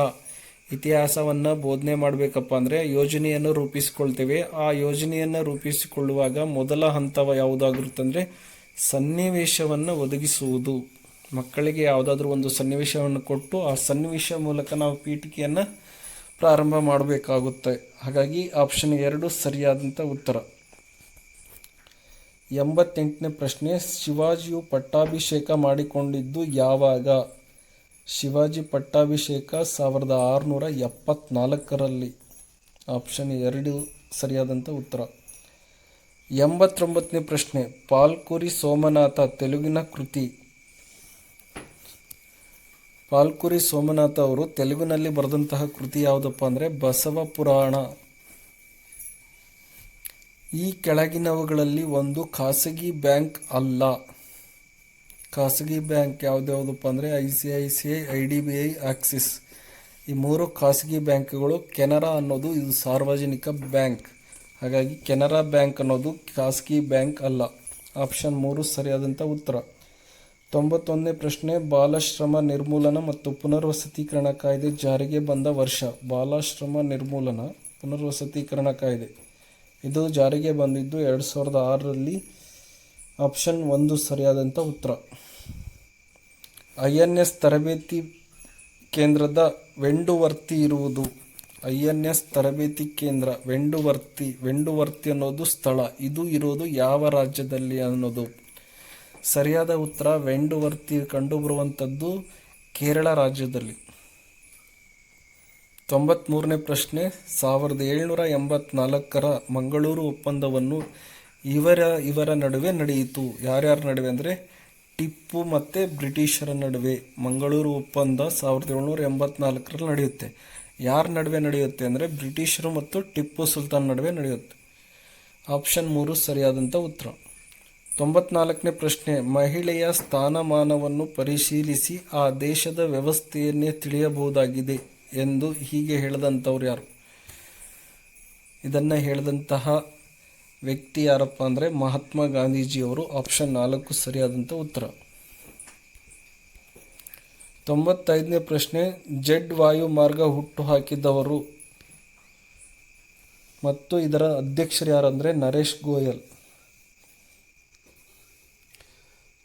ಇತಿಹಾಸವನ್ನು ಬೋಧನೆ ಮಾಡಬೇಕಪ್ಪ ಅಂದರೆ ಯೋಜನೆಯನ್ನು ರೂಪಿಸಿಕೊಳ್ತೇವೆ. ಆ ಯೋಜನೆಯನ್ನು ರೂಪಿಸಿಕೊಳ್ಳುವಾಗ ಮೊದಲ ಹಂತ ಯಾವುದಾಗಿರುತ್ತೆ ಅಂದರೆ ಸನ್ನಿವೇಶವನ್ನು ಒದಗಿಸುವುದು. ಮಕ್ಕಳಿಗೆ ಯಾವುದಾದ್ರೂ ಒಂದು ಸನ್ನಿವೇಶವನ್ನು ಕೊಟ್ಟು ಆ ಸನ್ನಿವೇಶ ಮೂಲಕ ನಾವು ಪೀಠಿಕೆಯನ್ನು ಪ್ರಾರಂಭ ಮಾಡಬೇಕಾಗುತ್ತೆ. ಹಾಗಾಗಿ ಆಪ್ಷನ್ 2 ಸರಿಯಾದಂಥ ಉತ್ತರ. 88ನೇ ಪ್ರಶ್ನೆ, ಶಿವಾಜಿಯು ಪಟ್ಟಾಭಿಷೇಕ ಮಾಡಿಕೊಂಡಿದ್ದು ಯಾವಾಗ? ಶಿವಾಜಿ ಪಟ್ಟಾಭಿಷೇಕ 1674ರಲ್ಲಿ. ಆಪ್ಷನ್ 2 ಸರಿಯಾದಂಥ ಉತ್ತರ. 89ನೇ ಪ್ರಶ್ನೆ, ಪಾಲ್ಕುರಿ ಸೋಮನಾಥ ತೆಲುಗಿನ ಕೃತಿ. ಪಾಲ್ಕುರಿ ಸೋಮನಾಥ ಅವರು ತೆಲುಗಿನಲ್ಲಿ ಬರೆದಂತಹ ಕೃತಿ ಯಾವುದಪ್ಪ ಅಂದರೆ ಬಸವ ಪುರಾಣ. ಈ ಕೆಳಗಿನವುಗಳಲ್ಲಿ ಒಂದು ಖಾಸಗಿ ಬ್ಯಾಂಕ್ ಅಲ್ಲ. ಖಾಸಗಿ ಬ್ಯಾಂಕ್ ಯಾವುದ್ಯಾವುದಪ್ಪ ಅಂದರೆ ICICI, IDBI, ಆಕ್ಸಿಸ್. ಈ 3 ಖಾಸಗಿ ಬ್ಯಾಂಕ್ಗಳು. ಕೆನರಾ ಅನ್ನೋದು ಇದು ಸಾರ್ವಜನಿಕ ಬ್ಯಾಂಕ್. ಹಾಗಾಗಿ ಕೆನರಾ ಬ್ಯಾಂಕ್ ಅನ್ನೋದು ಖಾಸಗಿ ಬ್ಯಾಂಕ್ ಅಲ್ಲ. ಆಪ್ಷನ್ 3 ಸರಿಯಾದಂಥ ಉತ್ತರ. 91ನೇ ಪ್ರಶ್ನೆ, ಬಾಲಶ್ರಮ ನಿರ್ಮೂಲನ ಮತ್ತು ಪುನರ್ವಸತೀಕರಣ ಕಾಯ್ದೆ ಜಾರಿಗೆ ಬಂದ ವರ್ಷ. ಬಾಲಶ್ರಮ ನಿರ್ಮೂಲನ ಪುನರ್ವಸತೀಕರಣ ಕಾಯ್ದೆ ಇದು ಜಾರಿಗೆ ಬಂದಿದ್ದು 2006ರಲ್ಲಿ. ಆಪ್ಷನ್ 1 ಸರಿಯಾದಂಥ ಉತ್ತರ. INS ತರಬೇತಿ ಕೇಂದ್ರದ ವೆಂಡುವರ್ತಿ ಇರುವುದು. INS ತರಬೇತಿ ಕೇಂದ್ರ ವೆಂಡುವರ್ತಿ ಅನ್ನೋದು ಸ್ಥಳ. ಇದು ಇರೋದು ಯಾವ ರಾಜ್ಯದಲ್ಲಿ ಅನ್ನೋದು. ಸರಿಯಾದ ಉತ್ತರ, ವೆಂಡುವರ್ತಿ ಕಂಡುಬರುವಂಥದ್ದು ಕೇರಳ ರಾಜ್ಯದಲ್ಲಿ. 93ನೇ ಪ್ರಶ್ನೆ, 1784ರ ಮಂಗಳೂರು ಒಪ್ಪಂದವನ್ನು ಇವರ ನಡುವೆ ನಡೆಯಿತು. ಯಾರ್ಯಾರ ನಡುವೆ ಅಂದರೆ ಟಿಪ್ಪು ಮತ್ತು ಬ್ರಿಟಿಷರ ನಡುವೆ ಮಂಗಳೂರು ಒಪ್ಪಂದ 1784ರಲ್ಲಿ ನಡೆಯುತ್ತೆ. ಯಾರ ನಡುವೆ ನಡೆಯುತ್ತೆ ಅಂದರೆ ಬ್ರಿಟಿಷರು ಮತ್ತು ಟಿಪ್ಪು ಸುಲ್ತಾನ್ ನಡುವೆ ನಡೆಯುತ್ತೆ. ಆಪ್ಷನ್ 3 ಸರಿಯಾದಂಥ ಉತ್ತರ. 94ನೇ ಪ್ರಶ್ನೆ, ಮಹಿಳೆಯ ಸ್ಥಾನಮಾನವನ್ನು ಪರಿಶೀಲಿಸಿ ಆ ದೇಶದ ವ್ಯವಸ್ಥೆಯನ್ನೇ ತಿಳಿಯಬಹುದಾಗಿದೆ ಎಂದು ಹೀಗೆ ಹೇಳಿದಂಥವ್ರು ಯಾರು? ಇದನ್ನು ಹೇಳಿದಂತಹ ವ್ಯಕ್ತಿ ಯಾರಪ್ಪ ಅಂದರೆ ಮಹಾತ್ಮ ಗಾಂಧೀಜಿಯವರು. ಆಪ್ಷನ್ 4 ಸರಿಯಾದಂಥ ಉತ್ತರ. 95ನೇ ಪ್ರಶ್ನೆ, ಜೆಡ್ ವಾಯು ಮಾರ್ಗ ಹುಟ್ಟುಹಾಕಿದವರು ಮತ್ತು ಇದರ ಅಧ್ಯಕ್ಷರು ಯಾರಂದರೆ ನರೇಶ್ ಗೋಯಲ್.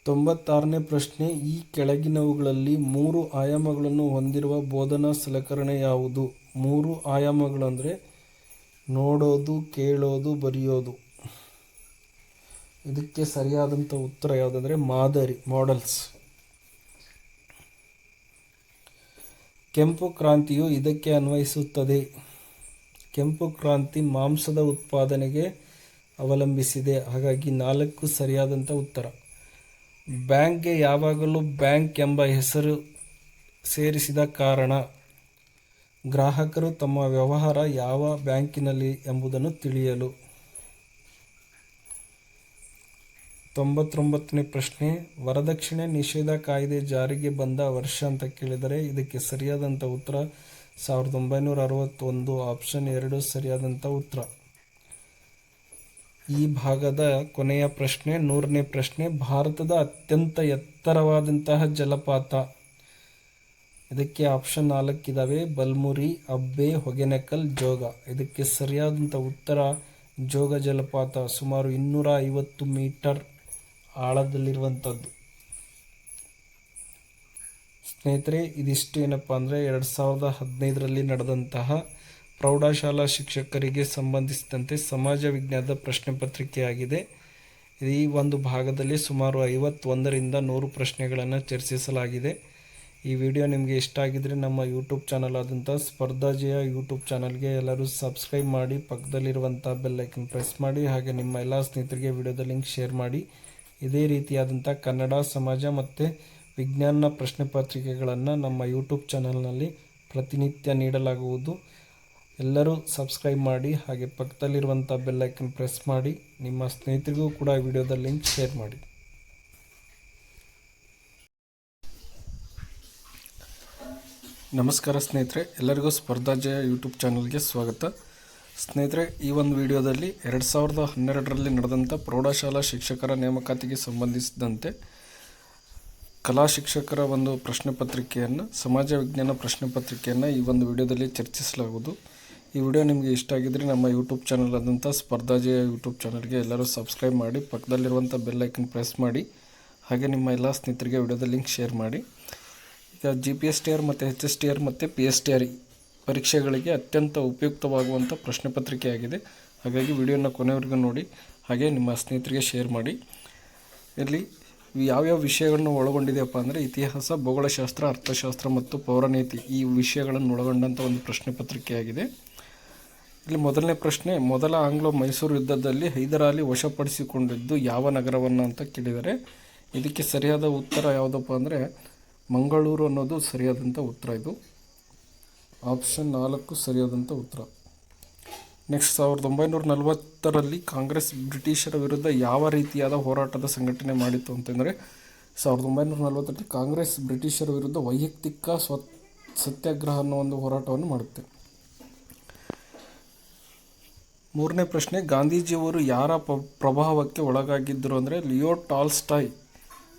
96ನೇ ಪ್ರಶ್ನೆ, ಈ ಕೆಳಗಿನವುಗಳಲ್ಲಿ 3 ಆಯಾಮಗಳನ್ನು ಹೊಂದಿರುವ ಬೋಧನಾ ಸಲಕರಣೆ ಯಾವುದು? 3 ಆಯಾಮಗಳು ಅಂದರೆ ನೋಡೋದು, ಕೇಳೋದು, ಬರೆಯೋದು. ಇದಕ್ಕೆ ಸರಿಯಾದಂಥ ಉತ್ತರ ಯಾವುದಂದರೆ ಮಾದರಿ, ಮಾಡೆಲ್ಸ್. ಕೆಂಪು ಕ್ರಾಂತಿಯು ಇದಕ್ಕೆ ಅನ್ವಯಿಸುತ್ತದೆ. ಕೆಂಪು ಕ್ರಾಂತಿ ಮಾಂಸದ ಉತ್ಪಾದನೆಗೆ ಅವಲಂಬಿಸಿದೆ. ಹಾಗಾಗಿ 4 ಸರಿಯಾದಂಥ ಉತ್ತರ. ಬ್ಯಾಂಕ್ಗೆ ಯಾವಾಗಲೂ ಬ್ಯಾಂಕ್ ಎಂಬ ಹೆಸರು ಸೇರಿಸಿದ ಕಾರಣ ಗ್ರಾಹಕರು ತಮ್ಮ ವ್ಯವಹಾರ ಯಾವ ಬ್ಯಾಂಕಿನಲ್ಲಿ ಎಂಬುದನ್ನು ತಿಳಿಯಲು. 99ನೇ ಪ್ರಶ್ನೆ, ವರದಕ್ಷಿಣೆ ನಿಷೇಧ ಕಾಯ್ದೆ ಜಾರಿಗೆ ಬಂದ ವರ್ಷ ಅಂತ ಕೇಳಿದರೆ ಇದಕ್ಕೆ ಸರಿಯಾದಂಥ ಉತ್ತರ 1961. ಆಪ್ಷನ್ 2 ಸರಿಯಾದಂಥ ಉತ್ತರ. ಈ ಭಾಗದ ಕೊನೆಯ ಪ್ರಶ್ನೆ 100ನೇ ಪ್ರಶ್ನೆ, ಭಾರತದ ಅತ್ಯಂತ ಎತ್ತರವಾದಂತಹ ಜಲಪಾತ. ಇದಕ್ಕೆ ಆಪ್ಷನ್ 4 ಇದ್ದಾವೆ, ಬಲ್ಮುರಿ, ಅಬ್ಬೆ, ಹೊಗೆನೆಕಲ್, ಜೋಗ. ಇದಕ್ಕೆ ಸರಿಯಾದಂಥ ಉತ್ತರ ಜೋಗ ಜಲಪಾತ. ಸುಮಾರು 250 ಮೀಟರ್ ಆಳದಲ್ಲಿರುವಂಥದ್ದು. ಸ್ನೇಹಿತರೆ, ಇದಿಷ್ಟು ಏನಪ್ಪ ಅಂದರೆ 2015ರಲ್ಲಿ ನಡೆದಂತಹ ಪ್ರೌಢಶಾಲಾ ಶಿಕ್ಷಕರಿಗೆ ಸಂಬಂಧಿಸಿದಂತೆ ಸಮಾಜ ವಿಜ್ಞಾನದ ಪ್ರಶ್ನೆ ಪತ್ರಿಕೆಯಾಗಿದೆ. ಈ ಒಂದು ಭಾಗದಲ್ಲಿ ಸುಮಾರು 51ರಿಂದ 100 ಪ್ರಶ್ನೆಗಳನ್ನು ಚರ್ಚಿಸಲಾಗಿದೆ. ಈ ವಿಡಿಯೋ ನಿಮಗೆ ಇಷ್ಟ ಆಗಿದ್ದರೆ ನಮ್ಮ ಯೂಟ್ಯೂಬ್ ಚಾನಲ್ ಆದಂಥ ಸ್ಪರ್ಧಾಜಯ ಯೂಟ್ಯೂಬ್ ಚಾನಲ್ಗೆ ಎಲ್ಲರೂ ಸಬ್ಸ್ಕ್ರೈಬ್ ಮಾಡಿ, ಪಕ್ಕದಲ್ಲಿರುವಂಥ ಬೆಲ್ ಐಕನ್ ಪ್ರೆಸ್ ಮಾಡಿ, ಹಾಗೆ ನಿಮ್ಮ ಎಲ್ಲ ಸ್ನೇಹಿತರಿಗೆ ವಿಡಿಯೋದ ಲಿಂಕ್ ಶೇರ್ ಮಾಡಿ. ಇದೇ ರೀತಿಯಾದಂಥ ಕನ್ನಡ, ಸಮಾಜ ಮತ್ತು ವಿಜ್ಞಾನ ಪ್ರಶ್ನೆ ಪತ್ರಿಕೆಗಳನ್ನು ನಮ್ಮ ಯೂಟ್ಯೂಬ್ ಚಾನಲ್ನಲ್ಲಿ ಪ್ರತಿನಿತ್ಯ ನೀಡಲಾಗುವುದು. ಎಲ್ಲರೂ ಸಬ್ಸ್ಕ್ರೈಬ್ ಮಾಡಿ, ಹಾಗೆ ಪಕ್ಕದಲ್ಲಿರುವಂಥ ಬೆಲ್ ಐಕನ್ ಪ್ರೆಸ್ ಮಾಡಿ, ನಿಮ್ಮ ಸ್ನೇಹಿತರಿಗೂ ಕೂಡ ವಿಡಿಯೋದ ಲಿಂಕ್ ಶೇರ್ ಮಾಡಿ. ನಮಸ್ಕಾರ ಸ್ನೇಹಿತರೆ, ಎಲ್ಲರಿಗೂ ಸ್ಪರ್ಧಾಜಯ ಯೂಟ್ಯೂಬ್ ಚಾನಲ್ಗೆ ಸ್ವಾಗತ. ಸ್ನೇಹಿತರೆ, ಈ ಒಂದು ವಿಡಿಯೋದಲ್ಲಿ 2012ರಲ್ಲಿ ನಡೆದಂಥ ಪ್ರೌಢಶಾಲಾ ಶಿಕ್ಷಕರ ನೇಮಕಾತಿಗೆ ಸಂಬಂಧಿಸಿದಂತೆ ಕಲಾ ಶಿಕ್ಷಕರ ಒಂದು ಪ್ರಶ್ನೆ ಪತ್ರಿಕೆಯನ್ನು, ಸಮಾಜ ವಿಜ್ಞಾನ ಪ್ರಶ್ನೆ ಪತ್ರಿಕೆಯನ್ನು ಈ ಒಂದು ವಿಡಿಯೋದಲ್ಲಿ ಚರ್ಚಿಸಲಾಗುವುದು. ಈ ವಿಡಿಯೋ ನಿಮಗೆ ಇಷ್ಟ ಆಗಿದ್ದರೆ ನಮ್ಮ ಯೂಟ್ಯೂಬ್ ಚಾನಲ್ ಆದಂಥ ಸ್ಪರ್ಧಾಜಯ ಯೂಟ್ಯೂಬ್ ಚಾನಲ್ಗೆ ಎಲ್ಲರೂ ಸಬ್ಸ್ಕ್ರೈಬ್ ಮಾಡಿ, ಪಕ್ಕದಲ್ಲಿರುವಂಥ ಬೆಲ್ ಐಕನ್ ಪ್ರೆಸ್ ಮಾಡಿ, ಹಾಗೆ ನಿಮ್ಮ ಎಲ್ಲ ಸ್ನೇಹಿತರಿಗೆ ವಿಡಿಯೋದ ಲಿಂಕ್ ಶೇರ್ ಮಾಡಿ. ಈಗ GPSTR ಮತ್ತು HSTR ಮತ್ತು PSTR ಪರೀಕ್ಷೆಗಳಿಗೆ ಅತ್ಯಂತ ಉಪಯುಕ್ತವಾಗುವಂಥ ಪ್ರಶ್ನೆ ಪತ್ರಿಕೆಯಾಗಿದೆ. ಹಾಗಾಗಿ ವಿಡಿಯೋನ ಕೊನೆವರೆಗೂ ನೋಡಿ, ಹಾಗೆ ನಿಮ್ಮ ಸ್ನೇಹಿತರಿಗೆ ಶೇರ್ ಮಾಡಿ. ಇಲ್ಲಿ ಯಾವ್ಯಾವ ವಿಷಯಗಳನ್ನು ಒಳಗೊಂಡಿದೆಯಪ್ಪ ಅಂದರೆ ಇತಿಹಾಸ, ಭೂಗೋಳಶಾಸ್ತ್ರ, ಅರ್ಥಶಾಸ್ತ್ರ ಮತ್ತು ಪೌರನೀತಿ ಈ ವಿಷಯಗಳನ್ನು ಒಳಗೊಂಡಂಥ ಒಂದು ಪ್ರಶ್ನೆ ಪತ್ರಿಕೆಯಾಗಿದೆ. ಇಲ್ಲಿ ಮೊದಲನೇ ಪ್ರಶ್ನೆ, ಮೊದಲ ಆಂಗ್ಲೋ ಮೈಸೂರು ಯುದ್ಧದಲ್ಲಿ ಹೈದರಾಲಿ ವಶಪಡಿಸಿಕೊಂಡಿದ್ದು ಯಾವ ನಗರವನ್ನು ಅಂತ ಕೇಳಿದರೆ ಇದಕ್ಕೆ ಸರಿಯಾದ ಉತ್ತರ ಯಾವುದಪ್ಪ ಅಂದರೆ ಮಂಗಳೂರು ಅನ್ನೋದು ಸರಿಯಾದಂಥ ಉತ್ತರ. ಇದು ಆಪ್ಷನ್ 4 ಸರಿಯಾದಂಥ ಉತ್ತರ. ನೆಕ್ಸ್ಟ್, 1940ರಲ್ಲಿ ಕಾಂಗ್ರೆಸ್ ಬ್ರಿಟಿಷರ ವಿರುದ್ಧ ಯಾವ ರೀತಿಯಾದ ಹೋರಾಟದ ಸಂಘಟನೆ ಮಾಡಿತ್ತು ಅಂತಂದರೆ 1940ರಲ್ಲಿ ಕಾಂಗ್ರೆಸ್ ಬ್ರಿಟಿಷರ ವಿರುದ್ಧ ವೈಯಕ್ತಿಕ ಸತ್ಯಾಗ್ರಹ ಅನ್ನೋ ಒಂದು ಹೋರಾಟವನ್ನು ಮಾಡುತ್ತೆ. ಮೂರನೇ ಪ್ರಶ್ನೆ, ಗಾಂಧೀಜಿಯವರು ಯಾರ ಪ್ರಭಾವಕ್ಕೆ ಒಳಗಾಗಿದ್ದರು ಅಂದರೆ ಲಿಯೋ ಟಾಲ್ಸ್ಟಾಯ್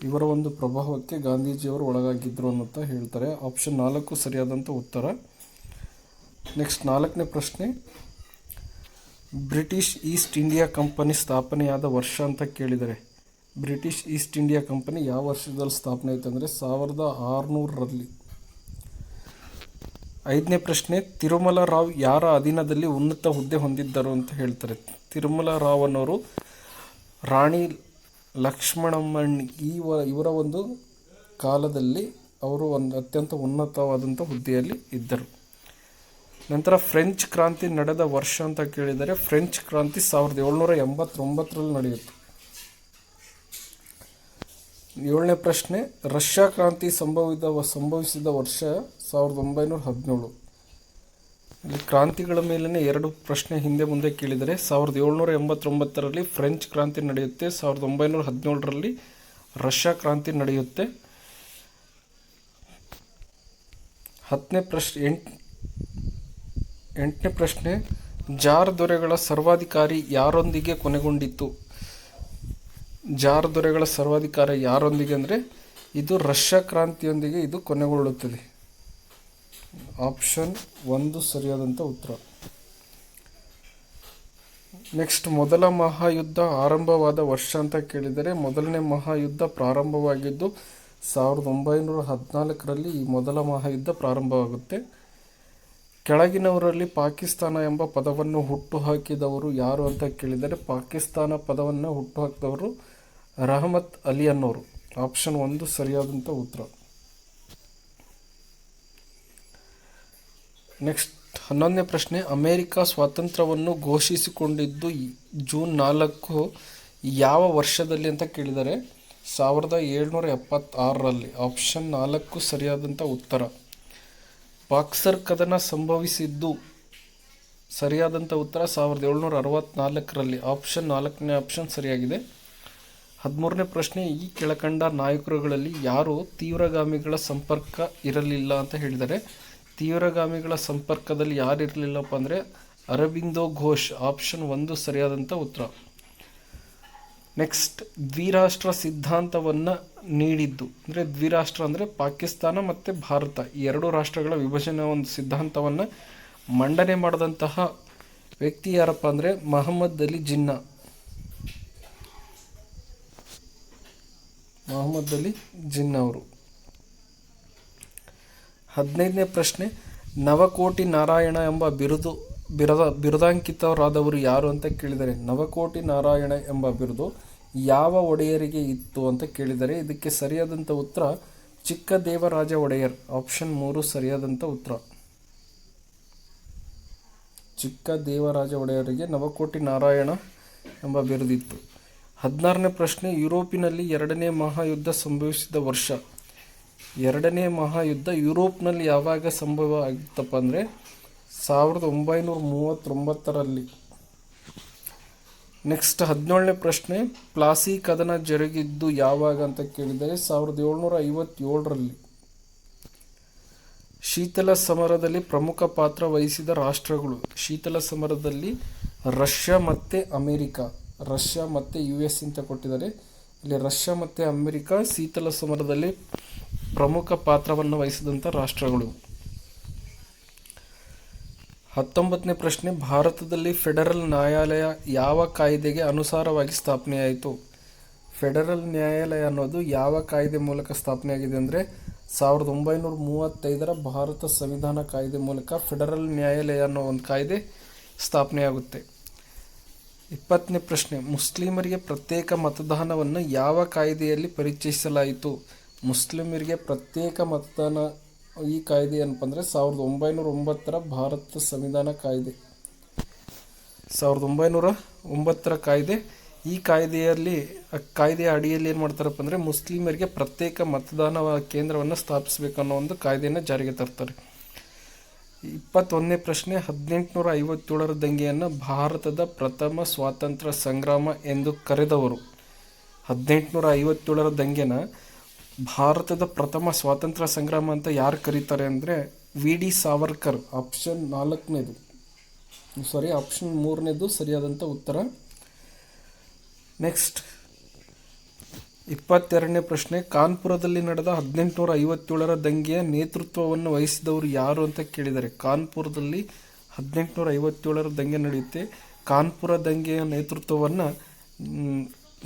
ಇವರ ಒಂದು ಪ್ರಭಾವಕ್ಕೆ ಗಾಂಧೀಜಿಯವರು ಒಳಗಾಗಿದ್ದರು ಅನ್ನುತ್ತಾ ಹೇಳ್ತಾರೆ. ಆಪ್ಷನ್ 4 ಸರಿಯಾದಂಥ ಉತ್ತರ. ನೆಕ್ಸ್ಟ್, 4ನೇ ಪ್ರಶ್ನೆ, ಬ್ರಿಟಿಷ್ ಈಸ್ಟ್ ಇಂಡಿಯಾ ಕಂಪನಿ ಸ್ಥಾಪನೆಯಾದ ವರ್ಷ ಅಂತ ಕೇಳಿದರೆ ಬ್ರಿಟಿಷ್ ಈಸ್ಟ್ ಇಂಡಿಯಾ ಕಂಪನಿ ಯಾವ ವರ್ಷದಲ್ಲಿ ಸ್ಥಾಪನೆ ಆಯಿತು ಅಂದರೆ 1600ರಲ್ಲಿ. 5ನೇ ಪ್ರಶ್ನೆ, ತಿರುಮಲ ರಾವ್ ಯಾರ ಅಧೀನದಲ್ಲಿ ಉನ್ನತ ಹುದ್ದೆ ಹೊಂದಿದ್ದರು ಅಂತ ಹೇಳ್ತಾರೆ. ತಿರುಮಲ ರಾವ್ ಅನ್ನೋರು ರಾಣಿ ಲಕ್ಷ್ಮಣಮ್ಮಣ್ಣಿ ಇವರ ಒಂದು ಕಾಲದಲ್ಲಿ ಅವರು ಒಂದು ಅತ್ಯಂತ ಉನ್ನತವಾದಂಥ ಹುದ್ದೆಯಲ್ಲಿ ಇದ್ದರು. ನಂತರ ಫ್ರೆಂಚ್ ಕ್ರಾಂತಿ ನಡೆದ ವರ್ಷ ಅಂತ ಕೇಳಿದರೆ ಫ್ರೆಂಚ್ ಕ್ರಾಂತಿ 1789ರಲ್ಲಿ ನಡೆಯಿತು. 7ನೇ ಪ್ರಶ್ನೆ, ರಷ್ಯಾ ಕ್ರಾಂತಿ ಸಂಭವಿಸಿದ ವರ್ಷ 1917. ಇಲ್ಲಿ ಕ್ರಾಂತಿಗಳ ಮೇಲಿನ 2 ಪ್ರಶ್ನೆ ಹಿಂದೆ ಮುಂದೆ ಕೇಳಿದರೆ 1789ರಲ್ಲಿ ಫ್ರೆಂಚ್ ಕ್ರಾಂತಿ ನಡೆಯುತ್ತೆ, 1917ರಲ್ಲಿ ರಷ್ಯಾ ಕ್ರಾಂತಿ ನಡೆಯುತ್ತೆ. 8ನೇ ಪ್ರಶ್ನೆ, ಜಾರ್ ದೊರೆಗಳ ಸರ್ವಾಧಿಕಾರಿ ಯಾರೊಂದಿಗೆ ಕೊನೆಗೊಂಡಿತು? ಜಾರ್ ದೊರೆಗಳ ಸರ್ವಾಧಿಕಾರ ಯಾರೊಂದಿಗೆ ಅಂದರೆ ಇದು ರಷ್ಯಾ ಕ್ರಾಂತಿಯೊಂದಿಗೆ ಇದು ಕೊನೆಗೊಳ್ಳುತ್ತದೆ. ಆಪ್ಷನ್ 1 ಸರಿಯಾದಂಥ ಉತ್ತರ. ನೆಕ್ಸ್ಟ್, ಮೊದಲ ಮಹಾಯುದ್ಧ ಆರಂಭವಾದ ವರ್ಷ ಅಂತ ಕೇಳಿದರೆ ಮೊದಲನೇ ಮಹಾಯುದ್ಧ ಪ್ರಾರಂಭವಾಗಿದ್ದು 1914ರಲ್ಲಿ ಈ ಮೊದಲ ಮಹಾಯುದ್ಧ ಪ್ರಾರಂಭವಾಗುತ್ತೆ. ಕೆಳಗಿನವರಲ್ಲಿ ಪಾಕಿಸ್ತಾನ ಎಂಬ ಪದವನ್ನು ಹುಟ್ಟುಹಾಕಿದವರು ಯಾರು ಅಂತ ಕೇಳಿದರೆ ಪಾಕಿಸ್ತಾನ ಪದವನ್ನು ಹುಟ್ಟುಹಾಕಿದವರು ರಹಮತ್ ಅಲಿ ಅನ್ನೋರು. ಆಪ್ಷನ್ 1 ಸರಿಯಾದಂಥ ಉತ್ತರ. ನೆಕ್ಸ್ಟ್, 11ನೇ ಪ್ರಶ್ನೆ, ಅಮೆರಿಕ ಸ್ವಾತಂತ್ರ್ಯವನ್ನು ಘೋಷಿಸಿಕೊಂಡಿದ್ದು ಜೂನ್ 4 ಯಾವ ವರ್ಷದಲ್ಲಿ ಅಂತ ಕೇಳಿದರೆ 1776ರಲ್ಲಿ. ಆಪ್ಷನ್ 4 ಸರಿಯಾದಂಥ ಉತ್ತರ. ಬಾಕ್ಸರ್ ಕದನ ಸಂಭವಿಸಿದ್ದು ಸರಿಯಾದಂಥ ಉತ್ತರ 1764ರಲ್ಲಿ. ಆಪ್ಷನ್ 4ನೇ ಆಪ್ಷನ್ ಸರಿಯಾಗಿದೆ. 13ನೇ ಪ್ರಶ್ನೆ, ಈ ಕೆಳಕಂಡ ನಾಯಕರುಗಳಲ್ಲಿ ಯಾರು ತೀವ್ರಗಾಮಿಗಳ ಸಂಪರ್ಕ ಇರಲಿಲ್ಲ ಅಂತ ಹೇಳಿದರೆ ತೀವ್ರಗಾಮಿಗಳ ಸಂಪರ್ಕದಲ್ಲಿ ಯಾರು ಇರಲಿಲ್ಲಪ್ಪ ಅಂದರೆ ಅರಬಿಂದೋ ಘೋಷ್. ಆಪ್ಷನ್ 1 ಸರಿಯಾದಂಥ ಉತ್ತರ. ನೆಕ್ಸ್ಟ್, ದ್ವಿರಾಷ್ಟ್ರ ಸಿದ್ಧಾಂತವನ್ನು ನೀಡಿದ್ದು ಅಂದರೆ ದ್ವಿರಾಷ್ಟ್ರ ಅಂದರೆ ಪಾಕಿಸ್ತಾನ ಮತ್ತು ಭಾರತ ಈ 2 ರಾಷ್ಟ್ರಗಳ ವಿಭಜನೆ ಒಂದು ಸಿದ್ಧಾಂತವನ್ನು ಮಂಡನೆ ಮಾಡಿದಂತಹ ವ್ಯಕ್ತಿ ಯಾರಪ್ಪ ಅಂದರೆ ಮೊಹಮ್ಮದ್ ಅಲಿ ಜಿನ್ನಾ. ಅವರು. 15ನೇ ಪ್ರಶ್ನೆ, ನವಕೋಟಿ ನಾರಾಯಣ ಎಂಬ ಬಿರುದಾಂಕಿತರಾದವರು ಯಾರು ಅಂತ ಕೇಳಿದರೆ ನವಕೋಟಿ ನಾರಾಯಣ ಎಂಬ ಬಿರುದು ಯಾವ ಒಡೆಯರಿಗೆ ಇತ್ತು ಅಂತ ಕೇಳಿದರೆ ಇದಕ್ಕೆ ಸರಿಯಾದಂಥ ಉತ್ತರ ಚಿಕ್ಕದೇವರಾಜ ಒಡೆಯರ್. ಆಪ್ಷನ್ 3 ಸರಿಯಾದಂಥ ಉತ್ತರ. ಚಿಕ್ಕದೇವರಾಜ ಒಡೆಯರಿಗೆ ನವಕೋಟಿ ನಾರಾಯಣ ಎಂಬ ಬಿರುದಿತ್ತು. 16ನೇ ಪ್ರಶ್ನೆ, ಯುರೋಪಿನಲ್ಲಿ 2ನೇ ಮಹಾಯುದ್ಧ ಸಂಭವಿಸಿದ ವರ್ಷ. 2ನೇ ಮಹಾಯುದ್ಧ ಯುರೋಪ್ನಲ್ಲಿ ಯಾವಾಗ ಸಂಭವ ಆಗಿತ್ತಪ್ಪ ಅಂದರೆ 1939ರಲ್ಲಿ. ನೆಕ್ಸ್ಟ್, 17ನೇ ಪ್ರಶ್ನೆ, ಪ್ಲಾಸಿ ಕದನ ಜರುಗಿದ್ದು ಯಾವಾಗ ಅಂತ ಕೇಳಿದರೆ 1757ರಲ್ಲಿ. ಶೀತಲ ಸಮರದಲ್ಲಿ ಪ್ರಮುಖ ಪಾತ್ರ ವಹಿಸಿದ ರಾಷ್ಟ್ರಗಳು. ಶೀತಲ ಸಮರದಲ್ಲಿ ರಷ್ಯಾ ಮತ್ತು ಅಮೆರಿಕ, ರಷ್ಯಾ ಮತ್ತು US ಅಂತ ಕೊಟ್ಟಿದ್ದಾರೆ. ಇಲ್ಲಿ ರಷ್ಯಾ ಮತ್ತು ಅಮೆರಿಕ ಶೀತಲ ಸಮರದಲ್ಲಿ ಪ್ರಮುಖ ಪಾತ್ರವನ್ನು ವಹಿಸಿದಂಥ ರಾಷ್ಟ್ರಗಳು. 19ನೇ ಪ್ರಶ್ನೆ, ಭಾರತದಲ್ಲಿ ಫೆಡರಲ್ ನ್ಯಾಯಾಲಯ ಯಾವ ಕಾಯ್ದೆಗೆ ಅನುಸಾರವಾಗಿ ಸ್ಥಾಪನೆಯಾಯಿತು? ಫೆಡರಲ್ ನ್ಯಾಯಾಲಯ ಅನ್ನೋದು ಯಾವ ಕಾಯ್ದೆ ಮೂಲಕ ಸ್ಥಾಪನೆಯಾಗಿದೆ ಅಂದರೆ 1935ರ ಭಾರತ ಸಂವಿಧಾನ ಕಾಯ್ದೆ ಮೂಲಕ ಫೆಡರಲ್ ನ್ಯಾಯಾಲಯ ಅನ್ನೋ ಒಂದು ಕಾಯ್ದೆ ಸ್ಥಾಪನೆಯಾಗುತ್ತೆ. 20ನೇ ಪ್ರಶ್ನೆ, ಮುಸ್ಲಿಮರಿಗೆ ಪ್ರತ್ಯೇಕ ಮತದಾನವನ್ನು ಯಾವ ಕಾಯ್ದೆಯಲ್ಲಿ ಪರಿಚಯಿಸಲಾಯಿತು? ಮುಸ್ಲಿಮರಿಗೆ ಪ್ರತ್ಯೇಕ ಮತದಾನ ಈ ಕಾಯ್ದೆ ಏನಪ್ಪ ಅಂದರೆ 1909 ಭಾರತ ಸಂವಿಧಾನ ಕಾಯ್ದೆ. 1909 ಕಾಯ್ದೆ. ಈ ಕಾಯ್ದೆಯ ಅಡಿಯಲ್ಲಿ ಏನು ಮಾಡ್ತಾರಪ್ಪ ಅಂದರೆ ಮುಸ್ಲಿಮರಿಗೆ ಪ್ರತ್ಯೇಕ ಮತದಾನ ಕೇಂದ್ರವನ್ನು ಸ್ಥಾಪಿಸಬೇಕನ್ನೋ ಒಂದು ಕಾಯ್ದೆಯನ್ನು ಜಾರಿಗೆ ತರ್ತಾರೆ. 21ನೇ ಪ್ರಶ್ನೆ, 1857 ದಂಗೆಯನ್ನು ಭಾರತದ ಪ್ರಥಮ ಸ್ವಾತಂತ್ರ್ಯ ಸಂಗ್ರಾಮ ಎಂದು ಕರೆದವರು? 1857 ದಂಗೆನ ಭಾರತದ ಪ್ರಥಮ ಸ್ವಾತಂತ್ರ್ಯ ಸಂಗ್ರಾಮ ಅಂತ ಯಾರು ಕರೀತಾರೆ ಅಂದರೆ ವಿ.ಡಿ. ಸಾವರ್ಕರ್. ಆಪ್ಷನ್ 3ನೇದು ಸರಿಯಾದಂಥ ಉತ್ತರ. ನೆಕ್ಸ್ಟ್ 22ನೇ ಪ್ರಶ್ನೆ, ಕಾನ್ಪುರದಲ್ಲಿ ನಡೆದ 1857 ದಂಗೆಯ ನೇತೃತ್ವವನ್ನು ವಹಿಸಿದವರು ಯಾರು ಅಂತ ಕೇಳಿದ್ದಾರೆ. ಕಾನ್ಪುರದಲ್ಲಿ 1857 ದಂಗೆ ನಡೆಯುತ್ತೆ. ಕಾನ್ಪುರ ದಂಗೆಯ ನೇತೃತ್ವವನ್ನು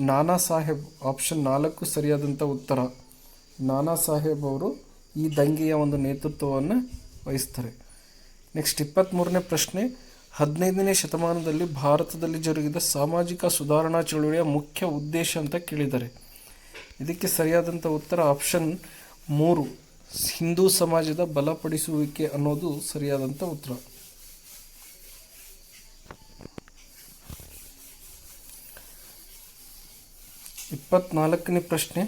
ನಾನಾ ಸಾಹೇಬ್. ಆಪ್ಷನ್ 4 ಸರಿಯಾದಂಥ ಉತ್ತರ. ನಾನಾ ಸಾಹೇಬ್ ಅವರು ಈ ದಂಗೆಯ ಒಂದು ನೇತೃತ್ವವನ್ನು ವಹಿಸ್ತಾರೆ. ನೆಕ್ಸ್ಟ್ 23ನೇ ಪ್ರಶ್ನೆ, 15ನೇ ಶತಮಾನದಲ್ಲಿ ಭಾರತದಲ್ಲಿ ಜರುಗಿದ ಸಾಮಾಜಿಕ ಸುಧಾರಣಾ ಚಳುವಳಿಯ ಮುಖ್ಯ ಉದ್ದೇಶ ಅಂತ ಕೇಳಿದ್ದಾರೆ. ಇದಕ್ಕೆ ಸರಿಯಾದಂಥ ಉತ್ತರ ಆಪ್ಷನ್ 3, ಹಿಂದೂ ಸಮಾಜದ ಬಲಪಡಿಸುವಿಕೆ ಅನ್ನೋದು ಸರಿಯಾದಂಥ ಉತ್ತರ. 24ನೇ ಪ್ರಶ್ನೆ,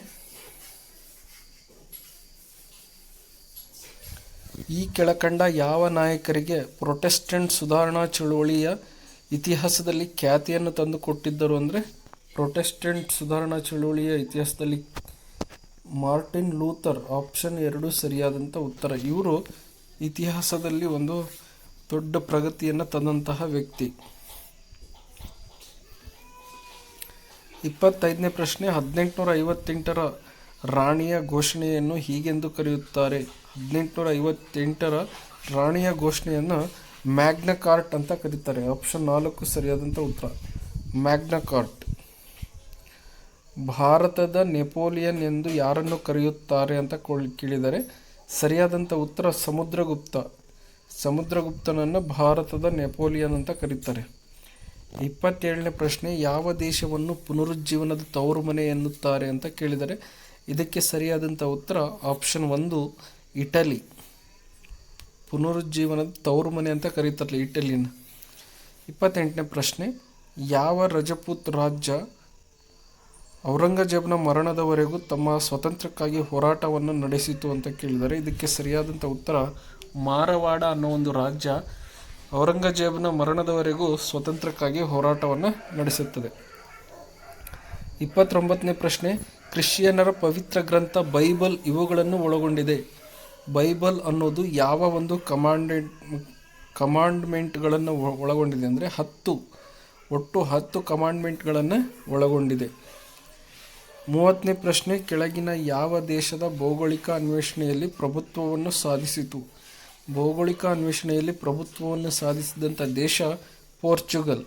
ಈ ಕೆಳಕಂಡ ಯಾವ ನಾಯಕರಿಗೆ ಪ್ರೊಟೆಸ್ಟೆಂಟ್ ಸುಧಾರಣಾ ಚಳುವಳಿಯ ಇತಿಹಾಸದಲ್ಲಿ ಖ್ಯಾತಿಯನ್ನು ತಂದುಕೊಟ್ಟಿದ್ದರು ಅಂದರೆ ಪ್ರೊಟೆಸ್ಟೆಂಟ್ ಸುಧಾರಣಾ ಚಳುವಳಿಯ ಇತಿಹಾಸದಲ್ಲಿ ಮಾರ್ಟಿನ್ ಲೂಥರ್. ಆಪ್ಷನ್ 2 ಸರಿಯಾದಂಥ ಉತ್ತರ. ಇವರು ಇತಿಹಾಸದಲ್ಲಿ ಒಂದು ದೊಡ್ಡ ಪ್ರಗತಿಯನ್ನು ತಂದಂತಹ ವ್ಯಕ್ತಿ. 25ನೇ ಪ್ರಶ್ನೆ, 1858 ರಾಣಿಯ ಘೋಷಣೆಯನ್ನು ಹೀಗೆಂದು ಕರೆಯುತ್ತಾರೆ. 1858 ರಾಣಿಯ ಘೋಷಣೆಯನ್ನು ಮ್ಯಾಗ್ನಾ ಕಾರ್ಟ್ ಅಂತ ಕರೀತಾರೆ. ಆಪ್ಷನ್ 4 ಸರಿಯಾದಂಥ ಉತ್ತರ. Magna cart. ಭಾರತದ ನೆಪೋಲಿಯನ್ ಎಂದು ಯಾರನ್ನು ಕರೆಯುತ್ತಾರೆ ಅಂತ ಕೇಳಿದರೆ ಸರಿಯಾದಂಥ ಉತ್ತರ ಸಮುದ್ರಗುಪ್ತ. ಸಮುದ್ರಗುಪ್ತನನ್ನು ಭಾರತದ ನೆಪೋಲಿಯನ್ ಅಂತ ಕರೀತಾರೆ. 27ನೇ ಪ್ರಶ್ನೆ, ಯಾವ ದೇಶವನ್ನು ಪುನರುಜ್ಜೀವನದ ತವರು ಮನೆ ಎನ್ನುತ್ತಾರೆ ಅಂತ ಕೇಳಿದರೆ ಇದಕ್ಕೆ ಸರಿಯಾದಂಥ ಉತ್ತರ ಆಪ್ಷನ್ 1 ಇಟಲಿ. ಪುನರುಜ್ಜೀವನದ ತವರು ಮನೆ ಅಂತ ಕರೀತಾರಲ್ಲ ಇಟಲಿನ. 28ನೇ ಪ್ರಶ್ನೆ, ಯಾವ ರಜಪೂತ್ ರಾಜ್ಯ ಔರಂಗಜೇಬನ ಮರಣದವರೆಗೂ ತಮ್ಮ ಸ್ವಾತಂತ್ರ್ಯಕ್ಕಾಗಿ ಹೋರಾಟವನ್ನು ನಡೆಸಿತು ಅಂತ ಕೇಳಿದರೆ ಇದಕ್ಕೆ ಸರಿಯಾದಂಥ ಉತ್ತರ ಮಾರವಾಡ ಅನ್ನೋ ಒಂದು ರಾಜ್ಯ ಔರಂಗಜೇಬನ ಮರಣದವರೆಗೂ ಸ್ವಾತಂತ್ರ್ಯಕ್ಕಾಗಿ ಹೋರಾಟವನ್ನು ನಡೆಸುತ್ತದೆ. 29ನೇ ಪ್ರಶ್ನೆ, ಕ್ರಿಶ್ಚಿಯನ್ನರ ಪವಿತ್ರ ಗ್ರಂಥ ಬೈಬಲ್ ಇವುಗಳನ್ನು ಒಳಗೊಂಡಿದೆ. ಬೈಬಲ್ ಅನ್ನೋದು ಯಾವ ಒಂದು ಕಮಾಂಡ್ಮೆಂಟ್ಗಳನ್ನು ಒಳಗೊಂಡಿದೆ ಅಂದರೆ 10 ಕಮಾಂಡ್ಮೆಂಟ್ಗಳನ್ನು ಒಳಗೊಂಡಿದೆ. 30ನೇ ಪ್ರಶ್ನೆ, ಕೆಳಗಿನ ಯಾವ ದೇಶದ ಭೌಗೋಳಿಕ ಅನ್ವೇಷಣೆಯಲ್ಲಿ ಪ್ರಭುತ್ವವನ್ನು ಸಾಧಿಸಿತು? ಭೌಗೋಳಿಕ ಅನ್ವೇಷಣೆಯಲ್ಲಿ ಪ್ರಭುತ್ವವನ್ನು ಸಾಧಿಸಿದಂಥ ದೇಶ ಪೋರ್ಚುಗಲ್.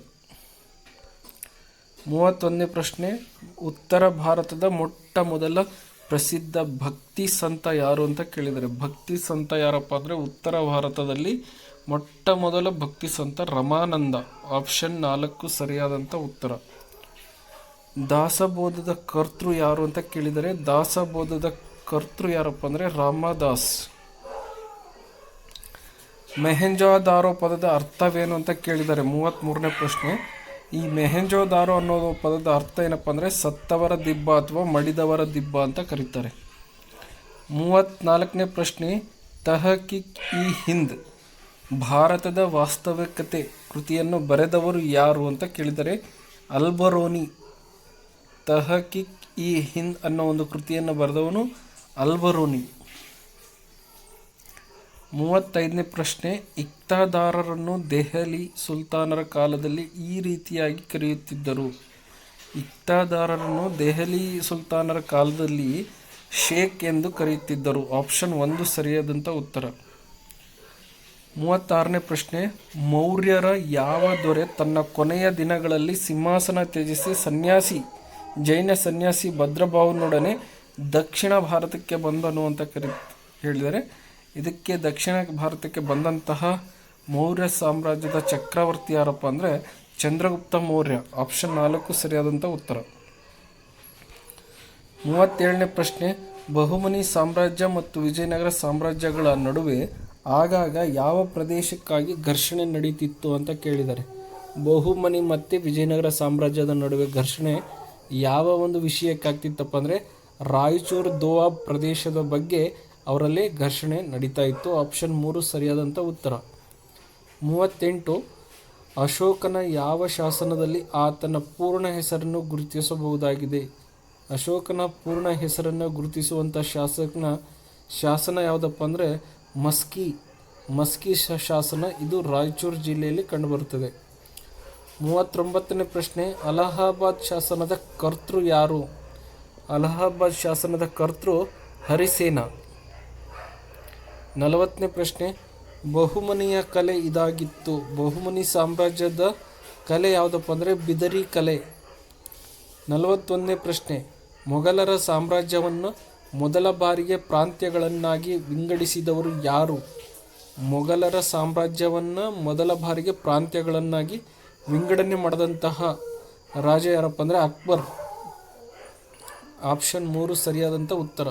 31ನೇ ಪ್ರಶ್ನೆ, ಉತ್ತರ ಭಾರತದ ಮೊಟ್ಟ ಮೊದಲ ಪ್ರಸಿದ್ಧ ಭಕ್ತಿ ಸಂತ ಯಾರು ಅಂತ ಕೇಳಿದರೆ ಭಕ್ತಿ ಸಂತ ಯಾರಪ್ಪ ಅಂದರೆ ಉತ್ತರ ಭಾರತದಲ್ಲಿ ಮೊಟ್ಟ ಮೊದಲ ಭಕ್ತಿ ಸಂತ ರಮಾನಂದ. ಆಪ್ಷನ್ 4 ಸರಿಯಾದಂಥ ಉತ್ತರ. ದಾಸಬೋಧದ ಕರ್ತೃ ಯಾರು ಅಂತ ಕೇಳಿದರೆ ದಾಸಬೋಧದ ಕರ್ತೃ ಯಾರಪ್ಪ ಅಂದರೆ ರಾಮದಾಸ್. ಮೆಹೆಂಜೋದಾರೋ ಪದದ ಅರ್ಥವೇನು ಅಂತ ಕೇಳಿದರೆ 33ನೇ ಪ್ರಶ್ನೆ, ಈ ಮೆಹೆಂಜೋದಾರೋ ಅನ್ನೋ ಪದದ ಅರ್ಥ ಏನಪ್ಪ ಅಂದರೆ ಸತ್ತವರ ದಿಬ್ಬ ಅಥವಾ ಮಡಿದವರ ದಿಬ್ಬ ಅಂತ ಕರೀತಾರೆ. 34ನೇ ಪ್ರಶ್ನೆ, ತಹಕೀಕ್-ಇ-ಹಿಂದ್ ಭಾರತದ ವಾಸ್ತವಿಕತೆ ಕೃತಿಯನ್ನು ಬರೆದವರು ಯಾರು ಅಂತ ಕೇಳಿದರೆ ಅಲ್ಬರೋನಿ. ತಹಕೀಕ್-ಇ-ಹಿಂದ್ ಅನ್ನೋ ಒಂದು ಕೃತಿಯನ್ನು ಬರೆದವನು ಅಲ್ಬರೋನಿ. 35ನೇ ಪ್ರಶ್ನೆ, ಇಕ್ತಾದಾರರನ್ನು ದೆಹಲಿ ಸುಲ್ತಾನರ ಕಾಲದಲ್ಲಿ ಈ ರೀತಿಯಾಗಿ ಕರೆಯುತ್ತಿದ್ದರು. ಇಕ್ತಾದಾರರನ್ನು ದೆಹಲಿ ಸುಲ್ತಾನರ ಕಾಲದಲ್ಲಿ ಶೇಖ್ ಎಂದು ಕರೆಯುತ್ತಿದ್ದರು. ಆಪ್ಷನ್ 1 ಸರಿಯಾದಂಥ ಉತ್ತರ. 36ನೇ ಪ್ರಶ್ನೆ, ಮೌರ್ಯರ ಯಾವ ದೊರೆ ತನ್ನ ಕೊನೆಯ ದಿನಗಳಲ್ಲಿ ಸಿಂಹಾಸನ ತ್ಯಜಿಸಿ ಜೈನ ಸನ್ಯಾಸಿ ಭದ್ರಭಾವನೊಡನೆ ದಕ್ಷಿಣ ಭಾರತಕ್ಕೆ ಬಂದನು ಅಂತ ಹೇಳಿದರೆ ಇದಕ್ಕೆ ದಕ್ಷಿಣ ಭಾರತಕ್ಕೆ ಬಂದಂತಹ ಮೌರ್ಯ ಸಾಮ್ರಾಜ್ಯದ ಚಕ್ರವರ್ತಿ ಯಾರಪ್ಪ ಅಂದರೆ ಚಂದ್ರಗುಪ್ತ ಮೌರ್ಯ. ಆಪ್ಷನ್ 4 ಸರಿಯಾದಂಥ ಉತ್ತರ. 37ನೇ ಪ್ರಶ್ನೆ, ಬಹುಮನಿ ಸಾಮ್ರಾಜ್ಯ ಮತ್ತು ವಿಜಯನಗರ ಸಾಮ್ರಾಜ್ಯಗಳ ನಡುವೆ ಆಗಾಗ ಯಾವ ಪ್ರದೇಶಕ್ಕಾಗಿ ಘರ್ಷಣೆ ನಡೀತಿತ್ತು ಅಂತ ಕೇಳಿದ್ದಾರೆ. ಬಹುಮನಿ ಮತ್ತು ವಿಜಯನಗರ ಸಾಮ್ರಾಜ್ಯದ ನಡುವೆ ಘರ್ಷಣೆ ಯಾವ ಒಂದು ವಿಷಯಕ್ಕಾಗ್ತಿತ್ತಪ್ಪ ಅಂದರೆ ರಾಯಚೂರು ದೋವಾಬ್ ಪ್ರದೇಶದ ಬಗ್ಗೆ ಅವರಲ್ಲಿ ಘರ್ಷಣೆ ನಡೀತಾ ಇತ್ತು. ಆಪ್ಷನ್ 3 ಸರಿಯಾದಂಥ ಉತ್ತರ. 38, ಅಶೋಕನ ಯಾವ ಶಾಸನದಲ್ಲಿ ಆತನ ಪೂರ್ಣ ಹೆಸರನ್ನು ಗುರುತಿಸಬಹುದಾಗಿದೆ? ಅಶೋಕನ ಪೂರ್ಣ ಹೆಸರನ್ನು ಗುರುತಿಸುವಂಥ ಶಾಸನ ಯಾವುದಪ್ಪ ಅಂದರೆ ಮಸ್ಕಿ ಶಾಸನ. ಇದು ರಾಯಚೂರು ಜಿಲ್ಲೆಯಲ್ಲಿ ಕಂಡುಬರುತ್ತದೆ. 39ನೇ ಪ್ರಶ್ನೆ, ಅಲಹಾಬಾದ್ ಶಾಸನದ ಕರ್ತೃ ಯಾರು? ಅಲಹಾಬಾದ್ ಶಾಸನದ ಕರ್ತೃ ಹರಿಸೇನ. 40ನೇ ಪ್ರಶ್ನೆ, ಬಹುಮನಿಯ ಕಲೆ ಇದಾಗಿತ್ತು. ಬಹುಮನಿ ಸಾಮ್ರಾಜ್ಯದ ಕಲೆ ಯಾವುದಪ್ಪ ಅಂದರೆ ಬಿದರಿ ಕಲೆ. 41ನೇ ಪ್ರಶ್ನೆ, ಮೊಘಲರ ಸಾಮ್ರಾಜ್ಯವನ್ನು ಮೊದಲ ಬಾರಿಗೆ ಪ್ರಾಂತ್ಯಗಳನ್ನಾಗಿ ವಿಂಗಡಿಸಿದವರು ಯಾರು? ಮೊಘಲರ ಸಾಮ್ರಾಜ್ಯವನ್ನು ಮೊದಲ ಬಾರಿಗೆ ಪ್ರಾಂತ್ಯಗಳನ್ನಾಗಿ ವಿಂಗಡಣೆ ಮಾಡಿದಂತಹ ರಾಜ ಯಾರಪ್ಪ ಅಂದರೆ ಅಕ್ಬರ್. ಆಪ್ಷನ್ 3 ಸರಿಯಾದಂಥ ಉತ್ತರ.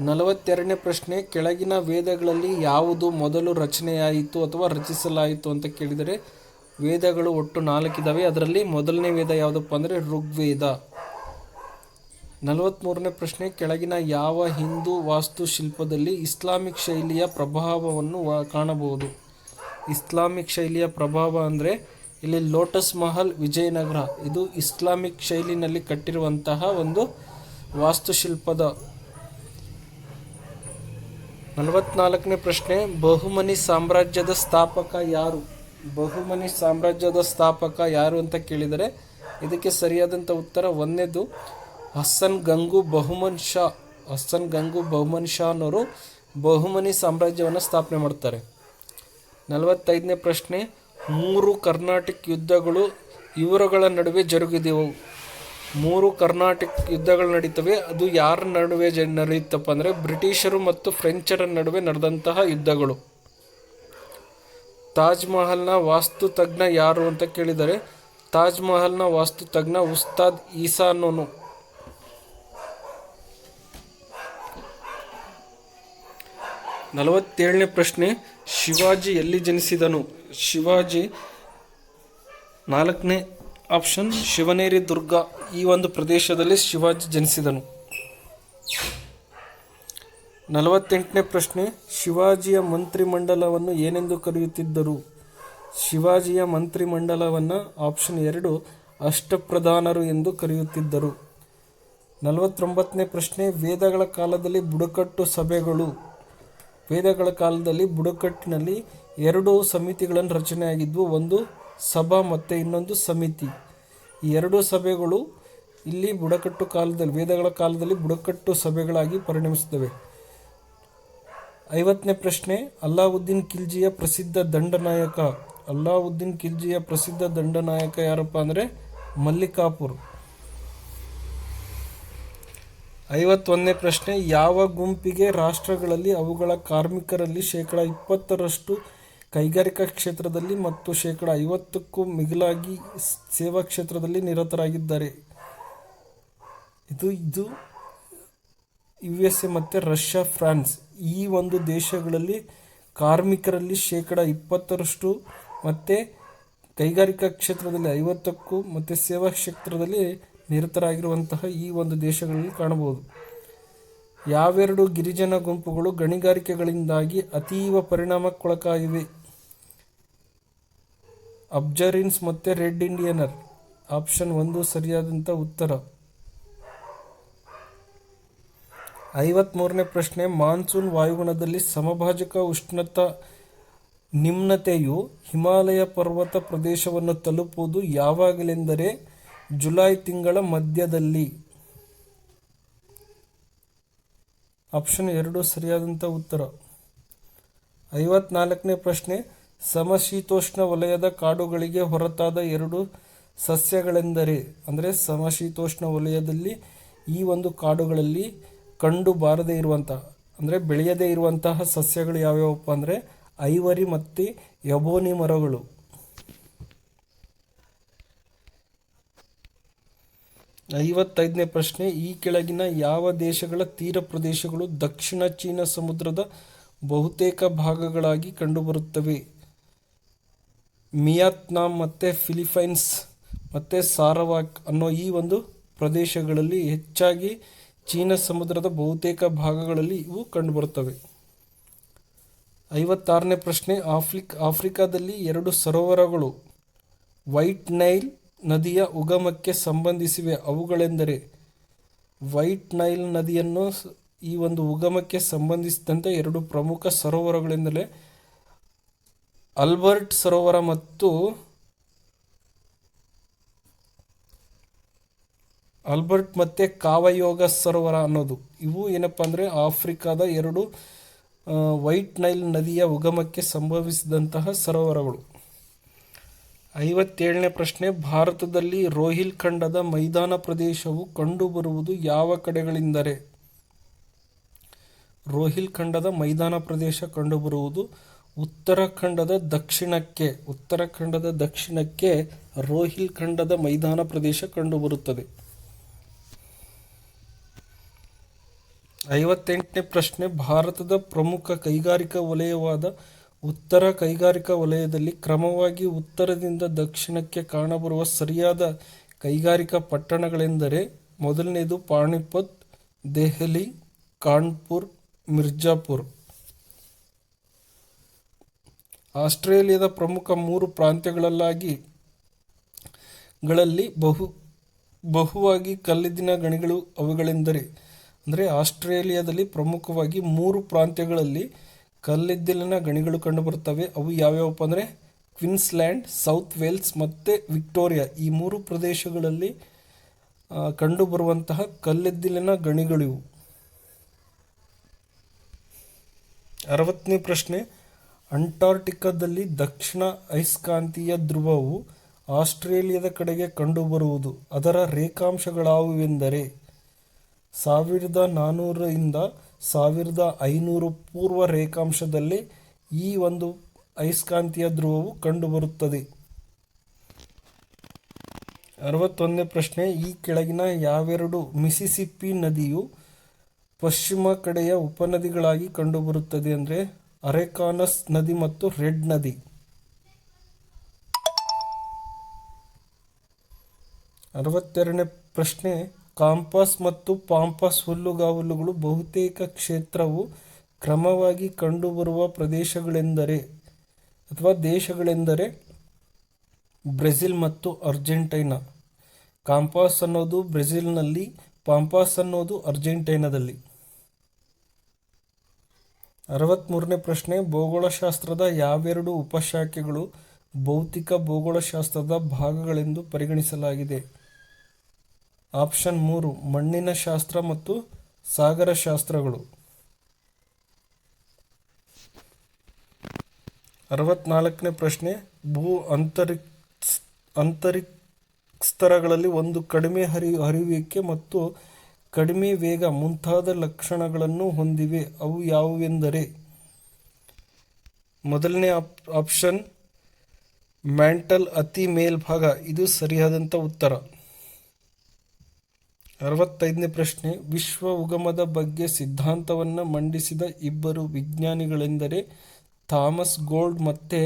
42ನೇ ಪ್ರಶ್ನೆ, ಕೆಳಗಿನ ವೇದಗಳಲ್ಲಿ ಯಾವುದು ಮೊದಲು ರಚನೆಯಾಯಿತು ಅಥವಾ ರಚಿಸಲಾಯಿತು ಅಂತ ಕೇಳಿದರೆ ವೇದಗಳು ಒಟ್ಟು 4 ಇದ್ದಾವೆ. ಅದರಲ್ಲಿ ಮೊದಲನೇ ವೇದ ಯಾವುದಪ್ಪ ಅಂದರೆ ಋಗ್ವೇದ. 43ನೇ ಪ್ರಶ್ನೆ, ಕೆಳಗಿನ ಯಾವ ಹಿಂದೂ ವಾಸ್ತುಶಿಲ್ಪದಲ್ಲಿ ಇಸ್ಲಾಮಿಕ್ ಶೈಲಿಯ ಪ್ರಭಾವವನ್ನು ಕಾಣಬಹುದು? ಇಸ್ಲಾಮಿಕ್ ಶೈಲಿಯ ಪ್ರಭಾವ ಅಂದರೆ ಇಲ್ಲಿ ಲೋಟಸ್ ಮಹಲ್ ವಿಜಯನಗರ, ಇದು ಇಸ್ಲಾಮಿಕ್ ಶೈಲಿನಲ್ಲಿ ಕಟ್ಟಿರುವಂತಹ ಒಂದು ವಾಸ್ತುಶಿಲ್ಪದ. 44ನೇ ಪ್ರಶ್ನೆ, ಬಹುಮನಿ ಸಾಮ್ರಾಜ್ಯದ ಸ್ಥಾಪಕ ಯಾರು? ಬಹುಮನಿ ಸಾಮ್ರಾಜ್ಯದ ಸ್ಥಾಪಕ ಯಾರು ಅಂತ ಕೇಳಿದರೆ ಇದಕ್ಕೆ ಸರಿಯಾದಂಥ ಉತ್ತರ 1ನೇದು ಹಸನ್ ಗಂಗು ಬಹುಮನ್ ಶಾ. ಹಸನ್ ಗಂಗು ಬಹುಮನ್ ಶಾನವರು ಬಹುಮನಿ ಸಾಮ್ರಾಜ್ಯವನ್ನು ಸ್ಥಾಪನೆ ಮಾಡ್ತಾರೆ. 45ನೇ ಪ್ರಶ್ನೆ, 3 ಕರ್ನಾಟಿಕ್ ಯುದ್ಧಗಳು ಇವರುಗಳ ನಡುವೆ ಜರುಗಿದೆವು. 3 ಕರ್ನಾಟಿಕ್ ಯುದ್ಧಗಳು ನಡೀತವೆ. ಅದು ಯಾರ ನಡುವೆ ನಡೆಯುತ್ತಪ್ಪ ಅಂದರೆ ಬ್ರಿಟಿಷರು ಮತ್ತು ಫ್ರೆಂಚರ ನಡುವೆ ನಡೆದಂತಹ ಯುದ್ಧಗಳು. ತಾಜ್ ಮಹಲ್ನ ವಾಸ್ತುತಜ್ಞ ಯಾರು ಅಂತ ಕೇಳಿದರೆ ತಾಜ್ ಮಹಲ್ನ ವಾಸ್ತುತಜ್ಞ ಉಸ್ತಾದ್ ಈಸಾನೋನು. 47ನೇ ಪ್ರಶ್ನೆ, ಶಿವಾಜಿ ಎಲ್ಲಿ ಜನಿಸಿದನು? ಶಿವಾಜಿ 4ನೇ ಆಪ್ಷನ್ ಶಿವನೇರಿ ದುರ್ಗ, ಈ ಒಂದು ಪ್ರದೇಶದಲ್ಲಿ ಶಿವಾಜಿ ಜನಿಸಿದನು. 48ನೇ ಪ್ರಶ್ನೆ, ಶಿವಾಜಿಯ ಮಂತ್ರಿಮಂಡಲವನ್ನು ಏನೆಂದು ಕರೆಯುತ್ತಿದ್ದರು? ಶಿವಾಜಿಯ ಮಂತ್ರಿಮಂಡಲವನ್ನು ಆಪ್ಷನ್ 2 ಅಷ್ಟಪ್ರಧಾನರು ಎಂದು ಕರೆಯುತ್ತಿದ್ದರು. 49ನೇ ಪ್ರಶ್ನೆ, ವೇದಗಳ ಕಾಲದಲ್ಲಿ ಬುಡಕಟ್ಟು ಸಭೆಗಳು. ವೇದಗಳ ಕಾಲದಲ್ಲಿ ಬುಡಕಟ್ಟಿನಲ್ಲಿ 2 ಸಮಿತಿಗಳನ್ನು ರಚನೆಯಾಗಿದ್ವು. ಒಂದು ಸಭಾ ಮತ್ತು ಇನ್ನೊಂದು ಸಮಿತಿ. ಈ 2 ಸಭೆಗಳು ಇಲ್ಲಿ ಬುಡಕಟ್ಟು ಕಾಲದಲ್ಲಿ ವೇದಗಳ ಕಾಲದಲ್ಲಿ ಬುಡಕಟ್ಟು ಸಭೆಗಳಾಗಿ ಪರಿಣಮಿಸುತ್ತವೆ. 50ನೇ ಪ್ರಶ್ನೆ, ಅಲ್ಲಾವುದ್ದೀನ್ ಖಿಲ್ಜಿಯ ಪ್ರಸಿದ್ಧ ದಂಡನಾಯಕ. ಅಲ್ಲಾವುದ್ದೀನ್ ಖಿಲ್ಜಿಯ ಪ್ರಸಿದ್ಧ ದಂಡನಾಯಕ ಯಾರಪ್ಪ ಅಂದರೆ ಮಲ್ಲಿಕಾಪುರ್. 51ನೇ ಪ್ರಶ್ನೆ, ಯಾವ ಗುಂಪಿಗೆ ರಾಷ್ಟ್ರಗಳಲ್ಲಿ ಅವುಗಳ ಕಾರ್ಮಿಕರಲ್ಲಿ 20% ಕೈಗಾರಿಕಾ ಕ್ಷೇತ್ರದಲ್ಲಿ ಮತ್ತು 50%ಕ್ಕೂ ಮಿಗಿಲಾಗಿ ಸೇವಾ ಕ್ಷೇತ್ರದಲ್ಲಿ ನಿರತರಾಗಿದ್ದಾರೆ? ಇದು USA ಮತ್ತು ರಷ್ಯಾ, ಫ್ರಾನ್ಸ್. ಈ ಒಂದು ದೇಶಗಳಲ್ಲಿ ಕಾರ್ಮಿಕರಲ್ಲಿ 20% ಮತ್ತು ಕೈಗಾರಿಕಾ ಕ್ಷೇತ್ರದಲ್ಲಿ 50ಕ್ಕೂ ಮತ್ತು ಸೇವಾ ಕ್ಷೇತ್ರದಲ್ಲಿ ನಿರತರಾಗಿರುವಂತಹ ಈ ಒಂದು ದೇಶಗಳಲ್ಲಿ ಕಾಣಬಹುದು. ಯಾವೆರಡು ಗಿರಿಜನ ಗುಂಪುಗಳು ಗಣಿಗಾರಿಕೆಗಳಿಂದಾಗಿ ಅತೀವ ಪರಿಣಾಮಕ್ಕೊಳಗಾಗಿವೆ? ಅಬ್ಜರಿನ್ಸ್ ಮತ್ತು ರೆಡ್ ಇಂಡಿಯನರ್. ಆಪ್ಷನ್ 1 ಸರಿಯಾದಂಥ ಉತ್ತರ. 53ನೇ ಪ್ರಶ್ನೆ, ಮಾನ್ಸೂನ್ ವಾಯುಗುಣದಲ್ಲಿ ಸಮಭಾಜಕ ಉಷ್ಣತಾ ನಿಮ್ನತೆಯು ಹಿಮಾಲಯ ಪರ್ವತ ಪ್ರದೇಶವನ್ನು ತಲುಪುವುದು ಯಾವಾಗಲೆಂದರೆ ಜುಲೈ ತಿಂಗಳ ಮಧ್ಯದಲ್ಲಿ. ಆಪ್ಷನ್ 2 ಸರಿಯಾದಂಥ ಉತ್ತರ. 54ನೇ ಪ್ರಶ್ನೆ, ಸಮಶೀತೋಷ್ಣ ವಲಯದ ಕಾಡುಗಳಿಗೆ ಹೊರತಾದ 2 ಸಸ್ಯಗಳೆಂದರೆ? ಅಂದರೆ ಸಮಶೀತೋಷ್ಣ ವಲಯದಲ್ಲಿ ಈ ಒಂದು ಕಾಡುಗಳಲ್ಲಿ ಕಂಡು ಬಾರದೇ ಇರುವಂತಹ ಅಂದರೆ ಬೆಳೆಯದೇ ಇರುವಂತಹ ಸಸ್ಯಗಳು ಯಾವ್ಯಾವಪ್ಪ ಅಂದರೆ ಐವರಿ ಮತ್ತು ಎಬೋನಿ ಮರಗಳು. 55ನೇ ಪ್ರಶ್ನೆ, ಈ ಕೆಳಗಿನ ಯಾವ ದೇಶಗಳ ತೀರ ಪ್ರದೇಶಗಳು ದಕ್ಷಿಣ ಚೀನಾ ಸಮುದ್ರದ ಬಹುತೇಕ ಭಾಗಗಳಾಗಿ ಕಂಡುಬರುತ್ತವೆ? ವಿಯತ್ನಾಂ ಮತ್ತು ಫಿಲಿಪೈನ್ಸ್ ಮತ್ತು ಸಾರವಾಕ್ ಅನ್ನೋ ಈ ಒಂದು ಪ್ರದೇಶಗಳಲ್ಲಿ ಹೆಚ್ಚಾಗಿ ಚೀನಾ ಸಮುದ್ರದ ಬಹುತೇಕ ಭಾಗಗಳಲ್ಲಿ ಇವು ಕಂಡುಬರುತ್ತವೆ. 56ನೇ ಪ್ರಶ್ನೆ, ಆಫ್ರಿಕಾದಲ್ಲಿ 2 ಸರೋವರಗಳು ವೈಟ್ ನೈಲ್ ನದಿಯ ಉಗಮಕ್ಕೆ ಸಂಬಂಧಿಸಿವೆ. ಅವುಗಳೆಂದರೆ? ವೈಟ್ ನೈಲ್ ನದಿಯನ್ನು ಈ ಒಂದು ಉಗಮಕ್ಕೆ ಸಂಬಂಧಿಸಿದಂತೆ 2 ಪ್ರಮುಖ ಸರೋವರಗಳೆಂದರೆ ಆಲ್ಬರ್ಟ್ ಸರೋವರ ಮತ್ತು ಕಾವಯೋಗ ಸರೋವರ ಅನ್ನೋದು. ಇವು ಏನಪ್ಪ ಅಂದರೆ ಆಫ್ರಿಕಾದ 2 ವೈಟ್ ನೈಲ್ ನದಿಯ ಉಗಮಕ್ಕೆ ಸಂಭವಿಸಿದಂತಹ ಸರೋವರಗಳು. 57ನೇ ಪ್ರಶ್ನೆ, ಭಾರತದಲ್ಲಿ ರೋಹಿಲ್ ಖಂಡದ ಮೈದಾನ ಪ್ರದೇಶವು ಕಂಡುಬರುವುದು ಯಾವ ಕಡೆಗಳೆಂದರೆ? ರೋಹಿಲ್ ಖಂಡದ ಮೈದಾನ ಪ್ರದೇಶ ಕಂಡುಬರುವುದು ಉತ್ತರಾಖಂಡದ ದಕ್ಷಿಣಕ್ಕೆ ರೋಹಿಲ್ ಖಂಡದ ಮೈದಾನ ಪ್ರದೇಶ ಕಂಡುಬರುತ್ತದೆ. 58ನೇ ಪ್ರಶ್ನೆ, ಭಾರತದ ಪ್ರಮುಖ ಕೈಗಾರಿಕಾ ವಲಯವಾದ ಉತ್ತರ ಕೈಗಾರಿಕಾ ವಲಯದಲ್ಲಿ ಕ್ರಮವಾಗಿ ಉತ್ತರದಿಂದ ದಕ್ಷಿಣಕ್ಕೆ ಕಾಣಬರುವ ಸರಿಯಾದ ಕೈಗಾರಿಕಾ ಪಟ್ಟಣಗಳೆಂದರೆ? ಮೊದಲನೇದು ಪಾಣಿಪತ್, ದೆಹಲಿ, ಕಾನ್ಪುರ್, ಮಿರ್ಜಾಪುರ್. ಆಸ್ಟ್ರೇಲಿಯಾದ ಪ್ರಮುಖ 3 ಪ್ರಾಂತ್ಯಗಳಲ್ಲಿ ಬಹುವಾಗಿ ಕಲ್ಲಿದ್ದಿನ ಗಣಿಗಳು ಅವುಗಳೆಂದರೆ? ಅಂದರೆ ಆಸ್ಟ್ರೇಲಿಯಾದಲ್ಲಿ ಪ್ರಮುಖವಾಗಿ 3 ಪ್ರಾಂತ್ಯಗಳಲ್ಲಿ ಕಲ್ಲಿದ್ದಿಲಿನ ಗಣಿಗಳು ಕಂಡುಬರುತ್ತವೆ. ಅವು ಯಾವ್ಯಾವಪ್ಪ ಅಂದರೆ ಕ್ವೀನ್ಸ್ಲ್ಯಾಂಡ್, ಸೌತ್ ವೇಲ್ಸ್ ಮತ್ತು ವಿಕ್ಟೋರಿಯಾ. ಈ 3 ಪ್ರದೇಶಗಳಲ್ಲಿ ಕಂಡುಬರುವಂತಹ ಕಲ್ಲಿದ್ದಿಲಿನ ಗಣಿಗಳಿವು. 60ನೇ ಪ್ರಶ್ನೆ, ಅಂಟಾರ್ಟಿಕಾದಲ್ಲಿ ದಕ್ಷಿಣ ಅಯಸ್ಕಾಂತೀಯ ಧ್ರುವವು ಆಸ್ಟ್ರೇಲಿಯಾದ ಕಡೆಗೆ ಕಂಡುಬರುವುದು. ಅದರ ರೇಖಾಂಶಗಳಾವುವೆಂದರೆ? 1400 ರಿಂದ 1500 ಪೂರ್ವ ರೇಖಾಂಶದಲ್ಲಿ ಈ ಒಂದು ಅಯಸ್ಕಾಂತೀಯ ಧ್ರುವವು ಕಂಡುಬರುತ್ತದೆ. 61ನೇ ಪ್ರಶ್ನೆ, ಈ ಕೆಳಗಿನ ಯಾವೆರಡು ಮಿಸಿಸಿಪ್ಪಿ ನದಿಯು ಪಶ್ಚಿಮ ಕಡೆಯ ಉಪನದಿಗಳಾಗಿ ಕಂಡುಬರುತ್ತದೆ? ಅಂದರೆ ಅರೆಕಾನಸ್ ನದಿ ಮತ್ತು ರೆಡ್ ನದಿ. 62ನೇ ಪ್ರಶ್ನೆ, ಕಾಂಪಾಸ್ ಮತ್ತು ಪಾಂಪಾಸ್ ಹುಲ್ಲುಗಾವಲುಗಳು ಬಹುತೇಕ ಕ್ಷೇತ್ರವು ಕ್ರಮವಾಗಿ ಕಂಡುಬರುವ ಪ್ರದೇಶಗಳೆಂದರೆ ಅಥವಾ ದೇಶಗಳೆಂದರೆ? ಬ್ರೆಜಿಲ್ ಮತ್ತು ಅರ್ಜೆಂಟೈನಾ. ಕಾಂಪಾಸ್ ಅನ್ನೋದು ಬ್ರೆಜಿಲ್ನಲ್ಲಿ, ಪಾಂಪಾಸ್ ಅನ್ನೋದು ಅರ್ಜೆಂಟೈನಾದಲ್ಲಿ. 63ನೇ ಪ್ರಶ್ನೆ, ಭೂಗೋಳಶಾಸ್ತ್ರದ ಯಾವೆರಡು ಉಪಶಾಖೆಗಳು ಭೌತಿಕ ಭೂಗೋಳಶಾಸ್ತ್ರದ ಭಾಗಗಳೆಂದು ಪರಿಗಣಿಸಲಾಗಿದೆ? ಆಪ್ಷನ್ 3 ಮಣ್ಣಿನ ಶಾಸ್ತ್ರ ಮತ್ತು ಸಾಗರಶಾಸ್ತ್ರಗಳು. 64ನೇ ಪ್ರಶ್ನೆ, ಭೂ ಅಂತರಿಕ್ಷಸ್ತರಗಳಲ್ಲಿ ಒಂದು ಕಡಿಮೆ ಹರಿಯುವಿಕೆ ಮತ್ತು ಕಡಿಮೆ ವೇಗ ಮುಂತಾದ ಲಕ್ಷಣಗಳನ್ನು ಹೊಂದಿವೆ. ಅವು ಯಾವುವೆಂದರೆ? ಮೊದಲನೇ ಆಪ್ಷನ್ ಮ್ಯಾಂಟಲ್ ಅತಿ ಮೇಲ್ಭಾಗ. ಇದು ಸರಿಯಾದಂಥ ಉತ್ತರ. 65ನೇ ಪ್ರಶ್ನೆ, ವಿಶ್ವ ಉಗಮದ ಬಗ್ಗೆ ಸಿದ್ಧಾಂತವನ್ನು ಮಂಡಿಸಿದ ಇಬ್ಬರು ವಿಜ್ಞಾನಿಗಳೆಂದರೆ? ಥಾಮಸ್ ಗೋಲ್ಡ್ ಮತ್ತು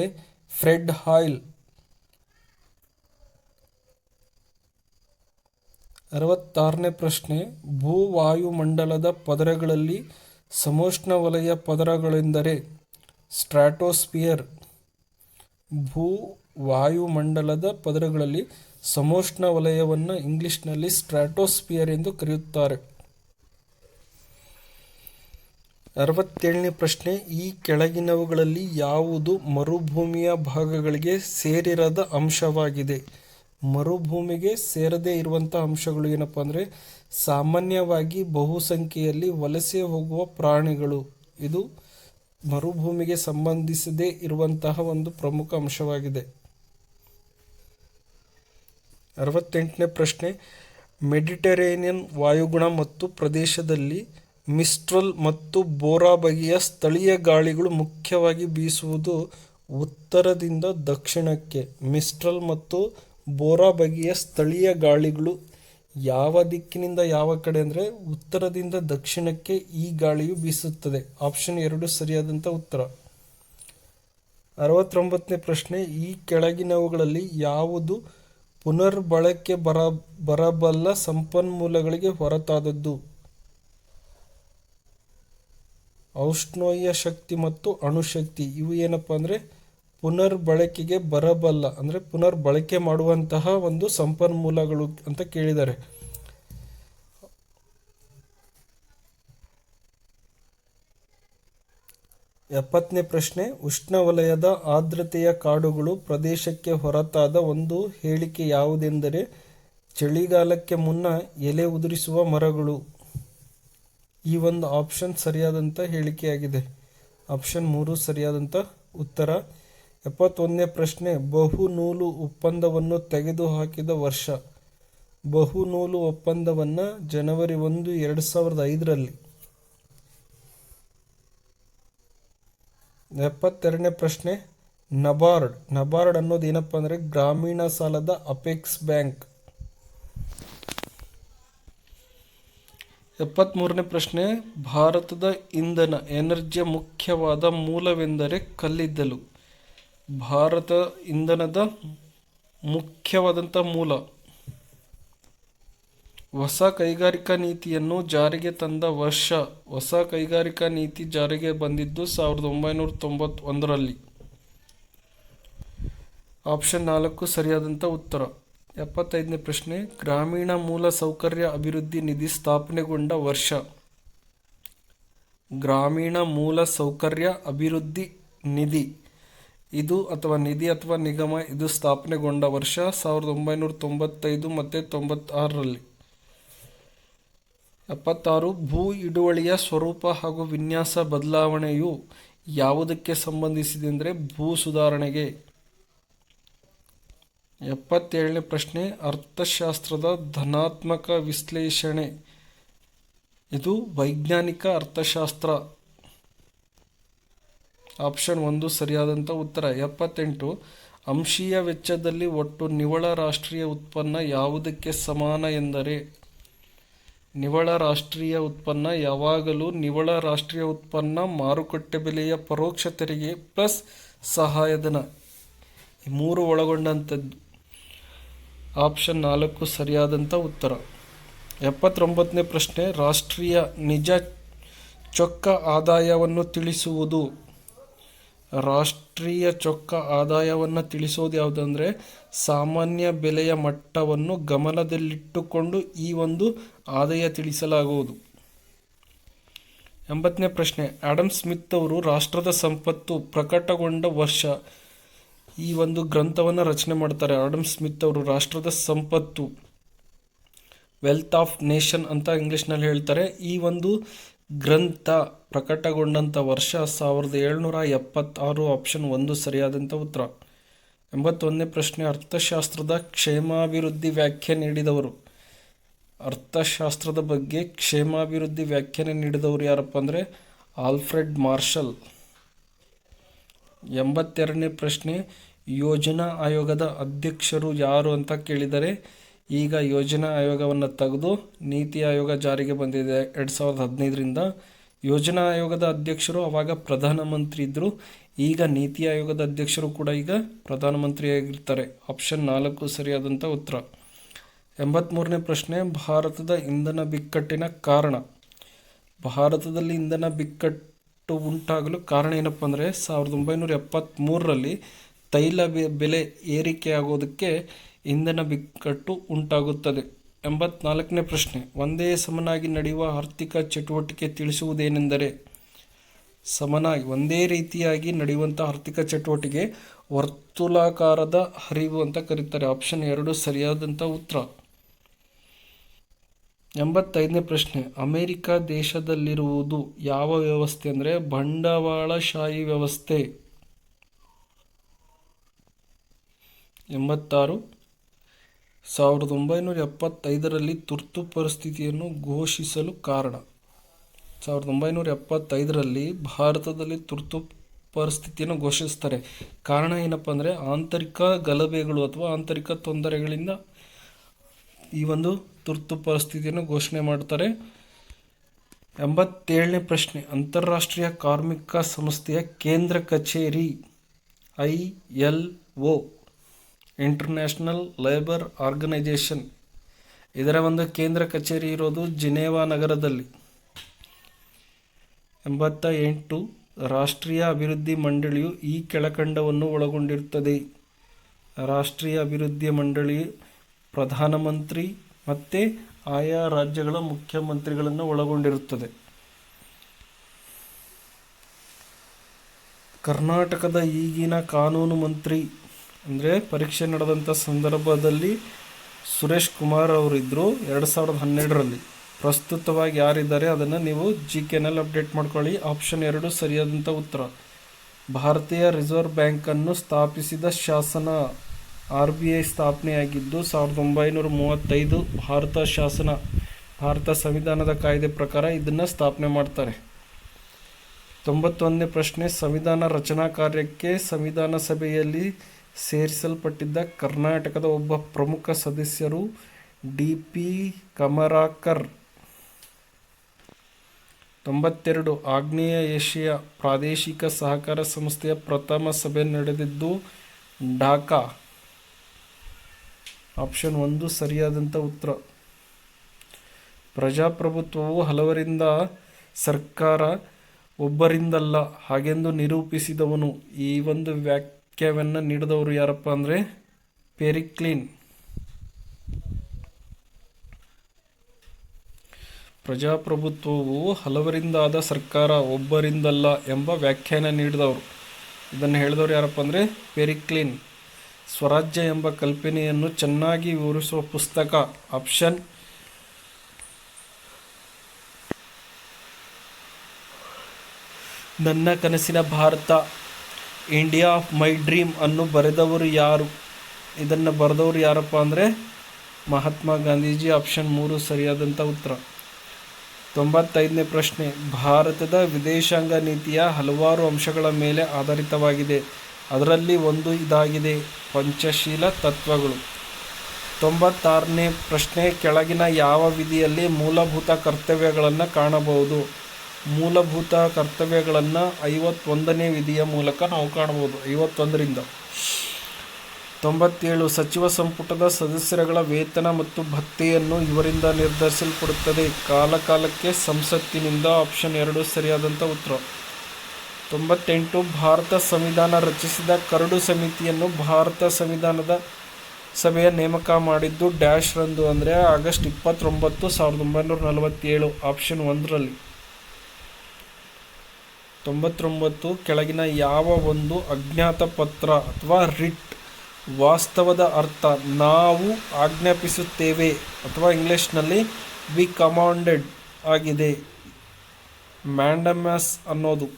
ಫ್ರೆಡ್ ಹಾಯ್ಲ್. 66ನೇ ಪ್ರಶ್ನೆ, ಭೂವಾಯುಮಂಡಲದ ಪದರಗಳಲ್ಲಿ ಸಮೋಷ್ಣವಲಯ ಪದರಗಳೆಂದರೆ? ಸ್ಟ್ರಾಟೋಸ್ಫಿಯರ್. ಭೂವಾಯುಮಂಡಲದ ಪದರಗಳಲ್ಲಿ ಸಮೋಷ್ಣ ವಲಯವನ್ನು ಇಂಗ್ಲಿಷ್ನಲ್ಲಿ ಸ್ಟ್ರಾಟೋಸ್ಫಿಯರ್ ಎಂದು ಕರೆಯುತ್ತಾರೆ. 67ನೇ ಪ್ರಶ್ನೆ, ಈ ಕೆಳಗಿನವುಗಳಲ್ಲಿ ಯಾವುದು ಮರುಭೂಮಿಯ ಭಾಗಗಳಿಗೆ ಸೇರಿರದ ಅಂಶವಾಗಿದೆ? ಮರುಭೂಮಿಗೆ ಸೇರದೇ ಇರುವಂಥ ಅಂಶಗಳು ಏನಪ್ಪ ಅಂದರೆ ಸಾಮಾನ್ಯವಾಗಿ ಬಹುಸಂಖ್ಯೆಯಲ್ಲಿ ವಲಸೆ ಹೋಗುವ ಪ್ರಾಣಿಗಳು. ಇದು ಮರುಭೂಮಿಗೆ ಸಂಬಂಧಿಸದೇ ಇರುವಂತಹ ಒಂದು ಪ್ರಮುಖ ಅಂಶವಾಗಿದೆ. 68ನೇ ಪ್ರಶ್ನೆ, ಮೆಡಿಟರೇನಿಯನ್ ವಾಯುಗುಣ ಮತ್ತು ಪ್ರದೇಶದಲ್ಲಿ ಮಿಸ್ಟ್ರಲ್ ಮತ್ತು ಬೋರಾ ಬಗೆಯ ಸ್ಥಳೀಯ ಗಾಳಿಗಳು ಮುಖ್ಯವಾಗಿ ಬೀಸುವುದು ಉತ್ತರದಿಂದ ದಕ್ಷಿಣಕ್ಕೆ. ಮಿಸ್ಟ್ರಲ್ ಮತ್ತು ಬೋರಾ ಬಗೆಯ ಸ್ಥಳೀಯ ಗಾಳಿಗಳು ಯಾವ ದಿಕ್ಕಿನಿಂದ ಯಾವ ಕಡೆ ಅಂದರೆ ಉತ್ತರದಿಂದ ದಕ್ಷಿಣಕ್ಕೆ ಈ ಗಾಳಿಯು ಬೀಸುತ್ತದೆ. ಆಪ್ಷನ್ 2 ಸರಿಯಾದಂಥ ಉತ್ತರ. 69ನೇ ಪ್ರಶ್ನೆ, ಈ ಕೆಳಗಿನವುಗಳಲ್ಲಿ ಯಾವುದು ಪುನರ್ಬಳಕೆ ಬರಬಲ್ಲ ಸಂಪನ್ಮೂಲಗಳಿಗೆ ಹೊರತಾದದ್ದು? ಔಷ್ಣೋಯ ಶಕ್ತಿ ಮತ್ತು ಅಣುಶಕ್ತಿ ಇವು ಏನಪ್ಪ ಅಂದರೆ ಪುನರ್ಬಳಕೆಗೆ ಬರಬಲ್ಲ ಅಂದರೆ ಪುನರ್ಬಳಕೆ ಮಾಡುವಂತಹ ಒಂದು ಸಂಪನ್ಮೂಲಗಳು ಅಂತ ಕೇಳಿದ್ದಾರೆ. ಎಪ್ಪತ್ತನೇ ಪ್ರಶ್ನೆ, ಉಷ್ಣವಲಯದ ಆರ್ದ್ರತೆಯ ಕಾಡುಗಳು ಪ್ರದೇಶಕ್ಕೆ ಹೊರತಾದ ಒಂದು ಹೇಳಿಕೆ ಯಾವುದೆಂದರೆ ಚಳಿಗಾಲಕ್ಕೆ ಮುನ್ನ ಎಲೆ ಉದುರಿಸುವ ಮರಗಳು. ಈ ಒಂದು ಆಪ್ಷನ್ ಸರಿಯಾದಂಥ ಹೇಳಿಕೆಯಾಗಿದೆ. ಆಪ್ಷನ್ 3 ಸರಿಯಾದಂಥ ಉತ್ತರ. 71ನೇ ಪ್ರಶ್ನೆ, ಬಹು ನೂಲು ಒಪ್ಪಂದವನ್ನು ತೆಗೆದುಹಾಕಿದ ವರ್ಷ. ಬಹು ನೂಲು ಒಪ್ಪಂದವನ್ನು ಜನವರಿ 1, 2005ರಲ್ಲಿ. 72ನೇ ಪ್ರಶ್ನೆ, ನಬಾರ್ಡ್ ಅನ್ನೋದು ಏನಪ್ಪ ಅಂದರೆ ಗ್ರಾಮೀಣ ಸಾಲದ ಅಪೆಕ್ಸ್ ಬ್ಯಾಂಕ್. 73ನೇ ಪ್ರಶ್ನೆ, ಭಾರತದ ಎನರ್ಜಿಯ ಮುಖ್ಯವಾದ ಮೂಲವೆಂದರೆ ಕಲ್ಲಿದ್ದಲು. ಭಾರತ ಇಂಧನದ ಮುಖ್ಯವಾದಂಥ ಮೂಲ. ಹೊಸ ಕೈಗಾರಿಕಾ ನೀತಿಯನ್ನು ಜಾರಿಗೆ ತಂದ ವರ್ಷ. ಹೊಸ ಕೈಗಾರಿಕಾ ನೀತಿ ಜಾರಿಗೆ ಬಂದಿದ್ದು 1991ರಲ್ಲಿ. ಆಪ್ಷನ್ 4 ಸರಿಯಾದಂಥ ಉತ್ತರ. 75ನೇ ಪ್ರಶ್ನೆ, ಗ್ರಾಮೀಣ ಮೂಲ ಸೌಕರ್ಯ ಅಭಿವೃದ್ಧಿ ನಿಧಿ ಸ್ಥಾಪನೆಗೊಂಡ ವರ್ಷ. ಗ್ರಾಮೀಣ ಮೂಲ ಸೌಕರ್ಯ ಅಭಿವೃದ್ಧಿ ನಿಧಿ ಇದು ಅಥವಾ ನಿಧಿ ಅಥವಾ ನಿಗಮ ಇದು ಸ್ಥಾಪನೆಗೊಂಡ ವರ್ಷ 1995 ಮತ್ತು 96ರಲ್ಲಿ. 76, ಭೂ ಹಿಡುವಳಿಯ ಸ್ವರೂಪ ಹಾಗೂ ವಿನ್ಯಾಸ ಬದಲಾವಣೆಯು ಯಾವುದಕ್ಕೆ ಸಂಬಂಧಿಸಿದೆ ಅಂದರೆ ಭೂ ಸುಧಾರಣೆಗೆ. 77ನೇ ಪ್ರಶ್ನೆ, ಅರ್ಥಶಾಸ್ತ್ರದ ಧನಾತ್ಮಕ ವಿಶ್ಲೇಷಣೆ ಇದು ವೈಜ್ಞಾನಿಕ ಅರ್ಥಶಾಸ್ತ್ರ. ಆಪ್ಷನ್ 1 ಸರಿಯಾದಂಥ ಉತ್ತರ. 78, ಅಂಶೀಯ ವೆಚ್ಚದಲ್ಲಿ ಒಟ್ಟು ನಿವ್ವಳ ರಾಷ್ಟ್ರೀಯ ಉತ್ಪನ್ನ ಯಾವುದಕ್ಕೆ ಸಮಾನ ಎಂದರೆ ನಿವ್ವಳ ರಾಷ್ಟ್ರೀಯ ಉತ್ಪನ್ನ ಯಾವಾಗಲೂ ನಿವ್ವಳ ರಾಷ್ಟ್ರೀಯ ಉತ್ಪನ್ನ ಮಾರುಕಟ್ಟೆ ಬೆಲೆಯ ಪರೋಕ್ಷ ತೆರಿಗೆ ಪ್ಲಸ್ ಸಹಾಯಧನ ಈ 3 ಒಳಗೊಂಡಂಥದ್ದು. ಆಪ್ಷನ್ 4 ಸರಿಯಾದಂಥ ಉತ್ತರ. 79ನೇ ಪ್ರಶ್ನೆ, ರಾಷ್ಟ್ರೀಯ ನಿಜ ಚೊಕ್ಕ ಆದಾಯವನ್ನು ತಿಳಿಸುವುದು. ರಾಷ್ಟ್ರೀಯ ಚೊಕ್ಕ ಆದಾಯವನ್ನು ತಿಳಿಸೋದು ಯಾವುದಂದರೆ ಸಾಮಾನ್ಯ ಬೆಲೆಯ ಮಟ್ಟವನ್ನು ಗಮನದಲ್ಲಿಟ್ಟುಕೊಂಡು ಈ ಒಂದು ಆದಾಯ ತಿಳಿಸಲಾಗುವುದು. 80ನೇ ಪ್ರಶ್ನೆ, ಆಡಮ್ ಸ್ಮಿತ್ ಅವರು ರಾಷ್ಟ್ರದ ಸಂಪತ್ತು ಪ್ರಕಟಗೊಂಡ ವರ್ಷ. ಈ ಒಂದು ಗ್ರಂಥವನ್ನು ರಚನೆ ಮಾಡ್ತಾರೆ ಆಡಮ್ ಸ್ಮಿತ್ ಅವರು. ರಾಷ್ಟ್ರದ ಸಂಪತ್ತು ವೆಲ್ತ್ ಆಫ್ ನೇಷನ್ ಅಂತ ಇಂಗ್ಲೀಷ್ನಲ್ಲಿ ಹೇಳ್ತಾರೆ. ಈ ಒಂದು ಗ್ರಂಥ ಪ್ರಕಟಗೊಂಡಂಥ ವರ್ಷ 1776. ಆಪ್ಷನ್ 1 ಸರಿಯಾದಂಥ ಉತ್ತರ. 81ನೇ ಪ್ರಶ್ನೆ, ಅರ್ಥಶಾಸ್ತ್ರದ ಕ್ಷೇಮಾಭಿವೃದ್ಧಿ ವ್ಯಾಖ್ಯೆ ನೀಡಿದವರು. ಅರ್ಥಶಾಸ್ತ್ರದ ಬಗ್ಗೆ ಕ್ಷೇಮಾಭಿವೃದ್ಧಿ ವ್ಯಾಖ್ಯಾನ ನೀಡಿದವರು ಯಾರಪ್ಪ ಅಂದರೆ ಆಲ್ಫ್ರೆಡ್ ಮಾರ್ಷಲ್. 82ನೇ ಪ್ರಶ್ನೆ, ಯೋಜನಾ ಆಯೋಗದ ಅಧ್ಯಕ್ಷರು ಯಾರು ಅಂತ ಕೇಳಿದರೆ ಈಗ ಯೋಜನಾ ಆಯೋಗವನ್ನು ತೆಗೆದು ನೀತಿ ಆಯೋಗ ಜಾರಿಗೆ ಬಂದಿದೆ 2015ರಿಂದ. ಯೋಜನಾ ಆಯೋಗದ ಅಧ್ಯಕ್ಷರು ಆವಾಗ ಪ್ರಧಾನಮಂತ್ರಿ ಇದ್ದರು. ಈಗ ನೀತಿ ಆಯೋಗದ ಅಧ್ಯಕ್ಷರು ಕೂಡ ಈಗ ಪ್ರಧಾನಮಂತ್ರಿಯಾಗಿರ್ತಾರೆ. ಆಪ್ಷನ್ 4 ಸರಿಯಾದಂಥ ಉತ್ತರ. 83ನೇ ಪ್ರಶ್ನೆ, ಭಾರತದ ಇಂಧನ ಬಿಕ್ಕಟ್ಟಿನ ಕಾರಣ. ಭಾರತದಲ್ಲಿ ಇಂಧನ ಬಿಕ್ಕಟ್ಟು ಉಂಟಾಗಲು ಕಾರಣ ಏನಪ್ಪ ಅಂದರೆ 1973ರಲ್ಲಿ ತೈಲ ಬೆಲೆ ಏರಿಕೆಯಾಗೋದಕ್ಕೆ ಇಂಧನ ಬಿಕ್ಕಟ್ಟು ಉಂಟಾಗುತ್ತದೆ. 84ನೇ ಪ್ರಶ್ನೆ, ಒಂದೇ ಸಮನಾಗಿ ನಡೆಯುವ ಆರ್ಥಿಕ ಚಟುವಟಿಕೆ ತಿಳಿಸುವುದೇನೆಂದರೆ ಒಂದೇ ರೀತಿಯಾಗಿ ನಡೆಯುವಂಥ ಆರ್ಥಿಕ ಚಟುವಟಿಕೆ ವರ್ತುಲಾಕಾರದ ಹರಿವು ಅಂತ ಕರೀತಾರೆ. ಆಪ್ಷನ್ 2 ಸರಿಯಾದಂಥ ಉತ್ತರ. 85ನೇ ಪ್ರಶ್ನೆ, ಅಮೆರಿಕ ದೇಶದಲ್ಲಿರುವುದು ಯಾವ ವ್ಯವಸ್ಥೆ ಅಂದರೆ ಬಂಡವಾಳಶಾಹಿ ವ್ಯವಸ್ಥೆ. 86, 1975ರಲ್ಲಿ ತುರ್ತು ಪರಿಸ್ಥಿತಿಯನ್ನು ಘೋಷಿಸಲು ಕಾರಣ. 1975ರಲ್ಲಿ ಭಾರತದಲ್ಲಿ ತುರ್ತು ಪರಿಸ್ಥಿತಿಯನ್ನು ಘೋಷಿಸ್ತಾರೆ. ಕಾರಣ ಏನಪ್ಪ ಅಂದರೆ ಆಂತರಿಕ ಗಲಭೆಗಳು ಅಥವಾ ಆಂತರಿಕ ತೊಂದರೆಗಳಿಂದ ಈ ಒಂದು ತುರ್ತು ಪರಿಸ್ಥಿತಿಯನ್ನು ಘೋಷಣೆ ಮಾಡ್ತಾರೆ. 87ನೇ ಪ್ರಶ್ನೆ, ಅಂತಾರಾಷ್ಟ್ರೀಯ ಕಾರ್ಮಿಕ ಸಂಸ್ಥೆಯ ಕೇಂದ್ರ ಕಚೇರಿ ILO, ಇಂಟರ್ನ್ಯಾಷನಲ್ ಲೇಬರ್ ಆರ್ಗನೈಜೇಷನ್, ಇದರ ಒಂದು ಕೇಂದ್ರ ಕಚೇರಿ ಇರೋದು ಜಿನೇವಾ ನಗರದಲ್ಲಿ. 88, ರಾಷ್ಟ್ರೀಯ ಅಭಿವೃದ್ಧಿ ಮಂಡಳಿಯು ಈ ಕೆಳಕಂಡವನ್ನು ಒಳಗೊಂಡಿರುತ್ತದೆ. ರಾಷ್ಟ್ರೀಯ ಅಭಿವೃದ್ಧಿ ಮಂಡಳಿ ಪ್ರಧಾನಮಂತ್ರಿ ಮತ್ತು ಆಯಾ ರಾಜ್ಯಗಳ ಮುಖ್ಯಮಂತ್ರಿಗಳನ್ನು ಒಳಗೊಂಡಿರುತ್ತದೆ. ಕರ್ನಾಟಕದ ಈಗಿನ ಕಾನೂನು ಮಂತ್ರಿ ಅಂದರೆ ಪರೀಕ್ಷೆ ನಡೆದಂಥ ಸಂದರ್ಭದಲ್ಲಿ ಸುರೇಶ್ ಕುಮಾರ್ ಅವರಿದ್ದರು 2012ರಲ್ಲಿ. ಪ್ರಸ್ತುತವಾಗಿ ಯಾರಿದ್ದಾರೆ ಅದನ್ನು ನೀವು GKನಲ್ಲಿ ಅಪ್ಡೇಟ್ ಮಾಡ್ಕೊಳ್ಳಿ. ಆಪ್ಷನ್ 2 ಸರಿಯಾದಂಥ ಉತ್ತರ. ಭಾರತೀಯ ರಿಸರ್ವ್ ಬ್ಯಾಂಕನ್ನು ಸ್ಥಾಪಿಸಿದ ಶಾಸನ RBI ಸ್ಥಾಪನೆಯಾಗಿದ್ದು 1935 ಭಾರತ ಸಂವಿಧಾನದ ಕಾಯ್ದೆ ಪ್ರಕಾರ ಇದನ್ನು ಸ್ಥಾಪನೆ ಮಾಡ್ತಾರೆ. 91ನೇ ಪ್ರಶ್ನೆ, ಸಂವಿಧಾನ ರಚನಾ ಕಾರ್ಯಕ್ಕೆ ಸಂವಿಧಾನ ಸಭೆಯಲ್ಲಿ ಸೇರಿಸಲ್ಪಟ್ಟಿದ್ದ ಕರ್ನಾಟಕದ ಒಬ್ಬ ಪ್ರಮುಖ ಸದಸ್ಯರು DP ಕಮರಾಕರ್. 92, ಆಗ್ನೇಯ ಏಷ್ಯಾ ಪ್ರಾದೇಶಿಕ ಸಹಕಾರ ಸಂಸ್ಥೆಯ ಪ್ರಥಮ ಸಭೆ ನಡೆದಿದ್ದು ಢಾಕಾ. ಆಪ್ಷನ್ 1 ಸರಿಯಾದಂಥ ಉತ್ತರ. ಪ್ರಜಾಪ್ರಭುತ್ವವು ಹಲವರಿಂದ, ಸರ್ಕಾರ ಒಬ್ಬರಿಂದಲ್ಲ ಹಾಗೆಂದು ನಿರೂಪಿಸಿದವನು. ಈ ಒಂದು ವ್ಯಾಖ್ಯಾನವನ್ನು ನೀಡಿದವರು ಯಾರಪ್ಪ ಅಂದರೆ ಪೆರಿಕ್ಲಿನ್. ಪ್ರಜಾಪ್ರಭುತ್ವವು ಹಲವರಿಂದಾದ ಸರ್ಕಾರ ಒಬ್ಬರಿಂದಲ್ಲ ಎಂಬ ವ್ಯಾಖ್ಯಾನ ನೀಡಿದವರು. ಇದನ್ನು ಹೇಳಿದವರು ಯಾರಪ್ಪ ಅಂದರೆ ಪೆರಿಕ್ಲಿನ್. ಸ್ವರಾಜ್ಯ ಎಂಬ ಕಲ್ಪನೆಯನ್ನು ಚೆನ್ನಾಗಿ ವಿವರಿಸುವ ಪುಸ್ತಕ. ಆಪ್ಷನ್ ನನ್ನ ಕನಸಿನ Bharat, India of my dream ಅನ್ನು ಬರೆದವರು ಯಾರು? ಇದನ್ನು ಬರೆದವರು ಯಾರಪ್ಪ ಅಂದರೆ ಮಹಾತ್ಮ ಗಾಂಧೀಜಿ. ಆಪ್ಷನ್ 3 ಸರಿಯಾದಂಥ ಉತ್ತರ. 95ನೇ ಪ್ರಶ್ನೆ, ಭಾರತದ ವಿದೇಶಾಂಗ ನೀತಿಯ ಹಲವಾರು ಅಂಶಗಳ ಮೇಲೆ ಆಧಾರಿತವಾಗಿದೆ. ಅದರಲ್ಲಿ ಒಂದು ಇದಾಗಿದೆ, ಪಂಚಶೀಲ ತತ್ವಗಳು. 96ನೇ ಪ್ರಶ್ನೆ, ಕೆಳಗಿನ ಯಾವ ವಿಧಿಯಲ್ಲಿ ಮೂಲಭೂತ ಕರ್ತವ್ಯಗಳನ್ನು ಕಾಣಬಹುದು? ಮೂಲಭೂತ ಕರ್ತವ್ಯಗಳನ್ನು 51ನೇ ವಿಧಿಯ ಮೂಲಕ ನಾವು ಕಾಣಬಹುದು. 51ರಿಂದ 97, ಸಚಿವ ಸಂಪುಟದ ಸದಸ್ಯರುಗಳ ವೇತನ ಮತ್ತು ಭತ್ಯೆಯನ್ನು ಇವರಿಂದ ನಿರ್ಧರಿಸಲ್ಪಡುತ್ತದೆ. ಕಾಲಕಾಲಕ್ಕೆ ಸಂಸತ್ತಿನಿಂದ. ಆಪ್ಷನ್ 2 ಸರಿಯಾದಂಥ ಉತ್ತರ. 98, ಭಾರತ ಸಂವಿಧಾನ ರಚಿಸಿದ ಕರಡು ಸಮಿತಿಯನ್ನು ಭಾರತ ಸಂವಿಧಾನದ ಸಭೆಯ ನೇಮಕ ಮಾಡಿದ್ದು ಡ್ಯಾಶ್ ರಂದು ಅಂದರೆ ಆಗಸ್ಟ್ 29, 1947. ಆಪ್ಷನ್ 1ರಲ್ಲಿ. 99, ಕೆಳಗಿನ ಯಾವ ಒಂದು ಅಜ್ಞಾತ ಪತ್ರ ಅಥವಾ ರಿಟ್ ವಾಸ್ತವದ ಅರ್ಥ ನಾವು ಆಜ್ಞಾಪಿಸುತ್ತೇವೆ ಅಥವಾ ಇಂಗ್ಲಿಷ್ನಲ್ಲಿ ವಿ ಕಮಾಂಡೆಡ್ ಆಗಿದೆ? ಮ್ಯಾಂಡಮಸ್ ಅನ್ನೋದು.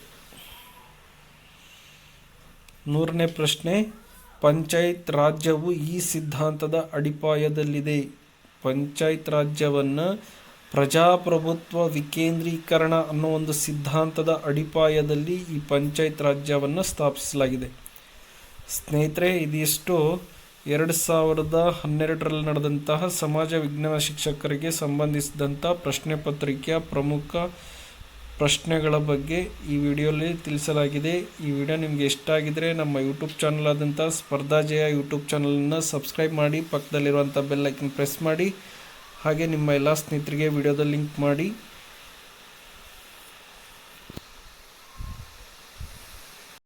100ನೇ ಪ್ರಶ್ನೆ, ಪಂಚಾಯತ್ ರಾಜ್ಯವು ಈ ಸಿದ್ಧಾಂತದ ಅಡಿಪಾಯದಲ್ಲಿದೆ. ಪಂಚಾಯತ್ ರಾಜ್ಯವನ್ನು ಪ್ರಜಾಪ್ರಭುತ್ವ ವಿಕೇಂದ್ರೀಕರಣ ಅನ್ನೋ ಒಂದು ಸಿದ್ಧಾಂತದ ಅಡಿಪಾಯದಲ್ಲಿ ಈ ಪಂಚಾಯತ್ ರಾಜ್ಯವನ್ನು ಸ್ಥಾಪಿಸಲಾಗಿದೆ. ಸ್ನೇಹಿತರೆ, ಇದಿಷ್ಟು 2012ರಲ್ಲಿ ನಡೆದಂತಹ ಸಮಾಜ ವಿಜ್ಞಾನ ಶಿಕ್ಷಕರಿಗೆ ಸಂಬಂಧಿಸಿದಂಥ ಪ್ರಶ್ನೆ ಪತ್ರಿಕೆಯ ಪ್ರಮುಖ ಪ್ರಶ್ನೆಗಳ ಬಗ್ಗೆ ಈ ವಿಡಿಯೋಲಿ ತಿಳಿಸಲಾಗಿದೆ. ಈ ವಿಡಿಯೋ ನಿಮಗೆ ಇಷ್ಟ ಆಗಿದರೆ ನಮ್ಮ ಯೂಟ್ಯೂಬ್ ಚಾನಲ್ ಆದಂಥ ಸ್ಪರ್ಧಾಜಯ ಯೂಟ್ಯೂಬ್ ಚಾನಲನ್ನು ಸಬ್ಸ್ಕ್ರೈಬ್ ಮಾಡಿ, ಪಕ್ಕದಲ್ಲಿರುವಂಥ ಬೆಲ್ ಐಕನ್ ಪ್ರೆಸ್ ಮಾಡಿ, ಹಾಗೆ ನಿಮ್ಮ ಎಲ್ಲ ಸ್ನೇಹಿತರಿಗೆ ವಿಡಿಯೋದ ಲಿಂಕ್ ಮಾಡಿ.